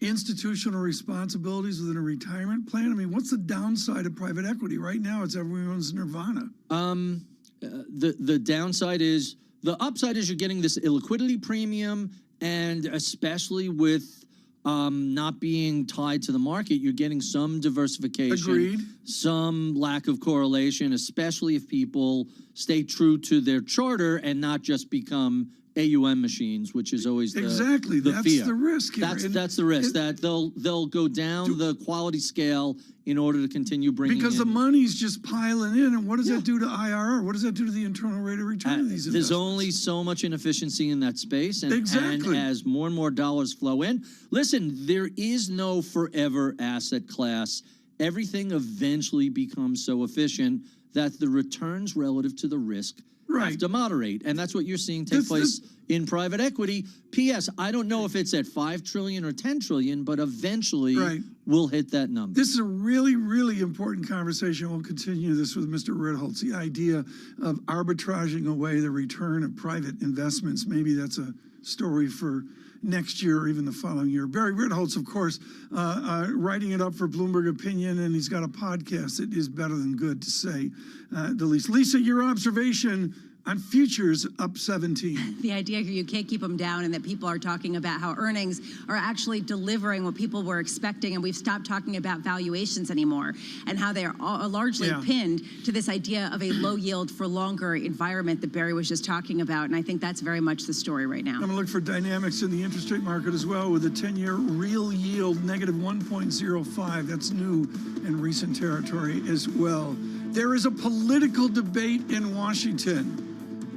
institutional responsibilities within a retirement plan? I mean, what's the downside of private equity? Right now, it's everyone's nirvana. The downside is, the upside is you're getting this illiquidity premium, and especially with not being tied to the market, you're getting some diversification. Agreed. Some lack of correlation, especially if people stay true to their charter and not just become AUM machines, which is always the Exactly. the That's fear. the risk here. That's the risk, that they'll go down the quality scale in order to continue bringing Because the in. money's just piling in, and what does that do to IRR? What does that do to the internal rate of return of these investments? There's only so much inefficiency in that space, and Exactly. as more and more dollars flow in, listen, there is no forever asset class. Everything eventually becomes so efficient that the returns relative to the risk have to moderate, and that's what you're seeing take place in private equity. P.S. I don't know if it's at 5 trillion or 10 trillion, but eventually we'll hit that number. This is a really, really important conversation. We'll continue this with Mr. Ritholtz. The idea of arbitraging away the return of private investments. Maybe that's a story for next year or even the following year. Barry Ritholtz, of course, writing it up for Bloomberg Opinion, and he's got a podcast that is better than good, to say the least. Lisa, your observation on futures up 17. The idea here, you can't keep them down, and that people are talking about how earnings are actually delivering what people were expecting, and we've stopped talking about valuations anymore, and how they are largely pinned to this idea of a low yield for longer environment that Barry was just talking about, and I think that's very much the story right now. I'm going to look for dynamics in the interest rate market as well, with the 10-year real yield negative 1.05. That's new in recent territory as well. There is a political debate in Washington,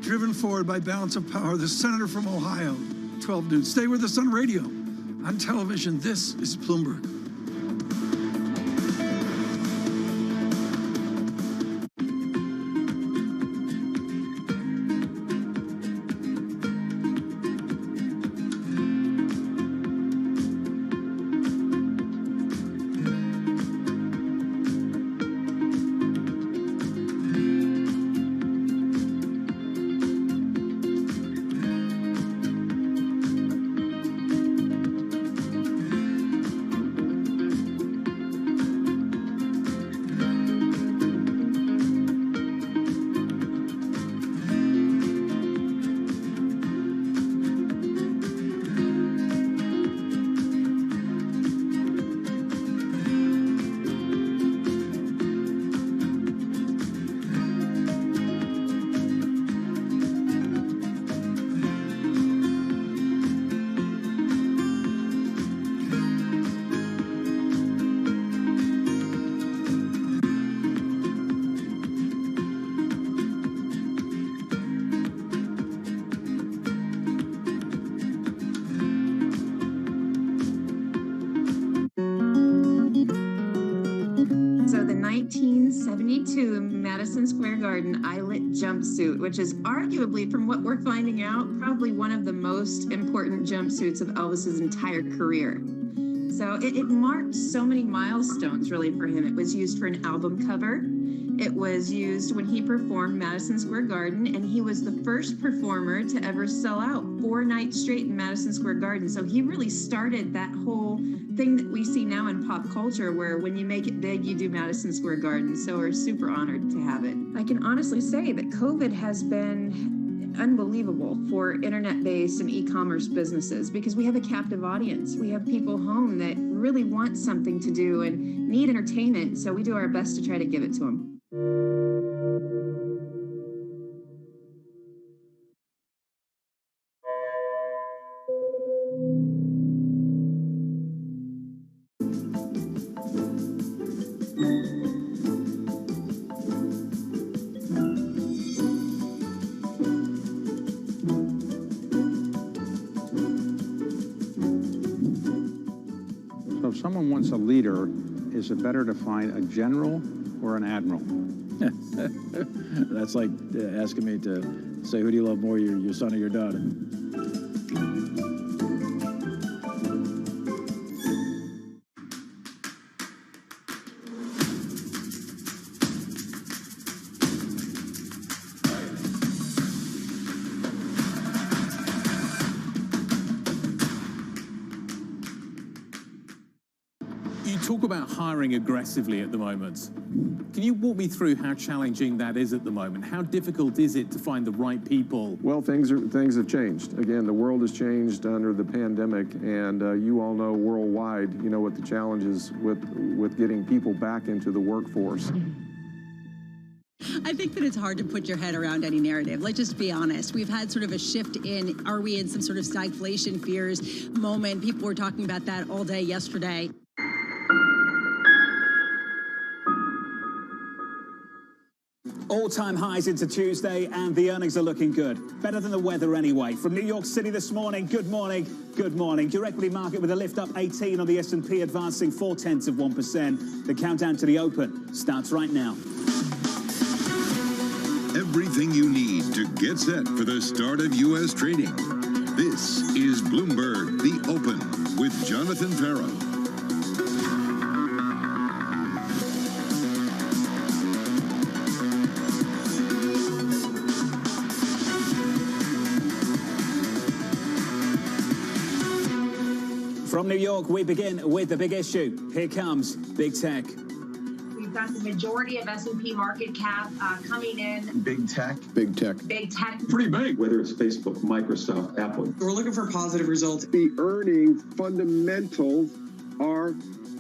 driven forward by balance of power. The senator from Ohio, 12 noon. Stay with us on radio, on television. This is Bloomberg. So the 1972 Madison Square Garden eyelet jumpsuit, which is arguably, from what we're finding out, probably one of the most important jumpsuits of Elvis's entire career. So it marked so many milestones, really, for him. It was used for an album cover. It was used when he performed Madison Square Garden, and he was the first performer to ever sell out 4 nights straight in Madison Square Garden. So he really started that whole thing that we see now in pop culture, where when you make it big, you do Madison Square Garden. So we're super honored to have it. I can honestly say that COVID has been unbelievable for internet-based and e-commerce businesses, because we have a captive audience. We have people home that really want something to do and need entertainment. So we do our best to try to give it to them. So if someone wants a leader, is it better to find a general or an admiral? That's like asking me to say, who do you love more, your son or your daughter? You talk about hiring aggressively at the moment. Can you walk me through how challenging that is at the moment? How difficult is it to find the right people? Well, things have changed. Again, the world has changed under the pandemic, and you all know worldwide, you know, what the challenge is with getting people back into the workforce. I think that it's hard to put your head around any narrative. Let's just be honest. We've had sort of a shift in, are we in some sort of stagflation fears moment? People were talking about that all day yesterday. All-time highs into Tuesday, and the earnings are looking good. Better than the weather anyway. From New York City this morning, good morning, good morning. Your equity market with a lift up 18 on the S&P, advancing 0.4%. The countdown to the open starts right now. Everything you need to get set for the start of U.S. trading. This is Bloomberg, The Open, with Jonathan Ferro. From New York, we begin with the big issue. Here comes big tech. We've got the majority of S&P market cap coming in. Big tech. Big tech. Pretty big. Whether it's Facebook, Microsoft, Apple. We're looking for positive results. The earnings fundamentals are,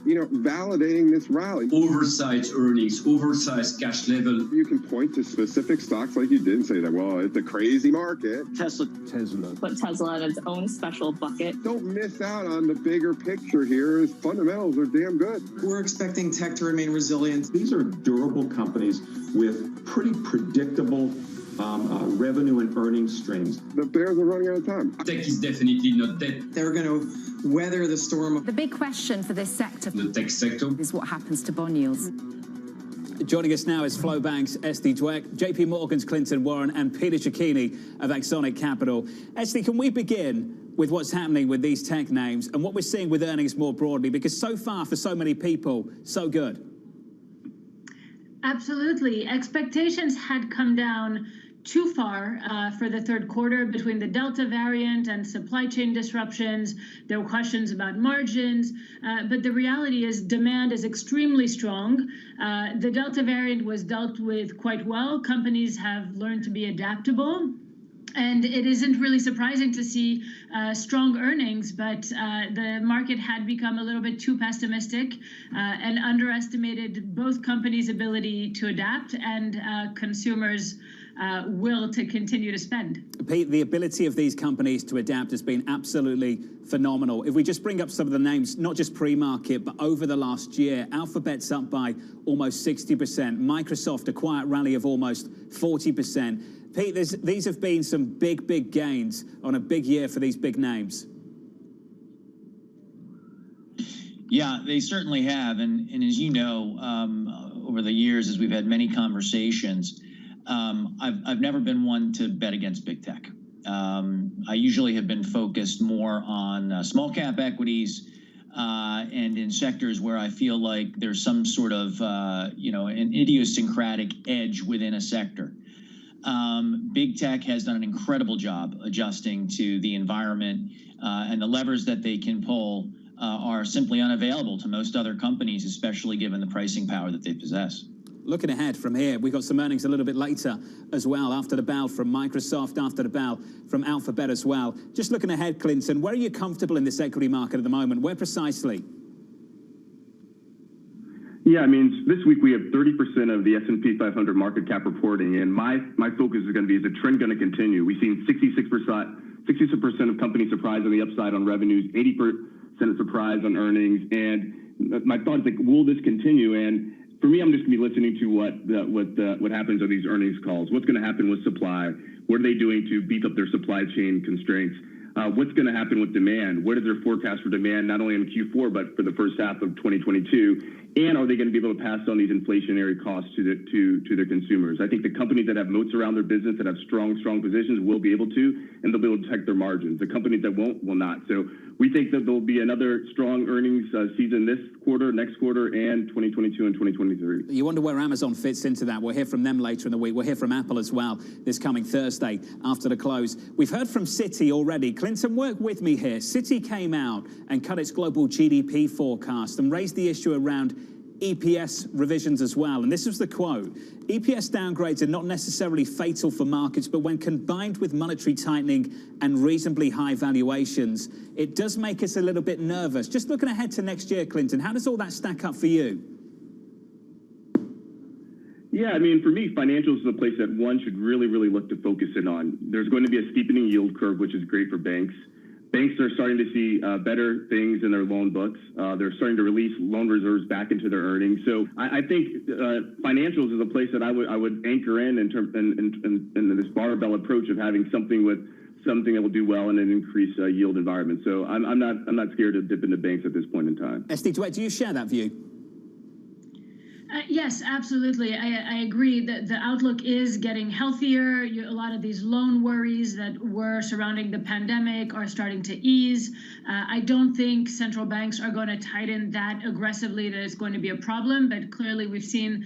validating this rally. Oversized earnings, oversized cash level. You can point to specific stocks like you did and say that, well, it's a crazy market. Tesla. Put Tesla in its own special bucket. Don't miss out on the bigger picture here. Is fundamentals are damn good. We're expecting tech to remain resilient. These are durable companies with pretty predictable revenue and earnings streams. The bears are running out of time. Tech is definitely not dead. They're going to weather the storm. The big question for this sector, The tech sector, is what happens to bond yields. Joining us now is Flowbank's Esty Dweck, JP Morgan's Clinton Warren, and Peter Cicchini of Axonic Capital. Esty, can we begin with what's happening with these tech names and what we're seeing with earnings more broadly? Because so far, for so many people, so good. Absolutely. Expectations had come down too far for the third quarter between the Delta variant and supply chain disruptions. There were questions about margins, but the reality is demand is extremely strong. The Delta variant was dealt with quite well. Companies have learned to be adaptable. And it isn't really surprising to see strong earnings, but the market had become a little bit too pessimistic and underestimated both companies' ability to adapt and consumers' will to continue to spend. Pete, the ability of these companies to adapt has been absolutely phenomenal. If we just bring up some of the names, not just pre-market, but over the last year, Alphabet's up by almost 60%. Microsoft, a quiet rally of almost 40%. Pete, these have been some big gains on a big year for these big names. Yeah, they certainly have. And as you know, over the years, as we've had many conversations, I've never been one to bet against big tech. I usually have been focused more on small cap equities and in sectors where I feel like there's some sort of, an idiosyncratic edge within a sector. Big tech has done an incredible job adjusting to the environment, and the levers that they can pull are simply unavailable to most other companies, especially given the pricing power that they possess. Looking ahead from here, we've got some earnings a little bit later as well, after the bell from Microsoft, after the bell from Alphabet as well. Just looking ahead, Clinton, where are you comfortable in this equity market at the moment? Where precisely? Yeah, I mean, this week we have 30% of the S&P 500 market cap reporting, and my focus is going to be, is the trend going to continue? We've seen 66% of companies surprised on the upside on revenues, 80% surprised on earnings, and my thought is, like, will this continue? And for me, I'm just going to be listening to what happens on these earnings calls. What's going to happen with supply? What are they doing to beef up their supply chain constraints? What's going to happen with demand? What is their forecast for demand, not only in Q4, but for the first half of 2022? And are they going to be able to pass on these inflationary costs to their consumers? I think the companies that have moats around their business, that have strong positions, will be able to, and they'll be able to protect their margins. The companies that won't, will not. So we think that there'll be another strong earnings season this quarter, next quarter, and 2022 and 2023. You wonder where Amazon fits into that. We'll hear from them later in the week. We'll hear from Apple as well this coming Thursday after the close. We've heard from Citi already. Clinton, work with me here. Citi came out and cut its global GDP forecast and raised the issue around EPS revisions as well. And this was the quote: EPS downgrades are not necessarily fatal for markets, but when combined with monetary tightening and reasonably high valuations, it does make us a little bit nervous. Just looking ahead to next year, Clinton, how does all that stack up for you? Yeah, I mean, for me, financials is a place that one should really, really look to focus in on. There's going to be a steepening yield curve, which is great for banks. Banks are starting to see better things in their loan books. They're starting to release loan reserves back into their earnings. So I think financials is a place that I would anchor in this barbell approach of having something that will do well in an increased yield environment. So I'm not scared to dip into banks at this point in time. Esty, do you share that view? Yes, absolutely. I agree that the outlook is getting healthier. A lot of these loan worries that were surrounding the pandemic are starting to ease. I don't think central banks are going to tighten that aggressively that it's going to be a problem, but clearly we've seen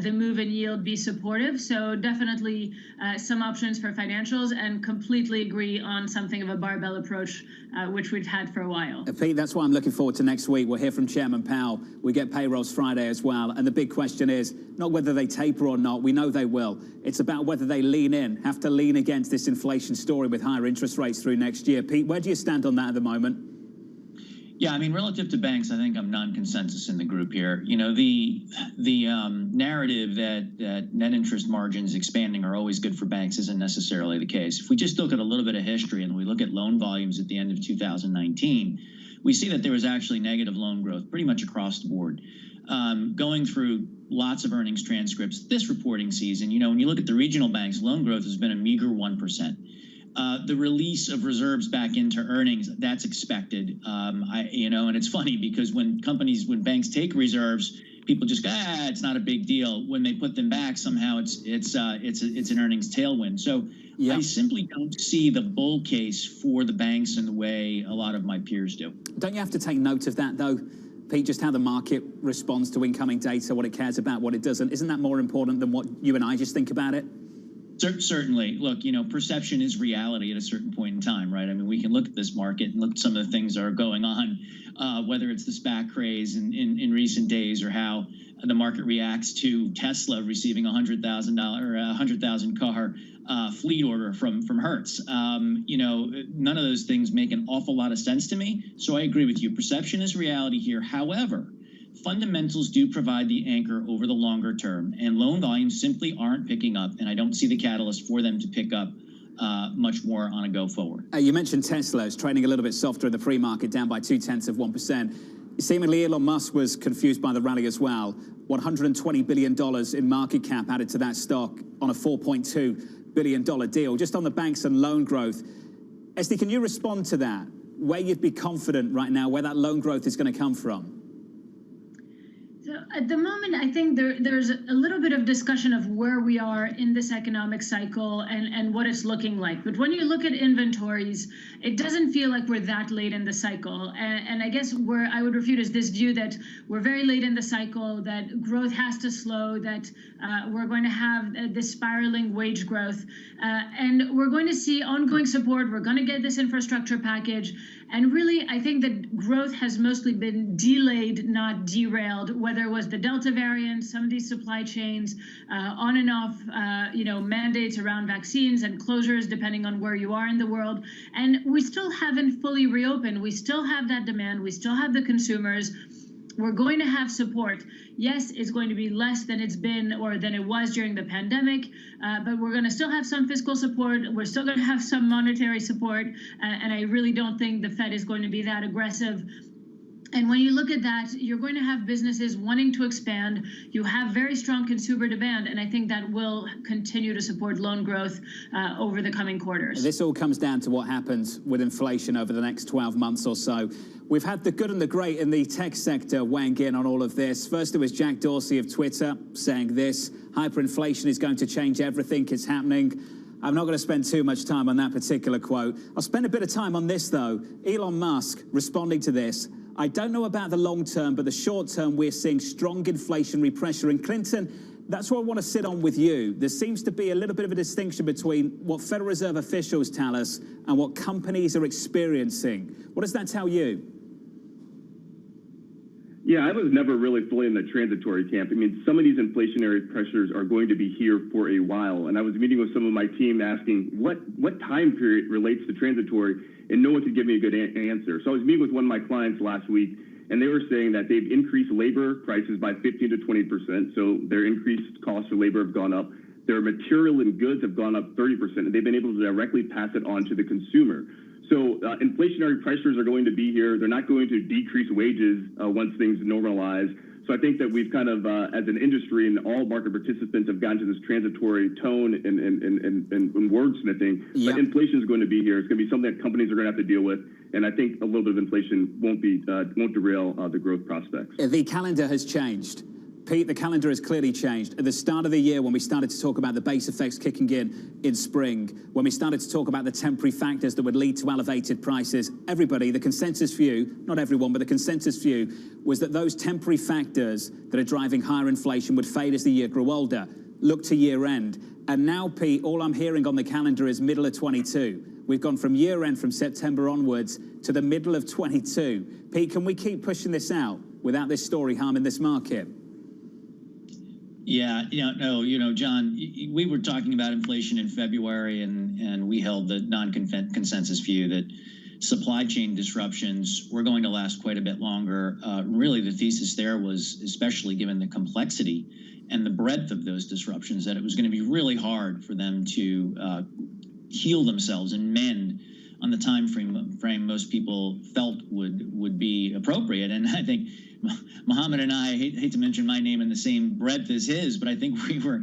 the move in yield be supportive. So definitely some options for financials, and completely agree on something of a barbell approach, which we've had for a while. Pete, that's why I'm looking forward to next week. We'll hear from Chairman Powell. We get payrolls Friday as well. And the big question is not whether they taper or not. We know they will. It's about whether they have to lean against this inflation story with higher interest rates through next year. Pete, where do you stand on that at the moment? Yeah, I mean, relative to banks, I think I'm non-consensus in the group here. You know, the narrative that net interest margins expanding are always good for banks isn't necessarily the case. If we just look at a little bit of history and we look at loan volumes at the end of 2019, we see that there was actually negative loan growth pretty much across the board. Going through lots of earnings transcripts this reporting season, you know, when you look at the regional banks, loan growth has been a meager 1%. The release of reserves back into earnings, that's expected. And it's funny because when banks take reserves, people just go, it's not a big deal. When they put them back, somehow it's an earnings tailwind. So I simply don't see the bull case for the banks in the way a lot of my peers do. Don't you have to take note of that, though, Pete, just how the market responds to incoming data, what it cares about, what it doesn't? Isn't that more important than what you and I just think about it? Certainly. Look, you know, perception is reality at a certain point in time, right? I mean, we can look at this market and look at some of the things that are going on, whether it's the SPAC craze in recent days or how the market reacts to Tesla receiving $100,000 car fleet order from Hertz. None of those things make an awful lot of sense to me. So I agree with you. Perception is reality here. However, fundamentals do provide the anchor over the longer term, and loan volumes simply aren't picking up, and I don't see the catalyst for them to pick up much more on a go forward. You mentioned Tesla. It's trading a little bit softer in the pre-market, down by 0.2%. Seemingly, Elon Musk was confused by the rally as well. $120 billion in market cap added to that stock on a $4.2 billion deal. Just on the banks and loan growth, Esty, can you respond to that? Where you'd be confident right now, where that loan growth is going to come from? So at the moment, I think there's a little bit of discussion of where we are in this economic cycle and what it's looking like. But when you look at inventories, it doesn't feel like we're that late in the cycle. And I guess where I would refute is this view that we're very late in the cycle, that growth has to slow, that we're going to have this spiraling wage growth. And we're going to see ongoing support. We're going to get this infrastructure package. And really, I think that growth has mostly been delayed, not derailed, whether it was the Delta variant, some of these supply chains, on and off, mandates around vaccines and closures, depending on where you are in the world. And we still haven't fully reopened. We still have that demand. We still have the consumers. We're going to have support. Yes, it's going to be less than it's been or than it was during the pandemic, but we're going to still have some fiscal support. We're still going to have some monetary support, and I really don't think the Fed is going to be that aggressive. And when you look at that, you're going to have businesses wanting to expand. You have very strong consumer demand, and I think that will continue to support loan growth over the coming quarters. This all comes down to what happens with inflation over the next 12 months or so. We've had the good and the great in the tech sector weighing in on all of this. First, it was Jack Dorsey of Twitter saying this: hyperinflation is going to change everything. It's happening. I'm not going to spend too much time on that particular quote. I'll spend a bit of time on this, though. Elon Musk responding to this: I don't know about the long term, but the short term, we're seeing strong inflationary pressure. And Clinton, that's what I want to sit on with you. There seems to be a little bit of a distinction between what Federal Reserve officials tell us and what companies are experiencing. What does that tell you? Yeah, I was never really fully in the transitory camp. I mean, some of these inflationary pressures are going to be here for a while. And I was meeting with some of my team asking what time period relates to transitory, and no one could give me a good answer. So I was meeting with one of my clients last week, and they were saying that they've increased labor prices by 15 to 20%. So their increased costs for labor have gone up. Their material and goods have gone up 30%, and they've been able to directly pass it on to the consumer. So inflationary pressures are going to be here. They're not going to decrease wages once things normalize. So I think that we've kind of, as an industry and all market participants, have gotten to this transitory tone and wordsmithing. But inflation is going to be here. It's going to be something that companies are going to have to deal with. And I think a little bit of inflation won't derail the growth prospects. The calendar has changed. Pete, the calendar has clearly changed. At the start of the year, when we started to talk about the base effects kicking in spring, when we started to talk about the temporary factors that would lead to elevated prices, everybody, the consensus view, not everyone, but the consensus view was that those temporary factors that are driving higher inflation would fade as the year grew older. Look to year end. And now, Pete, all I'm hearing on the calendar is middle of 22. We've gone from year end, from September onwards, to the middle of 22. Pete, can we keep pushing this out without this story harming this market? Yeah, John, we were talking about inflation in February, and we held the non-consensus view that supply chain disruptions were going to last quite a bit longer. Really, the thesis there was, especially given the complexity and the breadth of those disruptions, that it was going to be really hard for them to heal themselves and mend on the time frame most people felt would be appropriate. And I think Mohammed and I hate to mention my name in the same breadth as his, but I think we were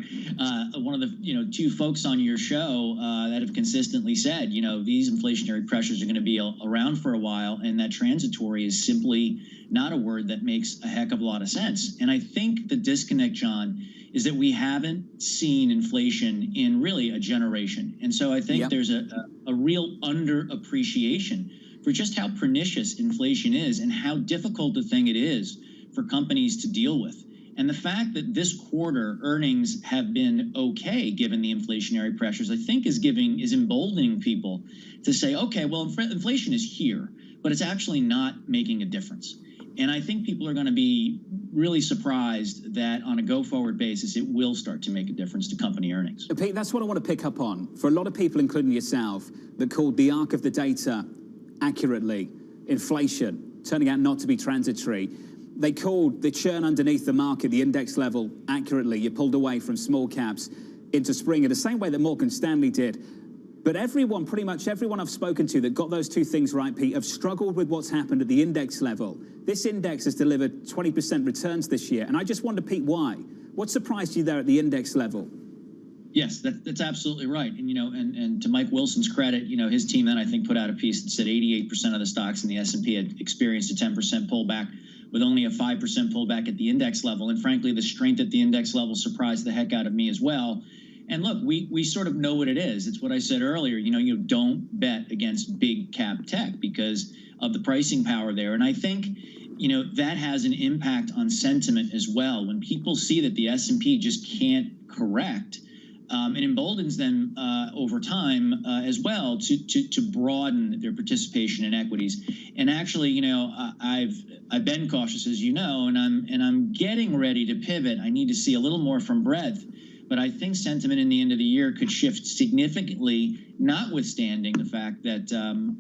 one of the two folks on your show that have consistently said, these inflationary pressures are going to be around for a while, and that transitory is simply not a word that makes a heck of a lot of sense. And I think the disconnect, John, is that we haven't seen inflation in really a generation. And so I think there's a real underappreciation for just how pernicious inflation is and how difficult a thing it is for companies to deal with. And the fact that this quarter earnings have been okay given the inflationary pressures, I think is emboldening people to say, okay, well, inflation is here, but it's actually not making a difference. And I think people are going to be really surprised that on a go-forward basis, it will start to make a difference to company earnings. Pete, that's what I want to pick up on. For a lot of people, including yourself, that called the arc of the data accurately inflation, turning out not to be transitory. They called the churn underneath the market, the index level, accurately. You pulled away from small caps into spring in the same way that Morgan Stanley did. But everyone, pretty much everyone I've spoken to that got those two things right, Pete, have struggled with what's happened at the index level. This index has delivered 20% returns this year. And I just wonder, Pete, why? What surprised you there at the index level? Yes, that's absolutely right. And, and to Mike Wilson's credit, his team then I think put out a piece that said 88% of the stocks in the S&P had experienced a 10% pullback, with only a 5% pullback at the index level. And frankly, the strength at the index level surprised the heck out of me as well. And look, we sort of know what it is. It's what I said earlier. You don't bet against big cap tech because of the pricing power there. And I think, that has an impact on sentiment as well. When people see that the S&P just can't correct, it emboldens them over time as well to broaden their participation in equities. And actually, I've been cautious, as you know, and I'm getting ready to pivot. I need to see a little more from breadth. But I think sentiment in the end of the year could shift significantly, notwithstanding the fact that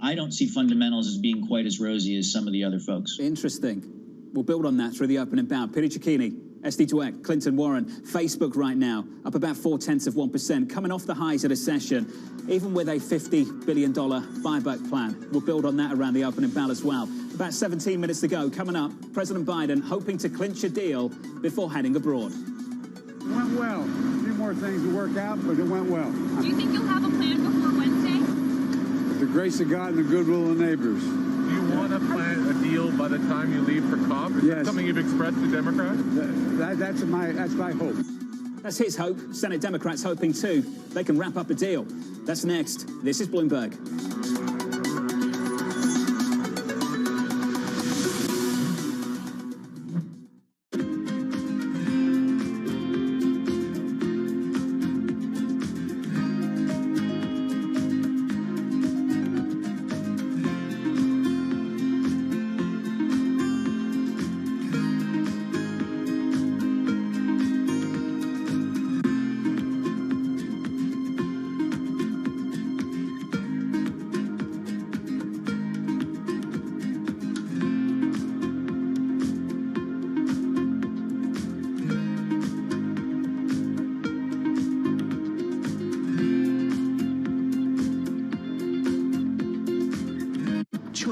I don't see fundamentals as being quite as rosy as some of the other folks. Interesting. We'll build on that through the opening bout. Peter Cicchini, SD2X, Clinton Warren, Facebook right now, up about 0.4%, coming off the highs at a session, even with a $50 billion buyback plan. We'll build on that around the opening bout as well. About 17 minutes to go. Coming up, President Biden hoping to clinch a deal before heading abroad. It went well. A few more things to work out, but it went well. Do you think you'll have a plan before Wednesday? With the grace of God and the goodwill of neighbors. Do you want to plan a deal by the time you leave for COP? Is that something you've expressed to Democrats? That's my hope. That's his hope. Senate Democrats hoping too they can wrap up a deal. That's next. This is Bloomberg.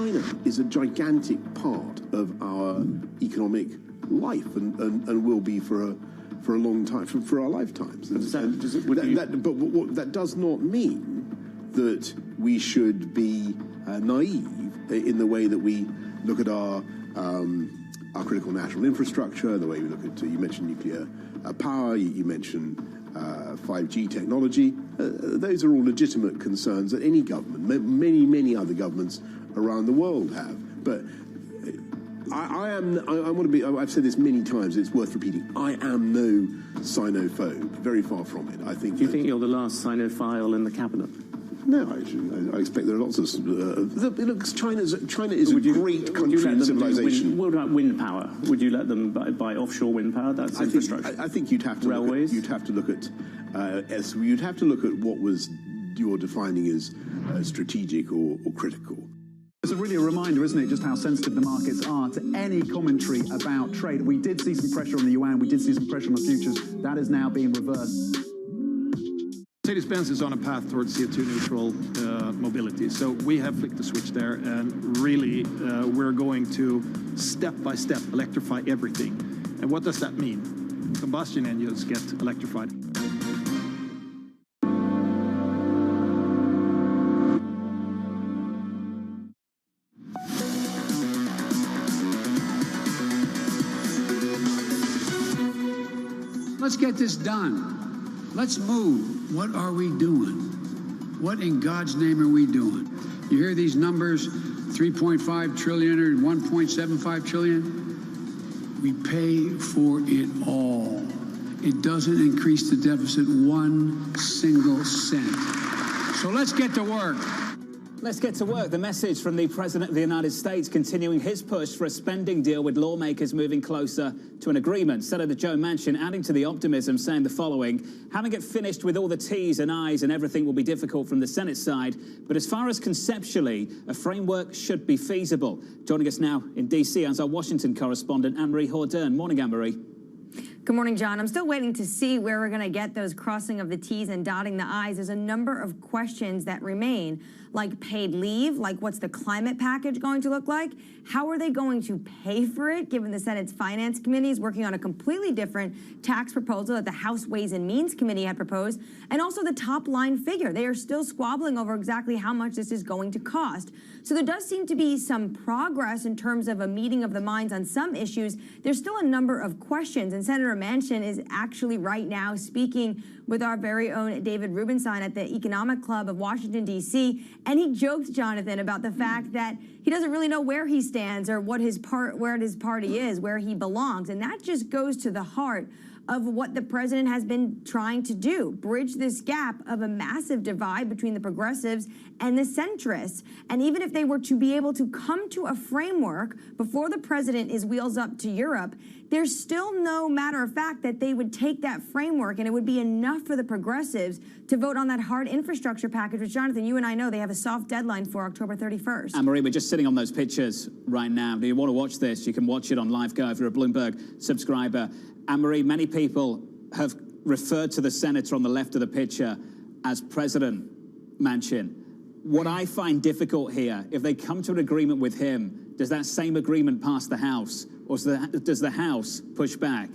China is a gigantic part of our economic life and will be for a long time, for our lifetimes. But that does not mean that we should be naive in the way that we look at our critical national infrastructure, the way we look at, you mentioned nuclear power, you mentioned 5G technology. Those are all legitimate concerns that any government, many other governments around the world have. But I've said this many times, it's worth repeating, I am no Sinophobe, very far from it. Do you think you're the last Sinophile in the cabinet? No, I expect there are lots of... look, China is a great country and civilization. What about wind power? Would you let them buy offshore wind power? That's infrastructure. I think you'd have to railways. You'd have to look at what was you're defining as strategic or critical. It's really a reminder, isn't it, just how sensitive the markets are to any commentary about trade. We did see some pressure on the yuan, we did see some pressure on the futures. That is now being reversed. Mercedes-Benz is on a path towards CO2 neutral mobility. So we have flicked the switch there, and really we're going to step by step electrify everything. And what does that mean? Combustion engines get electrified. Let's get this done. Let's move. What are we doing? What in God's name are we doing? You hear these numbers, 3.5 trillion or 1.75 trillion? We pay for it all. It doesn't increase the deficit 1 single cent. So let's get to work. Let's get to work. The message from the President of the United States continuing his push for a spending deal with lawmakers moving closer to an agreement. Senator Joe Manchin adding to the optimism, saying the following: having it finished with all the T's and I's and everything will be difficult from the Senate side, but as far as conceptually, a framework should be feasible. Joining us now in D.C. as our Washington correspondent, Anne-Marie Hordern. Morning, Anne-Marie. Good morning, John. I'm still waiting to see where we're going to get those crossing of the T's and dotting the I's. There's a number of questions that remain, like paid leave, like what's the climate package going to look like? How are they going to pay for it, given the Senate's Finance Committee is working on a completely different tax proposal that the House Ways and Means Committee had proposed, and also the top line figure. They are still squabbling over exactly how much this is going to cost. So there does seem to be some progress in terms of a meeting of the minds on some issues. There's still a number of questions, and Senator Manchin is actually right now speaking with our very own David Rubenstein at the Economic Club of Washington, D.C., and he joked, Jonathan, about the fact that he doesn't really know where he stands or where his party is, where he belongs, and that just goes to the heart of what the president has been trying to do, bridge this gap of a massive divide between the progressives and the centrists. And even if they were to be able to come to a framework before the president is wheels up to Europe, there's still no matter of fact that they would take that framework and it would be enough for the progressives to vote on that hard infrastructure package, which, Jonathan, you and I know they have a soft deadline for October 31st. Anne-Marie, we're just sitting on those pictures right now. Do you want to watch this? You can watch it on LiveGo if you're a Bloomberg subscriber. Anne-Marie, many people have referred to the senator on the left of the picture as President Manchin. What I find difficult here, if they come to an agreement with him, does that same agreement pass the House, or does the House push back?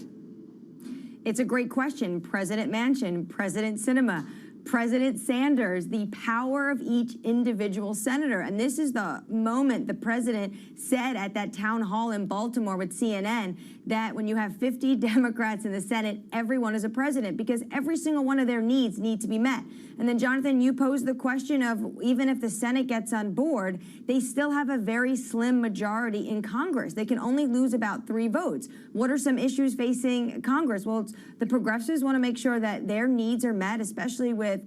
It's a great question. President Manchin, President Sinema, President Sanders, the power of each individual senator. And this is the moment the president said at that town hall in Baltimore with CNN that when you have 50 Democrats in the Senate, everyone is a president because every single one of their needs need to be met. And then, Jonathan, you posed the question of even if the Senate gets on board, they still have a very slim majority in Congress. They can only lose about 3 votes. What are some issues facing Congress? Well, the progressives want to make sure that their needs are met, especially with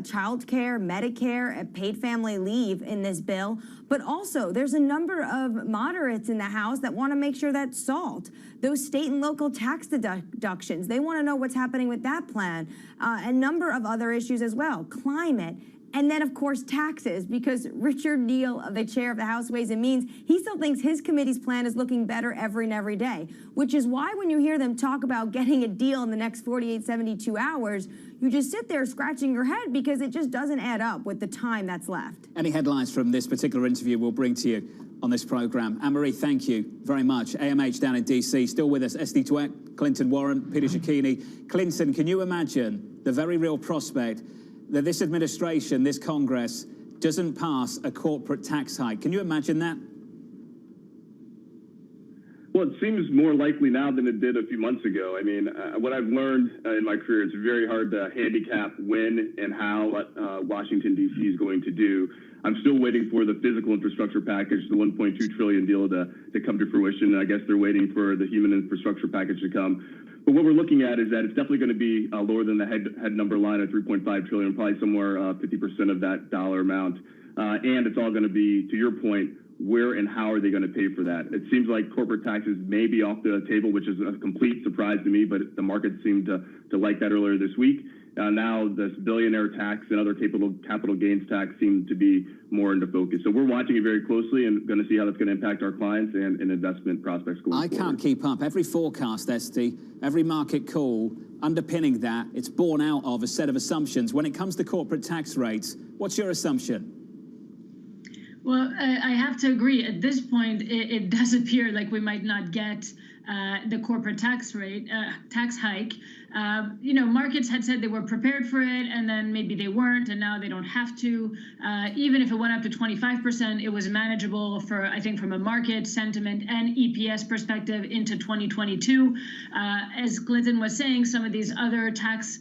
child care, Medicare, paid family leave in this bill. But also, there's a number of moderates in the House that want to make sure that SALT, those state and local tax deductions, they want to know what's happening with that plan. A number of other issues as well, climate. And then, of course, taxes, because Richard Neal, the chair of the House Ways and Means, he still thinks his committee's plan is looking better every and every day, which is why when you hear them talk about getting a deal in the next 48, 72 hours, you just sit there scratching your head because it just doesn't add up with the time that's left. Any headlines from this particular interview we'll bring to you on this program. Anne-Marie, thank you very much. AMH down in DC, still with us. SD Dweck, Clinton Warren, Peter Cicchini. Clinton, can you imagine the very real prospect that this administration, this Congress, doesn't pass a corporate tax hike? Can you imagine that? Well, it seems more likely now than it did a few months ago. I mean, what I've learned in my career, it's very hard to handicap when and how Washington, D.C. is going to do. I'm still waiting for the physical infrastructure package, the $1.2 trillion deal to come to fruition. I guess they're waiting for the human infrastructure package to come. But what we're looking at is that it's definitely going to be lower than the head number line of $3.5 trillion, probably somewhere 50% of that dollar amount. And it's all going to be, to your point, where and how are they going to pay for that? It seems like corporate taxes may be off the table, which is a complete surprise to me, but the market seemed to like that earlier this week. Now this billionaire tax and other capital gains tax seem to be more into focus. So we're watching it very closely and going to see how that's going to impact our clients and investment prospects going forward. I can't keep up. Every forecast, Esty, every market call, underpinning that, it's born out of a set of assumptions. When it comes to corporate tax rates, what's your assumption? Well, I have to agree. At this point, it does appear like we might not get the corporate tax hike. Markets had said they were prepared for it, and then maybe they weren't, and now they don't have to. Even if it went up to 25%, it was manageable for, I think, from a market sentiment and EPS perspective into 2022. As Clinton was saying, some of these other tax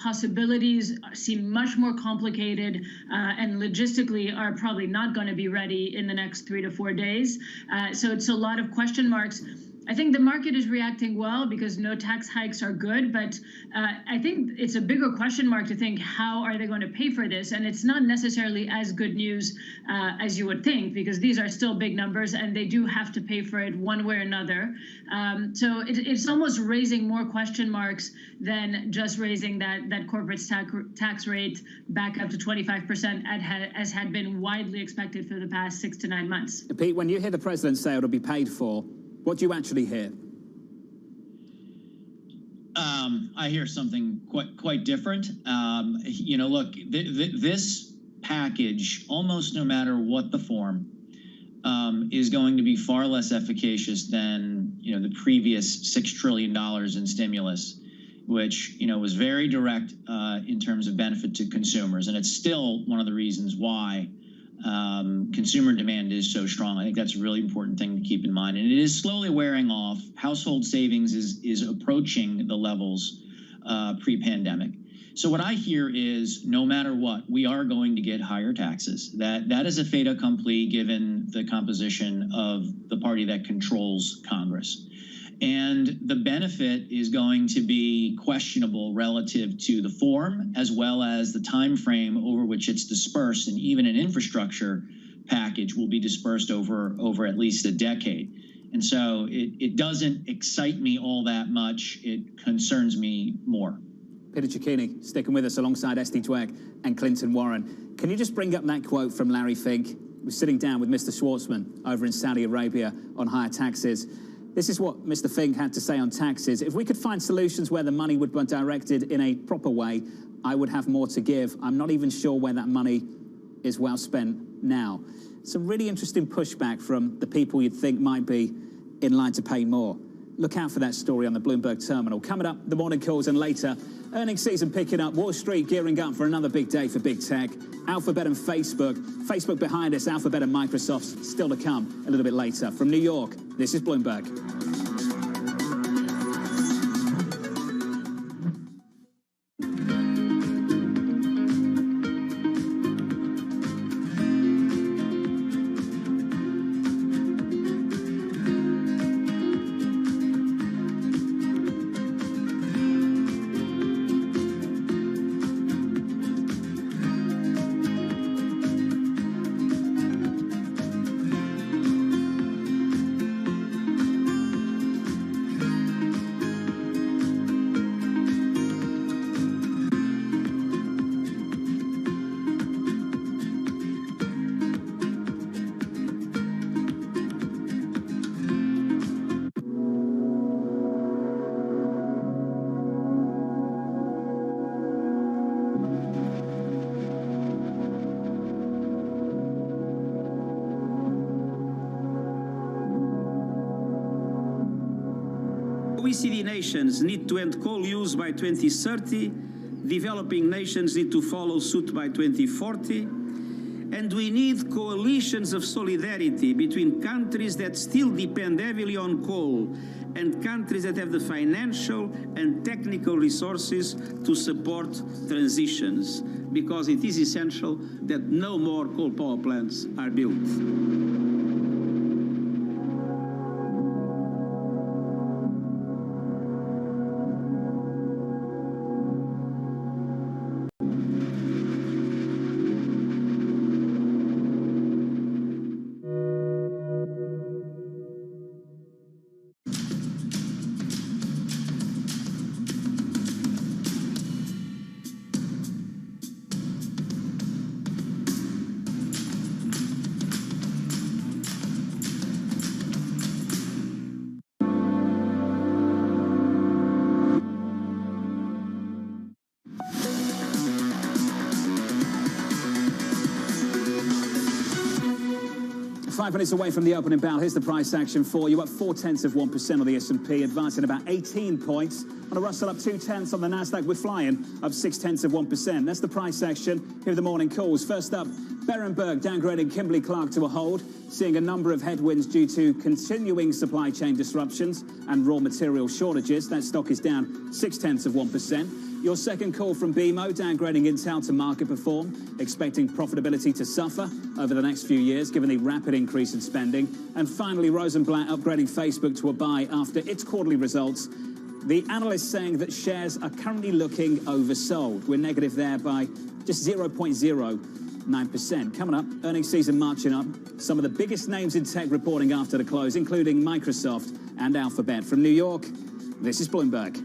possibilities seem much more complicated and logistically are probably not going to be ready in the next 3 to 4 days. So it's a lot of question marks. I think the market is reacting well because no tax hikes are good, but I think it's a bigger question mark to think, how are they going to pay for this? And it's not necessarily as good news as you would think, because these are still big numbers and they do have to pay for it one way or another. So it's almost raising more question marks than just raising that corporate tax rate back up to 25% as had been widely expected for the past 6 to 9 months. Pete, when you hear the president say it'll be paid for, what do you actually hear? I hear something quite different. Look, this package, almost no matter what the form, is going to be far less efficacious than the previous $6 trillion in stimulus, which was very direct in terms of benefit to consumers, and it's still one of the reasons why consumer demand is so strong. I think that's a really important thing to keep in mind. And it is slowly wearing off. Household savings is approaching the levels pre-pandemic. So what I hear is, no matter what, we are going to get higher taxes. That is a fait accompli given the composition of the party that controls Congress. And the benefit is going to be questionable relative to the form as well as the time frame over which it's dispersed, and even an infrastructure package will be dispersed over at least a decade. And so it doesn't excite me all that much. It concerns me more. Peter Cicchini, sticking with us alongside SD Dweck and Clinton Warren. Can you just bring up that quote from Larry Fink? We're sitting down with Mr. Schwartzman over in Saudi Arabia on higher taxes. This is what Mr. Fink had to say on taxes. If we could find solutions where the money would be directed in a proper way, I would have more to give. I'm not even sure where that money is well spent now. Some really interesting pushback from the people you'd think might be in line to pay more. Look out for that story on the Bloomberg terminal. Coming up, the morning calls, and later, earnings season picking up. Wall Street gearing up for another big day for big tech. Alphabet and Facebook. Facebook behind us, Alphabet and Microsoft still to come a little bit later. From New York, this is Bloomberg. OECD nations need to end coal use by 2030. Developing nations need to follow suit by 2040. And we need coalitions of solidarity between countries that still depend heavily on coal and countries that have the financial and technical resources to support transitions, because it is essential that no more coal power plants are built. Five minutes away from the opening bell, here's the price action for you. Up 0.4% on the S&P, advancing about 18 points. On a Russell, up 0.2 on the Nasdaq. We're flying up 0.6%. That's the price action. Here are the morning calls. First up, Berenberg downgrading Kimberly-Clark to a hold, seeing a number of headwinds due to continuing supply chain disruptions and raw material shortages. That stock is down 0.6%. Your second call from BMO, downgrading Intel to market perform, expecting profitability to suffer over the next few years, given the rapid increase in spending. And finally, Rosenblatt upgrading Facebook to a buy after its quarterly results. The analysts saying that shares are currently looking oversold. We're negative there by just 0.09%. Coming up, earnings season marching up. Some of the biggest names in tech reporting after the close, including Microsoft and Alphabet. From New York, this is Bloomberg.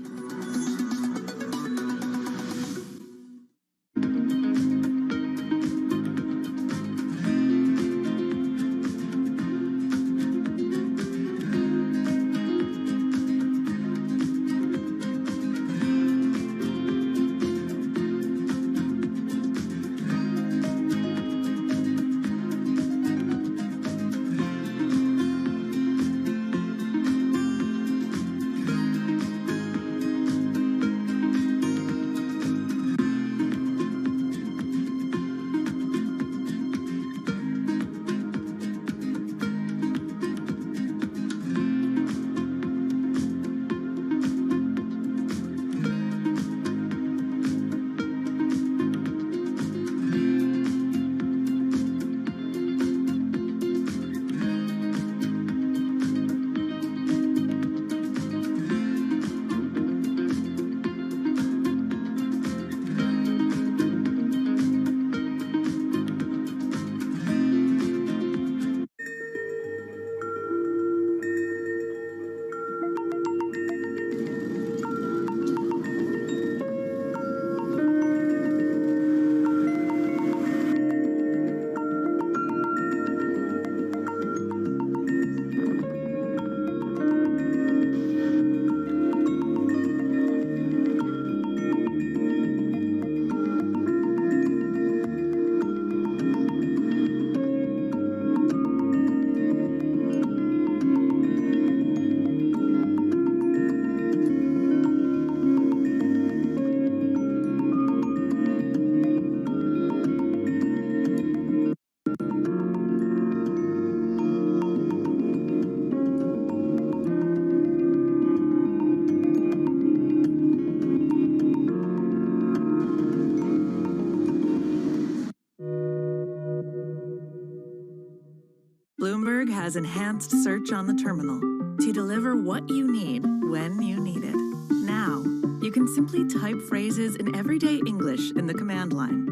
Bloomberg has enhanced search on the terminal to deliver what you need when you need it. Now, you can simply type phrases in everyday English in the command line.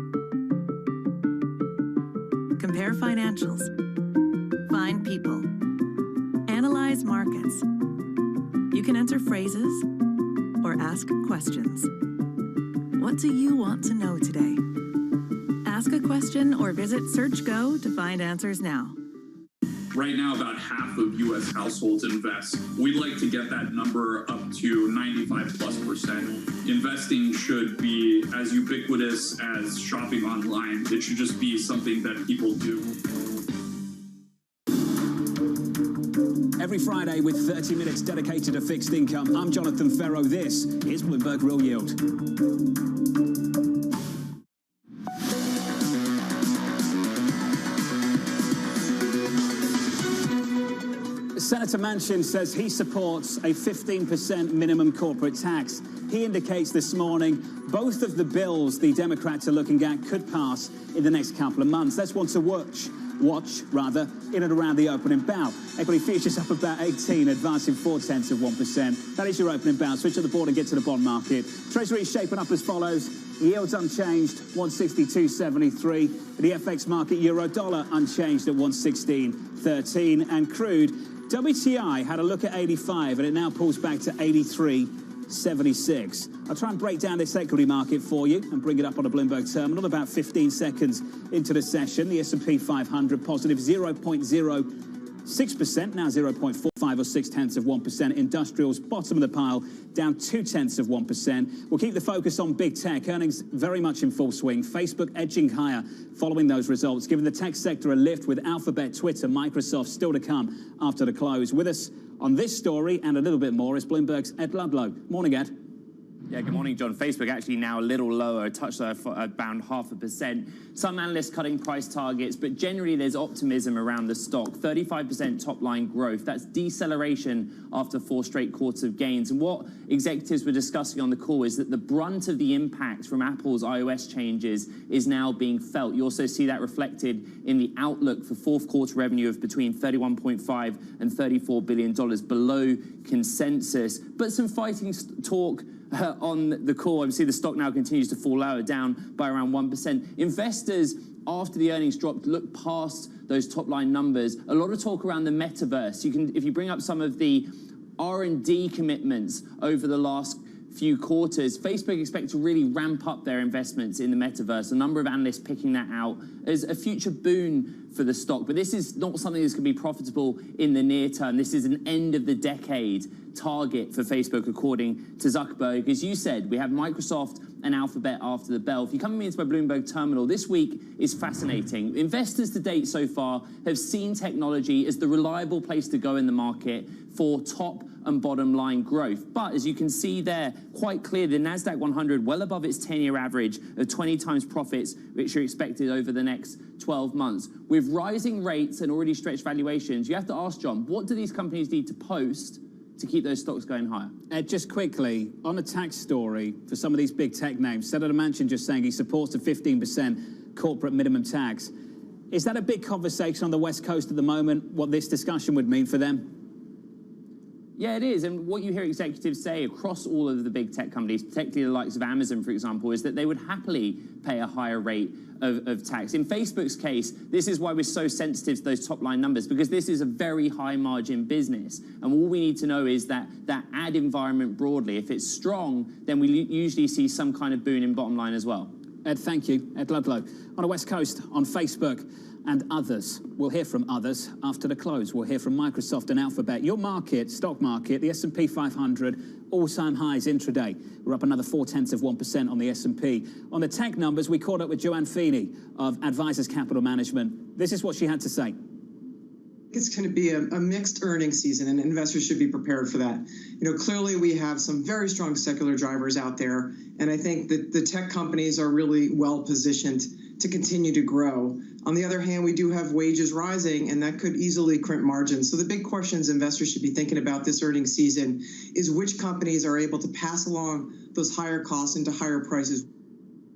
Compare financials. Find people. Analyze markets. You can enter phrases or ask questions. What do you want to know today? Ask a question or visit SearchGo to find answers now. Right now, about half of U.S. households invest. We'd like to get that number up to 95+%. Investing should be as ubiquitous as shopping online. It should just be something that people do. Every Friday with 30 minutes dedicated to fixed income. I'm Jonathan Ferro. This is Bloomberg Real Yield. Senator Manchin says he supports a 15% minimum corporate tax. He indicates this morning both of the bills the Democrats are looking at could pass in the next couple of months. That's one to watch in and around the opening bout. Equity futures up about 18, advancing 0.4%. That is your opening bout. Switch to the board and get to the bond market. Treasury is shaping up as follows. Yields unchanged, 162.73. The FX market, euro dollar unchanged at 116.13. And crude, WTI had a look at 85 and it now pulls back to 83.76. I'll try and break down this equity market for you and bring it up on a Bloomberg terminal about 15 seconds into the session. The S&P 500 positive 0.06%, now 0.45 or 0.6%. Industrials, bottom of the pile, down 0.2%. We'll keep the focus on big tech. Earnings very much in full swing. Facebook edging higher following those results, giving the tech sector a lift with Alphabet, Twitter, Microsoft still to come after the close. With us on this story and a little bit more is Bloomberg's Ed Ludlow. Morning, Ed. Yeah, good morning, John. Facebook actually now a little lower, a touch lower, around 0.5%. Some analysts cutting price targets, but generally there's optimism around the stock. 35% top-line growth. That's deceleration after 4 straight quarters of gains. And what executives were discussing on the call is that the brunt of the impact from Apple's iOS changes is now being felt. You also see that reflected in the outlook for fourth quarter revenue of between $31.5 and $34 billion, below consensus. But some fighting talk on the call. Obviously, the stock now continues to fall lower, down by around 1%. Investors, after the earnings dropped, look past those top-line numbers. A lot of talk around the metaverse. If you bring up some of the R&D commitments over the last few quarters, Facebook expect to really ramp up their investments in the metaverse. A number of analysts picking that out as a future boon for the stock. But this is not something that's going to be profitable in the near term. This is an end-of-the-decade target for Facebook, according to Zuckerberg. As you said, we have Microsoft and Alphabet after the bell. If you come into my Bloomberg terminal, this week is fascinating. Investors to date so far have seen technology as the reliable place to go in the market for top and bottom line growth. But as you can see there, quite clear, the NASDAQ 100 well above its 10-year average of 20 times profits, which are expected over the next 12 months. With rising rates and already stretched valuations, you have to ask, John, what do these companies need to post to keep those stocks going higher? Ed, just quickly, on a tax story for some of these big tech names, Senator Manchin just saying he supports a 15% corporate minimum tax. Is that a big conversation on the West Coast at the moment, what this discussion would mean for them? Yeah, it is. And what you hear executives say across all of the big tech companies, particularly the likes of Amazon, for example, is that they would happily pay a higher rate of tax. In Facebook's case, this is why we're so sensitive to those top-line numbers, because this is a very high-margin business. And all we need to know is that ad environment broadly, if it's strong, then we usually see some kind of boon in bottom line as well. Ed, thank you. Ed Ludlow. On the West Coast, on Facebook and others. We'll hear from others after the close. We'll hear from Microsoft and Alphabet. Your market, stock market, the S&P 500, all-time highs intraday. We're up another 0.4% on the S&P. On the tech numbers, we caught up with Joanne Feeney of Advisors Capital Management. This is what she had to say. It's going to be a mixed earnings season, and investors should be prepared for that. Clearly we have some very strong secular drivers out there, and I think that the tech companies are really well positioned to continue to grow. On the other hand, we do have wages rising, and that could easily crimp margins. So the big questions investors should be thinking about this earnings season is which companies are able to pass along those higher costs into higher prices.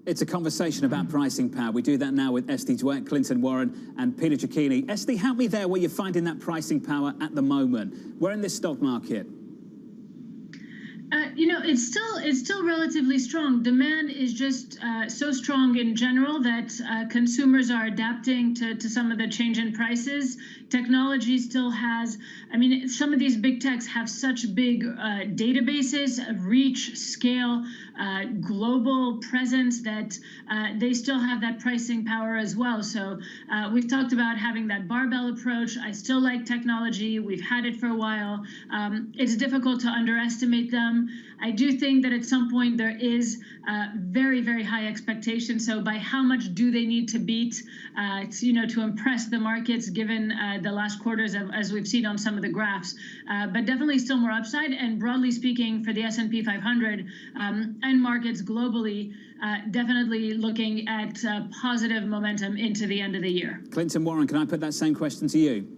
It's a conversation about pricing power. We do that now with Esty Dweck, Clinton Warren, and Peter Cicchini. Esty, help me there where you're finding that pricing power at the moment. We're in this stock market. It's still relatively strong. Demand is just so strong in general that consumers are adapting to some of the change in prices. Technology still has, some of these big techs have such big databases, reach, scale, global presence that they still have that pricing power as well. So we've talked about having that barbell approach. I still like technology. We've had it for a while. It's difficult to underestimate them. I do think that at some point there is very, very high expectation. So by how much do they need to beat, to impress the markets, given the last quarters, as we've seen on some of the graphs, but definitely still more upside. And broadly speaking, for the S&P 500 and markets globally, definitely looking at positive momentum into the end of the year. Clinton Warren, can I put that same question to you?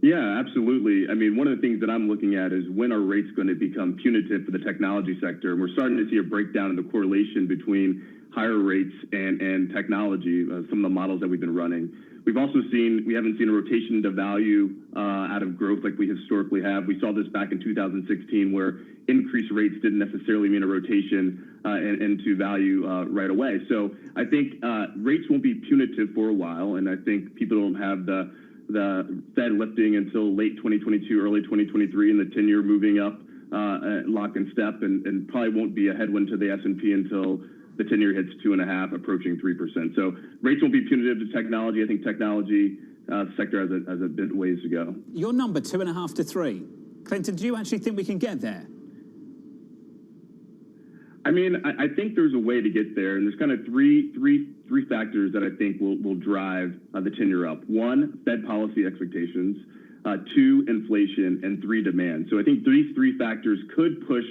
Yeah, absolutely. I mean, one of the things that I'm looking at is when are rates going to become punitive for the technology sector? And we're starting to see a breakdown in the correlation between higher rates and technology, some of the models that we've been running. We've also we haven't seen a rotation into value out of growth like we historically have. We saw this back in 2016 where increased rates didn't necessarily mean a rotation into value right away. So I think rates won't be punitive for a while, and I think people don't have the Fed lifting until late 2022, early 2023, and the 10-year moving up lock and step, and probably won't be a headwind to the S&P until the 10-year hits 2.5, approaching 3%. So rates won't be punitive to technology. I think technology sector has a bit ways to go. Your number, 2.5 to 3. Clinton, do you actually think we can get there? I mean, I think there's a way to get there, and there's kind of three factors that I think will drive the 10-year up. One, Fed policy expectations. Two, inflation, and three, demand. So I think these three factors could push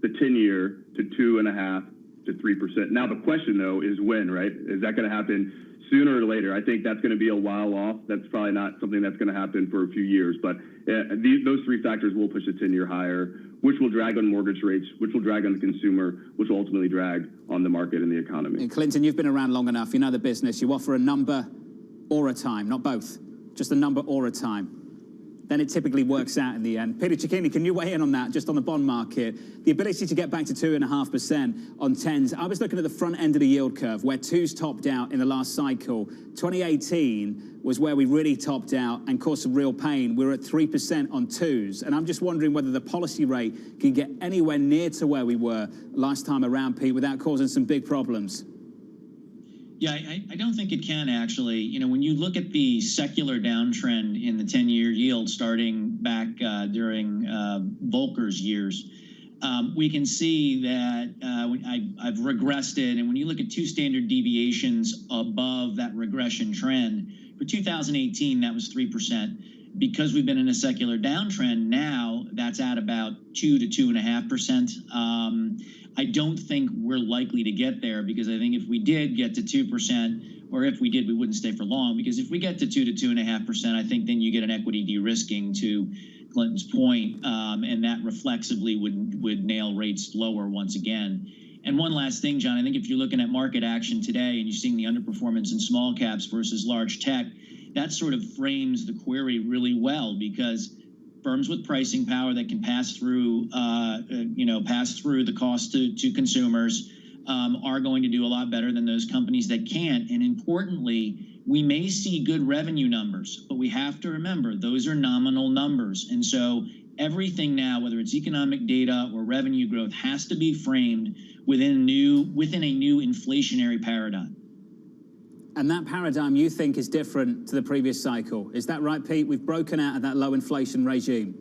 the 10-year to 2.5 to 3%. Now the question though is when, right? Is that going to happen sooner or later? I think that's going to be a while off. That's probably not something that's going to happen for a few years. But those three factors will push the 10-year higher, which will drag on mortgage rates, which will drag on the consumer, which will ultimately drag on the market and the economy. And Clinton, you've been around long enough. You know the business. You offer a number or a time, not both, just a number or a time. Then it typically works out in the end. Peter Cicchini, can you weigh in on that, just on the bond market? The ability to get back to 2.5% on 10s. I was looking at the front end of the yield curve, where 2s topped out in the last cycle. 2018 was where we really topped out and caused some real pain. We were at 3% on 2s. And I'm just wondering whether the policy rate can get anywhere near to where we were last time around, Pete, without causing some big problems. Yeah, I don't think it can, actually. You know, when you look at the secular downtrend in the 10-year yield starting back during Volcker's years, we can see that I've regressed it. And when you look at 2 standard deviations above that regression trend, for 2018, that was 3%. Because we've been in a secular downtrend now, that's at about 2 to 2.5%. I don't think we're likely to get there, because I think if we did get to 2%, or if we did, we wouldn't stay for long. Because if we get to 2 to 2.5%, I think then you get an equity de-risking, to Clinton's point, and that reflexively would nail rates lower once again. And one last thing, John, I think if you're looking at market action today and you're seeing the underperformance in small caps versus large tech, that sort of frames the query really well, because firms with pricing power that can pass through the cost to consumers are going to do a lot better than those companies that can't. And importantly, we may see good revenue numbers, but we have to remember those are nominal numbers. And so everything now, whether it's economic data or revenue growth, has to be framed within a new inflationary paradigm. And that paradigm, you think, is different to the previous cycle. Is that right, Pete? We've broken out of that low inflation regime.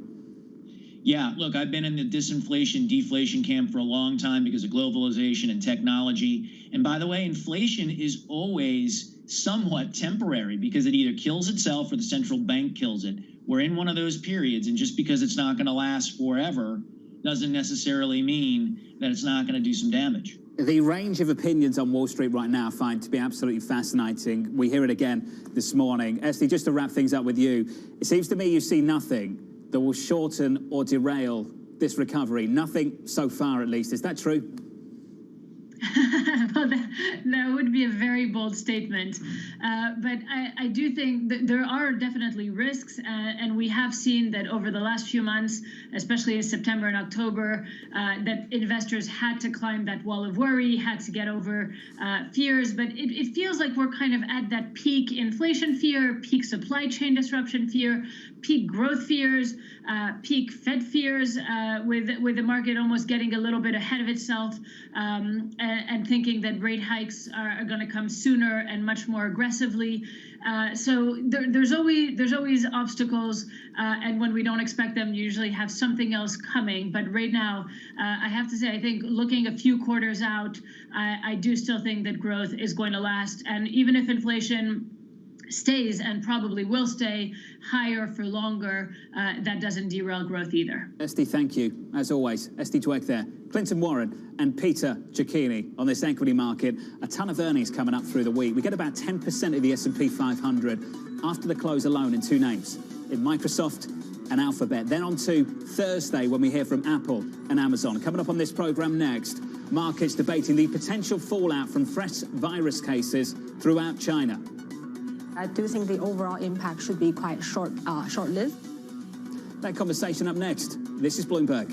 Yeah, look, I've been in the disinflation, deflation camp for a long time because of globalization and technology. And by the way, inflation is always somewhat temporary, because it either kills itself or the central bank kills it. We're in one of those periods, and just because it's not going to last forever doesn't necessarily mean that it's not going to do some damage. The range of opinions on Wall Street right now I find to be absolutely fascinating. We hear it again this morning. Esty, just to wrap things up with you, it seems to me you see nothing that will shorten or derail this recovery. Nothing so far, at least. Is that true? Well, that would be a very bold statement. But I do think that there are definitely risks. And we have seen that over the last few months, especially in September and October, that investors had to climb that wall of worry, had to get over fears. But it feels like we're kind of at that peak inflation fear, peak supply chain disruption fear, peak growth fears, peak Fed fears, with the market almost getting a little bit ahead of itself, and thinking that rate hikes are going to come sooner and much more aggressively. So there's always obstacles, and when we don't expect them, you usually have something else coming. But right now, I have to say, I think looking a few quarters out, I do still think that growth is going to last. And even if inflation stays, and probably will stay, higher for longer, that doesn't derail growth either. Esty, thank you, as always. Esty Dweck there. Clinton Warren and Peter Cecchini on this equity market. A ton of earnings coming up through the week. We get about 10% of the S&P 500 after the close alone in two names, in Microsoft and Alphabet. Then on to Thursday when we hear from Apple and Amazon. Coming up on this program next, markets debating the potential fallout from fresh virus cases throughout China. I do think the overall impact should be quite short-lived. That conversation up next. This is Bloomberg.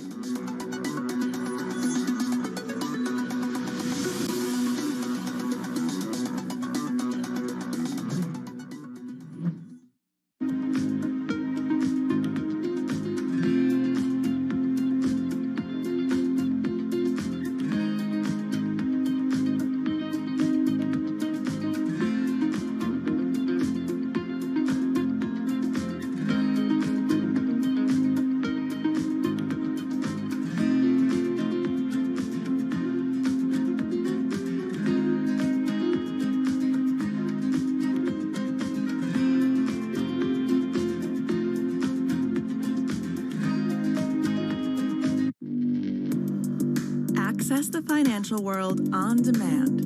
Access the financial world on demand.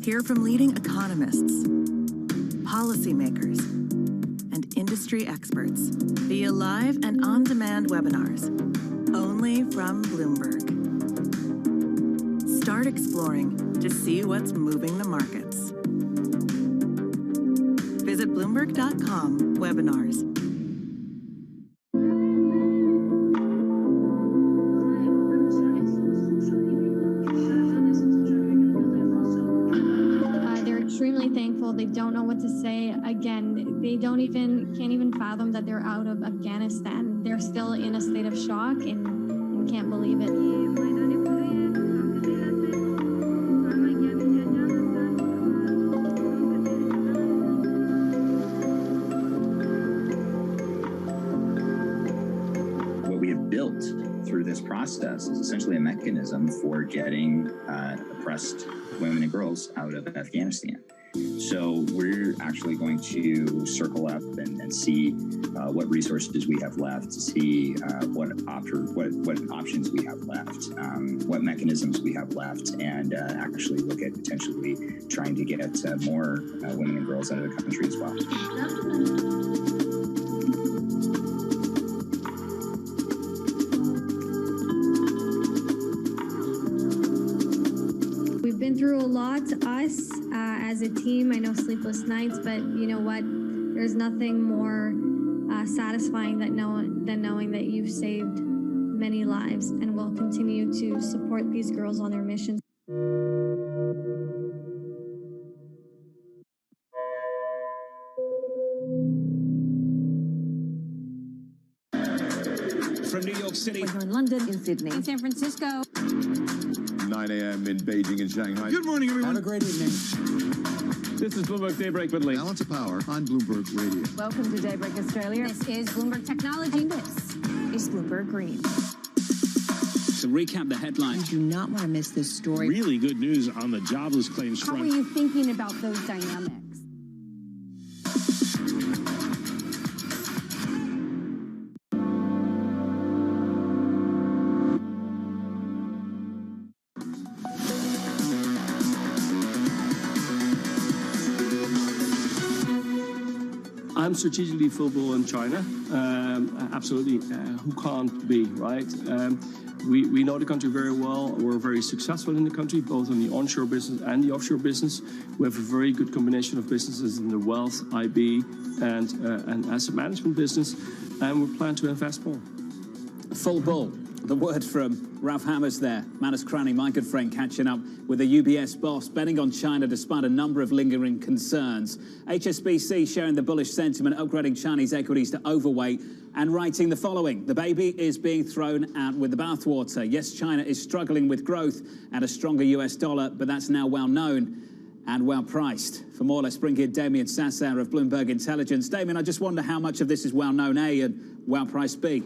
Hear from leading economists, policymakers, and industry experts via live and on-demand webinars, only from Bloomberg. Start exploring to see what's moving the markets. Visit Bloomberg.com/webinars. They don't know what to say. Again, they can't even fathom that they're out of Afghanistan. They're still in a state of shock and can't believe it. What we have built through this process is essentially a mechanism for getting oppressed women and girls out of Afghanistan. So we're actually going to circle up and see what resources we have left, to see what options we have left, what mechanisms we have left, and actually look at potentially trying to get more women and girls out of the country as well. We've been through a lot, us as a team. I know sleepless nights, but you know what? There's nothing more satisfying than knowing that you've saved many lives, and will continue to support these girls on their missions. From New York City. We're in London, in Sydney, In San Francisco. 9 a.m. in Beijing and Shanghai. Good morning, everyone. Have a great evening. This is Bloomberg Daybreak with Lee. Balance of Power on Bloomberg Radio. Welcome to Daybreak Australia. This is Bloomberg Technology. And this is Bloomberg Green. To recap the headlines. You do not want to miss this story. Really good news on the jobless claims How front. are you thinking about those dynamics? I'm strategically football in China. Absolutely, who can't be, right? We know the country very well. We're very successful in the country, both in the onshore business and the offshore business. We have a very good combination of businesses in the wealth, IB, and asset management business, and we plan to invest more. Full ball. the word from Ralph Hammers there. Manus Cranny, my good friend, catching up with the UBS boss, betting on China despite a number of lingering concerns. HSBC sharing the bullish sentiment, upgrading Chinese equities to overweight and writing the following. The baby is being thrown out with the bathwater. Yes, China is struggling with growth and a stronger US dollar, but that's now well known and well priced. For more, let's bring in Damien Sassower of Bloomberg Intelligence. Damien, I just wonder how much of this is well known, A, and well priced, B.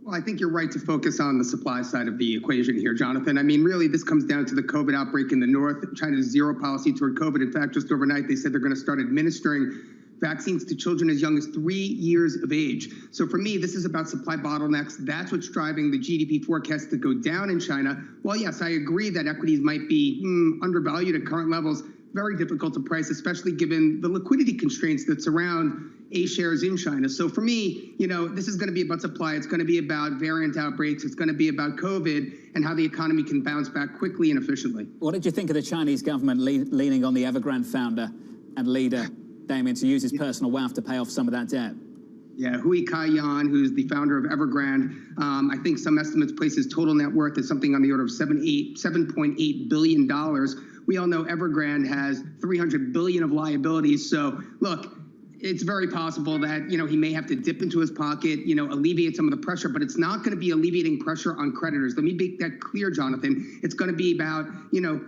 Well, I think you're right to focus on the supply side of the equation here, Jonathan. I mean, really, this comes down to the COVID outbreak in the north, China's zero policy toward COVID. In fact, just overnight, they said they're going to start administering vaccines to children as young as 3 years of age. So for me, this is about supply bottlenecks. That's what's driving the GDP forecast to go down in China. Well, yes, I agree that equities might be undervalued at current levels. Very difficult to price, especially given the liquidity constraints that surround A shares in China. So for me, you know, this is going to be about supply. It's going to be about variant outbreaks. It's going to be about COVID and how the economy can bounce back quickly and efficiently. What did you think of the Chinese government leaning on the Evergrande founder and leader, Damien, to use his personal wealth to pay off some of that debt? Yeah, Hui Kai-yan, who's the founder of Evergrande, I think some estimates place his total net worth as something on the order of $7.8 billion. We all know Evergrande has $300 billion of liabilities. So, look, it's very possible that, you know, he may have to dip into his pocket, you know, alleviate some of the pressure, but it's not going to be alleviating pressure on creditors. Let me make that clear, Jonathan. It's going to be about, you know,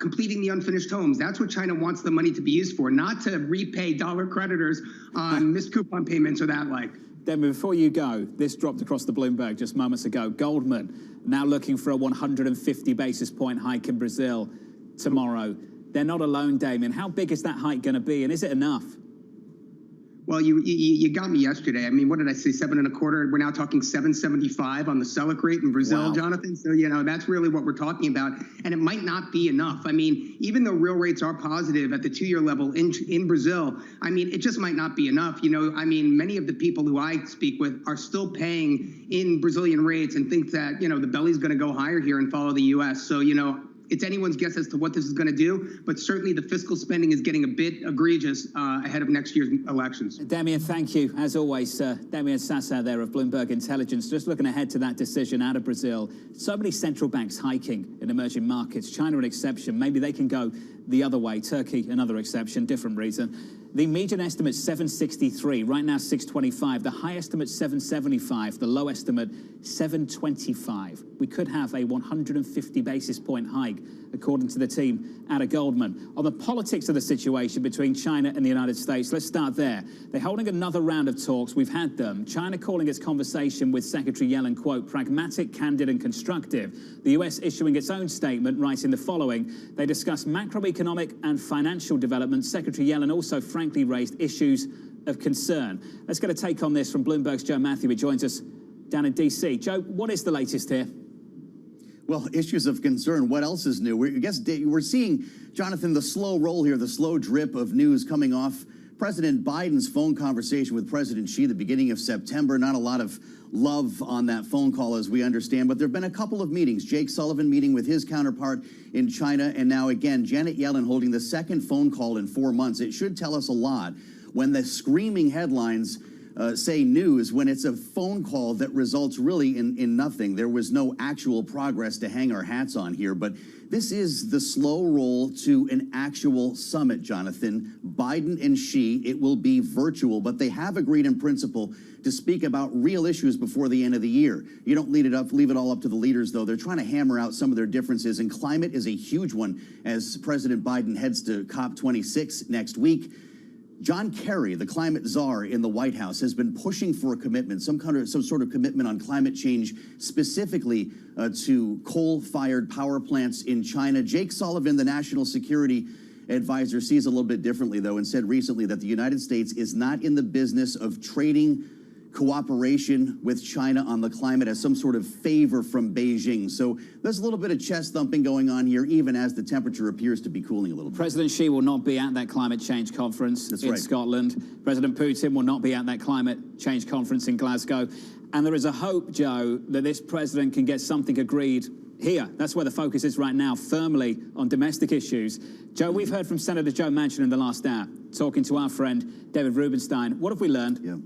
completing the unfinished homes. That's what China wants the money to be used for, not to repay dollar creditors on missed coupon payments or that like. Damien, before you go, this dropped across the Bloomberg just moments ago. Goldman now looking for a 150 basis point hike in Brazil tomorrow. They're not alone, Damien. How big is that hike going to be, and is it enough? Well, you got me yesterday. I mean, what did I say, 7.25? We're now talking 7.75 on the Selic rate in Brazil, wow. Jonathan. So, you know, that's really what we're talking about. And it might not be enough. I mean, even though real rates are positive at the 2-year level in Brazil, I mean, it just might not be enough. You know, I mean, many of the people who I speak with are still paying in Brazilian rates and think that, you know, the belly's going to go higher here and follow the U.S. So, you know, it's anyone's guess as to what this is going to do, but certainly the fiscal spending is getting a bit egregious ahead of next year's elections. Damien, thank you, as always, sir. Damien Sassower there of Bloomberg Intelligence. Just looking ahead to that decision out of Brazil. So many central banks hiking in emerging markets. China an exception. Maybe they can go the other way. Turkey, another exception, different reason. The median estimate 763, right now 625. The high estimate 775, the low estimate 725. We could have a 150 basis point hike, according to the team out of Goldman. On the politics of the situation between China and the United States, let's start there. They're holding another round of talks. We've had them. China calling its conversation with Secretary Yellen, quote, pragmatic, candid and constructive. The US issuing its own statement, writing the following. They discussed macroeconomic and financial developments. Secretary Yellen also frankly raised issues of concern. Let's get a take on this from Bloomberg's Joe Matthew, who joins us down in D.C. Joe, what is the latest here? Well, issues of concern. What else is new? I guess we're seeing, Jonathan, the slow roll here, the slow drip of news coming off President Biden's phone conversation with President Xi at the beginning of September. Not a lot of love on that phone call, as we understand, but there have been a couple of meetings. Jake Sullivan meeting with his counterpart in China, and now again, Janet Yellen holding the second phone call in 4 months. It should tell us a lot when the screaming headlines say news, when it's a phone call that results really in nothing. There was no actual progress to hang our hats on here, but this is the slow roll to an actual summit, Jonathan. Biden and Xi, it will be virtual, but they have agreed in principle to speak about real issues before the end of the year. You don't leave it all up to the leaders, though. They're trying to hammer out some of their differences, and climate is a huge one as President Biden heads to COP26 next week. John Kerry, the climate czar in the White House, has been pushing for a commitment, some sort of commitment on climate change, specifically to coal-fired power plants in China. Jake Sullivan, the national security advisor, sees a little bit differently, though, and said recently that the United States is not in the business of trading cooperation with China on the climate as some sort of favor from Beijing. So there's a little bit of chest thumping going on here, even as the temperature appears to be cooling a little bit. President Xi will not be at that climate change conference in Scotland. President Putin will not be at that climate change conference in Glasgow. And there is a hope, Joe, that this president can get something agreed here. That's where the focus is right now, firmly on domestic issues. Joe, we've heard from Senator Joe Manchin in the last hour, talking to our friend David Rubenstein. What have we learned? Yeah.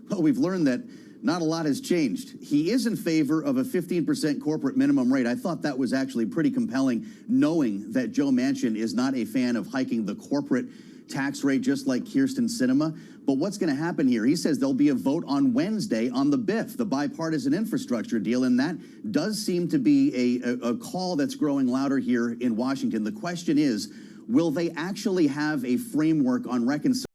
Well, we've learned that Not a lot has changed. He is in favor of a 15% corporate minimum rate. I thought that was actually pretty compelling, knowing that Joe Manchin is not a fan of hiking the corporate tax rate, just like Kyrsten Sinema. But what's going to happen here? He says there'll be a vote on Wednesday on the BIF, the bipartisan infrastructure deal, and that does seem to be a call that's growing louder here in Washington. The question is, will they actually have a framework on reconciliation?